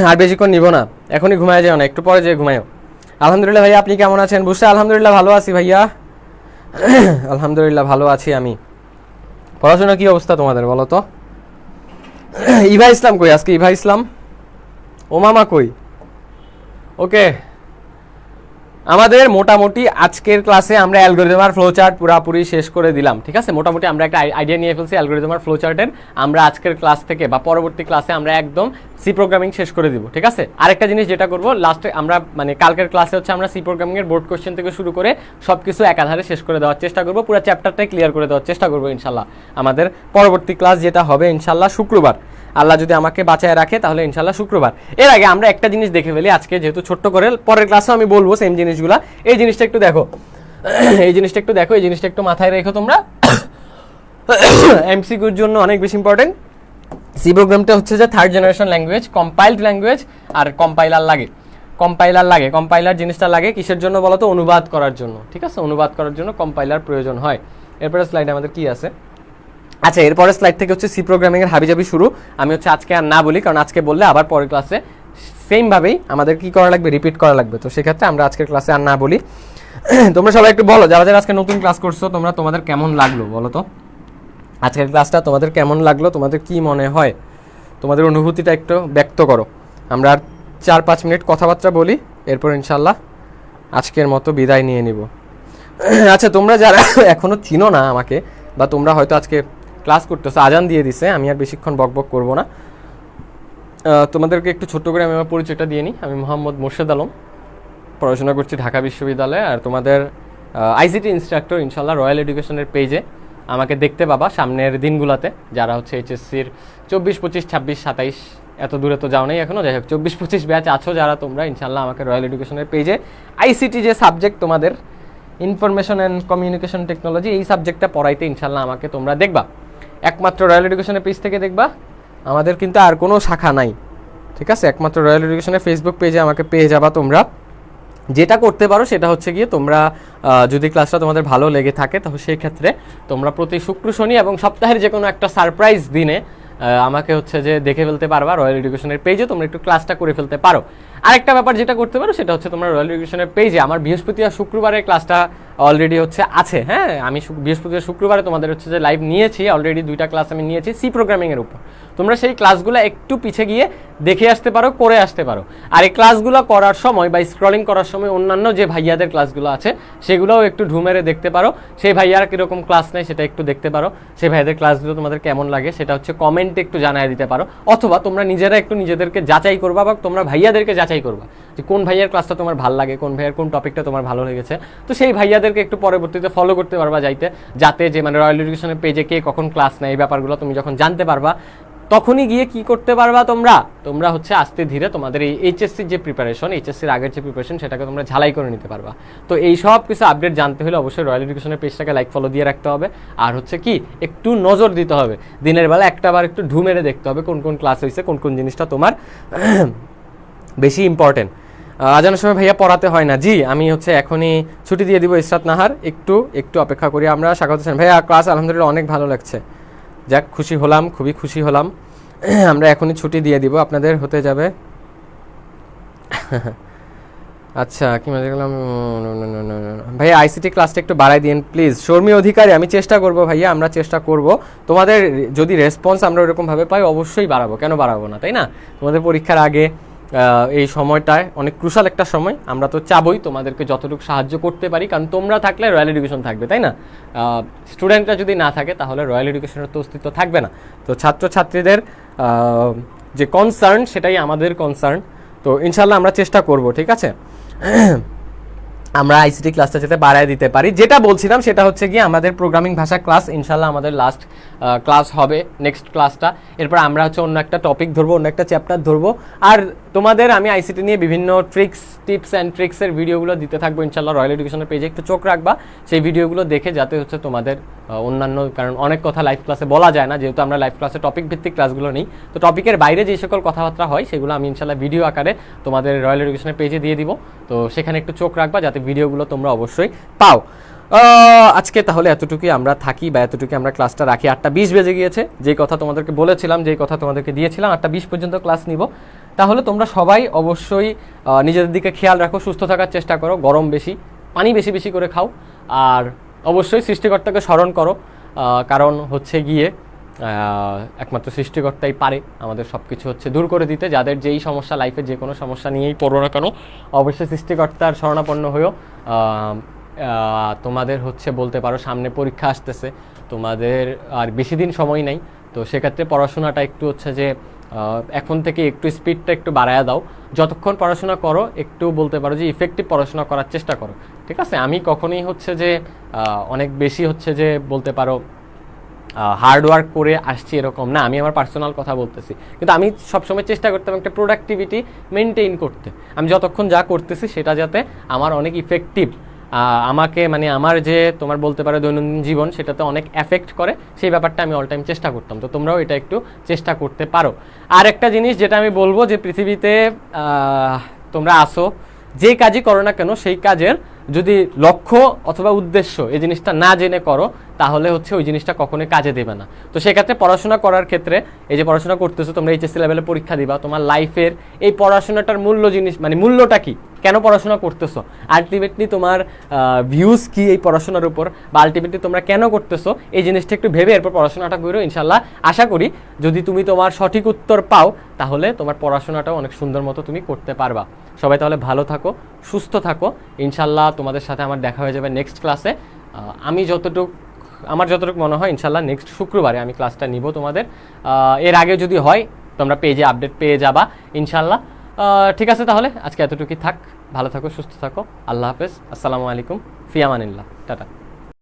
আর বেশিক্ষণ নিব না, এখনই ঘুমায় যাও না, একটু পরে যেয়ে ঘুমায়ও। আলহামদুলিল্লাহ ভাইয়া, আপনি কেমন আছেন? বুঝতে আলহামদুলিল্লাহ ভালো আছি ভাইয়া। আলহামদুলিল্লাহ ভালো আছি আমি। পড়াশোনা কি অবস্থা তোমাদের বলো তো? ইভা ইসলাম কই আজকে? ইভা ইসলাম, ও মামা কই? ওকে, আমাদের মোটামুটি আজকের ক্লাসে আমরা অ্যালগরিদম আর ফ্লোচার্ট পুরোপুরি শেষ করে দিলাম। ঠিক আছে, মোটামুটি আমরা একটা আইডিয়া নিয়ে ফেলছি অ্যালগরিদম আর ফ্লোচার্টের। আমরা আজকের ক্লাস থেকে বা পরবর্তী ক্লাসে আমরা একদম সি প্রোগ্রামিং শেষ করে দিব। ঠিক আছে, আরেকটা জিনিস যেটা করব লাস্টে আমরা মানে কালকের ক্লাসে হচ্ছে আমরা সি প্রোগ্রামিং এর বোর্ড কোশ্চেন থেকে শুরু করে সবকিছু একাধারে শেষ করে দেওয়ার চেষ্টা করব, পুরো চ্যাপ্টারটাই ক্লিয়ার করে দেওয়ার চেষ্টা করব ইনশাল্লাহ। আমাদের পরবর্তী ক্লাস যেটা হবে ইনশাল্লাহ শুক্রবার, আল্লাহ যদি আমাকে বাঁচায় রাখে তাহলে ইনশাল্লাহ শুক্রবার। এর আগে আমরা একটা জিনিস দেখে ফেলি আজকে, যেহেতু ছোট্ট করে, পরের ক্লাসে আমি বলবো সেম জিনিসগুলা। এই জিনিসটা একটু দেখো, এই জিনিসটা একটু দেখো, এই জিনিসটা একটু মাথায় রেখো তোমরা, এমসিকিউর জন্য অনেক বেশি ইম্পর্টেন্ট। সি প্রোগ্রামটা হচ্ছে যে third generation language, compiled language, আর কম্পাইলার লাগে। কম্পাইলার জিনিসটা লাগে কিসের জন্য বলো তো? অনুবাদ করার জন্য। ঠিক আছে, অনুবাদ করার জন্য কম্পাইলার প্রয়োজন হয়। এরপরে স্লাইডে আমাদের কি আছে? আচ্ছা, এরপরে স্লাইড থেকে হচ্ছে সি প্রোগ্রামিং এর হাবিজাবি শুরু। আমি হচ্ছে আজকে আর না বলি, কারণ আজকে বললে আবার পরের ক্লাসে সেমভাবেই আমাদের কি করা লাগবে, রিপিট করা লাগবে। তো সেক্ষেত্রে আমরা আজকের ক্লাসে আর না বলি। তোমরা সবাই একটু বলো, যারা যারা আজকে নতুন ক্লাস করছো তোমাদের কেমন লাগলো বলো তো? আজকের ক্লাসটা তোমাদের কেমন লাগলো? তোমাদের কি মনে হয়? তোমাদের অনুভূতিটা একটু ব্যক্ত করো। আমরা আর 4-5 মিনিট কথাবার্তা বলি, এরপর ইনশাল্লাহ আজকের মতো বিদায় নিয়ে নিব। আচ্ছা, তোমরা যারা এখনো চিনো না আমাকে, বা তোমরা হয়তো আজকে ক্লাস করতেছো, আজান দিয়ে দিছে, আমি আর বেশিক্ষণ বকবক করবো না। তোমাদেরকে একটু ছোট্ট করে আমি আমার পরিচয়টা দিয়ে নিই। আমি মোহাম্মদ মোর্শেদ আলম, পড়াশোনা করছি ঢাকা বিশ্ববিদ্যালয়ে, আর তোমাদের আইসিটি ইনস্ট্রাক্টর ইনশাল্লাহ। রয়্যাল এডুকেশনের পেজে আমাকে দেখতে পাবা সামনের দিনগুলোতে, যারা হচ্ছে এইচএসসির 24, 25, 26, 27, এত দূরে তো যাও নেই এখনও, যাই হোক 24, 25 ব্যাচ আছো যারা, তোমরা ইনশাল্লাহ আমাকে রয়্যাল এডুকেশনের পেজে আইসিটি যে সাবজেক্ট তোমাদের ইনফরমেশন অ্যান্ড কমিউনিকেশন টেকনোলজি, এই সাবজেক্টটা পড়াইতে ইনশাল্লাহ আমাকে তোমরা দেখবা। একমাত্র রয়্যাল এডুকেশনের পেজ থেকে দেখবা, আমাদের কিন্তু আর কোনো শাখা নাই। ঠিক আছে, একমাত্র রয়্যাল এডুকেশনের ফেসবুক পেজে আমাকে পেয়ে যাবা তোমরা। যেটা করতে পারো সেটা হচ্ছে গিয়ে তোমরা যদি ক্লাসটা তোমাদের ভালো লেগে থাকে তাহলে সেই ক্ষেত্রে তোমরা প্রতি শুক্র, শনি এবং সপ্তাহের যে কোনো একটা সারপ্রাইজ দিনে আমাকে হচ্ছে যে দেখে ফেলতে পারবা রয়্যাল এডুকেশনের পেজে, তোমরা একটু ক্লাসটা করে ফেলতে পারো। আরেকটা ব্যাপার যেটা করতে পারো সেটা হচ্ছে তোমরা রয়্যাল এডুকেশনের পেজে আমার বৃহস্পতি আর শুক্রবারের ক্লাসটা অলরেডি হচ্ছে আছে। হ্যাঁ, আমি বৃহস্পতি আর শুক্রবারে তোমাদের হচ্ছে যে লাইভ নিয়েছি, অলরেডি 2টা ক্লাস আমি নিয়েছি সি প্রোগ্রামিংয়ের উপর। তোমরা সেই ক্লাসগুলো একটু পিছে গিয়ে দেখে আসতে পারো, করে আসতে পারো। আর এই ক্লাসগুলো করার সময় বা স্ক্রলিং করার সময় অন্যান্য যে ভাইয়াদের ক্লাসগুলো আছে সেগুলোও একটু ঢুমেরে দেখতে পারো। সেই ভাইয়ারা কীরকম ক্লাস নেয় সেটা একটু দেখতে পারো। সেই ভাইয়াদের ক্লাসগুলো তোমাদের কেমন লাগে সেটা হচ্ছে কমেন্টে একটু জানিয়ে দিতে পারো, অথবা তোমরা নিজেরা একটু নিজেদেরকে যাচাই করবা বা তোমরা ভাইয়াদেরকে যাচাই করবা যে কোন ভাইয়ার ক্লাসটা তোমার ভালো লাগে, কোন ভাইয়ার কোন টপিকটা তোমার ভালো লেগেছে। তো সেই ভাইয়াদেরকে একটু পরবর্তীতে ফলো করতে পারবা, যাতে যে মানে রয়্যাল এডুকেশনের পেজে কে কখন ক্লাস নেয় এই ব্যাপারগুলো তুমি যখন জানতে পারবা, তখনই গিয়ে কি করতে পারবা তোমরা হচ্ছে আস্তে ধীরে তোমাদের এই এইচএসসির যে প্রিপারেশন, এইচএসসির আগের যে প্রিপারেশন সেটাকে তোমরা ঝালাই করে নিতে পারবা। তো এই সব কিছু আপডেট জানতে হলে অবশ্যই রয়্যাল এডুকেশনের পেজটাকে লাইক ফলো দিয়ে রাখতে হবে, আর হচ্ছে কি একটু নজর দিতে হবে, দিনের বেলা একটাবার একটু ঢু মেরে দেখতে হবে কোন কোন ক্লাস হয়েছে, কোন কোন জিনিসটা তোমার বেশি ইম্পর্টেন্ট। আজানের সময় ভাইয়া পড়াতে হয় না। জি, আমি হচ্ছে এখনই ছুটি দিয়ে দিব ইসরাত নাহার, একটু অপেক্ষা করি আমরা। স্বাগত হোসেন ভাইয়া, ক্লাস আলহামদুলিল্লাহ অনেক ভালো লাগছে। যাক, খুশি হলাম, খুবই খুশি হলাম। আমরা এখনই ছুটি দিয়ে দিব, আপনাদের হতে যাবে। আচ্ছা, কি মজা গেলাম ভাইয়া, আইসিটি ক্লাসটা একটু বাড়াই দিন প্লিজ। শর্মী অধিকারী, আমি চেষ্টা করব ভাইয়া, আমরা চেষ্টা করব। তোমাদের যদি রেসপন্স আমরা ওরকমভাবে পাই অবশ্যই বাড়াবো, কেন বাড়াবো না, তাই না? তোমাদের পরীক্ষার আগে এই সময়টায় অনেক ক্রুশাল একটা সময়, আমরা তো চাবই তোমাদেরকে যতটুকু সাহায্য করতে পারি, কারণ তোমরা থাকলে রয়্যাল এডুকেশন থাকবে, তাই না? স্টুডেন্টরা যদি না থাকে তাহলে রয়্যাল এডুকেশনের তো অস্তিত্ব থাকবে না। তো ছাত্রছাত্রীদের যে কনসার্ন সেটাই আমাদের কনসার্ন। তো ইনশাল্লাহ আমরা চেষ্টা করব, ঠিক আছে? আমরা আইসিটি ক্লাসটা যাতে বাড়ায় দিতে পারি। যেটা বলছিলাম সেটা হচ্ছে গিয়ে আমাদের প্রোগ্রামিং ভাষা ক্লাস ইনশাল্লাহ আমাদের লাস্ট ক্লাস হবে, নেক্সট ক্লাসটা। এরপর আমরা হচ্ছে অন্য একটা টপিক ধরবো, অন্য একটা চ্যাপ্টার ধরবো। আর তোমাদের আমি আইসিটি নিয়ে বিভিন্ন টিপস অ্যান্ড ট্রিক্সের ভিডিওগুলো দিতে থাকবো ইনশাল্লাহ। রয়্যাল এডুকেশনের পেজে একটু চোখ রাখবা সেই ভিডিওগুলো দেখে, যাতে হচ্ছে তোমাদের অন্যান্য, কারণ অনেক কথা লাইভ ক্লাসে বলা যায় না, যেহেতু আমরা লাইভ ক্লাসে টপিক ভিত্তিক ক্লাসগুলো নিই। তো টপিকের বাইরে যে সকল কথাবার্তা হয় সেগুলো আমি ইনশাল্লাহ ভিডিও আকারে তোমাদের রয়্যাল এডুকেশনের পেজে দিয়ে দিব। তো সেখানে একটু চোখ রাখবা যাতে ভিডিওগুলো তোমরা অবশ্যই পাও। আজকে তাহলে এতটুকুই আমরা থাকি, বা এতটুকু আমরা ক্লাসটা রাখি। 8:20 বেজে গিয়েছে। যেই কথা তোমাদেরকে বলেছিলাম, যেই কথা তোমাদেরকে দিয়েছিলাম 8:20 পর্যন্ত ক্লাস নিব। তাহলে তোমরা সবাই অবশ্যই নিজেদের দিকে খেয়াল রাখো, সুস্থ থাকার চেষ্টা করো, গরম বেশি, পানি বেশি বেশি করে খাও, আর অবশ্যই সৃষ্টিকর্তাকে স্মরণ করো, কারণ হচ্ছে গিয়ে একমাত্র সৃষ্টিকর্তাই পারে আমাদের সব কিছু হচ্ছে দূর করে দিতে। যাদের যেই সমস্যা, লাইফে যে কোনো সমস্যা নিয়েই পড়ো না কেন, অবশ্যই সৃষ্টিকর্তার শরণাপন্ন হয়েও। তোমাদের হচ্ছে বলতে পারো সামনে পরীক্ষা আসতেছে, তোমাদের আর বেশি দিন সময় নাই, তো সেক্ষেত্রে পড়াশোনাটা একটু হচ্ছে যে এখন থেকে একটু স্পিডটা একটু বাড়ায়া দাও। যতক্ষণ পড়াশোনা করো একটু বলতে পারো যে ইফেক্টিভ পড়াশোনা করার চেষ্টা করো, ঠিক আছে? আমি কখনোই হচ্ছে যে অনেক বেশি হচ্ছে যে বলতে পারো হার্ড ওয়ার্ক করে আসছি এরকম না, আমি আমার পার্সোনাল কথা বলতেছি। কিন্তু আমি সবসময় চেষ্টা করতাম একটা প্রোডাক্টিভিটি মেনটেন করতে। আমি যতক্ষণ যা করতেছি সেটা যাতে আমার অনেক ইফেক্টিভ, আমাকে মানে আমার যে তোমার বলতে পারো দৈনন্দিন জীবন সেটাতে অনেক এফেক্ট করে, সেই ব্যাপারটা আমি অল টাইম চেষ্টা করতাম। তো তোমরাও এটা একটু চেষ্টা করতে পারো। আর একটা জিনিস যেটা আমি বলবো, যে পৃথিবীতে তোমরা আসো, যে কাজই করো না কেন সেই কাজের যদি লক্ষ্য অথবা উদ্দেশ্য এই জিনিসটা না জেনে করো, তাহলে হচ্ছে ওই জিনিসটা কখনোই কাজে দেবে না। তো সেক্ষেত্রে পড়াশোনা করার ক্ষেত্রে, এই যে পড়াশোনা করতেছো, তোমরা এইচএসসি লেভেলে পরীক্ষা দিবা, তোমার লাইফের এই পড়াশোনাটার মূল্য জিনিস মানে মূল্যটা কি, কেন পড়াশোনা করতেছো, আলটিমেটলি তোমার ভিউজ কি এই পড়াশোনার উপর, বা আলটিমেটলি তোমরা কেন করতেছো, এই জিনিসটা একটু ভেবে এরপর পড়াশোনাটা করো। ইনশাল্লাহ আশা করি যদি তুমি তোমার সঠিক উত্তর পাও, তাহলে তোমার পড়াশোনাটাও অনেক সুন্দর মতো তুমি করতে পারবা। সবাই তাহলে ভালো থাকো, সুস্থ থাকো। ইনশাল্লাহ তোমাদের সাথে আমার দেখা হয়ে যাবে নেক্সট ক্লাসে। আমার যতটুকু মনে হয় ইনশাল্লাহ নেক্সট শুক্রবারে আমি ক্লাসটা নিব তোমাদের। এর আগে যদি হয় তোমরা পেজে আপডেট পেয়ে যাবা ইনশাল্লাহ। ঠিক আছে, তাহলে আজকে এতটুকুই থাক। ভালো থাকো, সুস্থ থাকো। আল্লাহ হাফেজ, আসসালামু আলাইকুম, ফি আমানিল্লাহ, টাটা।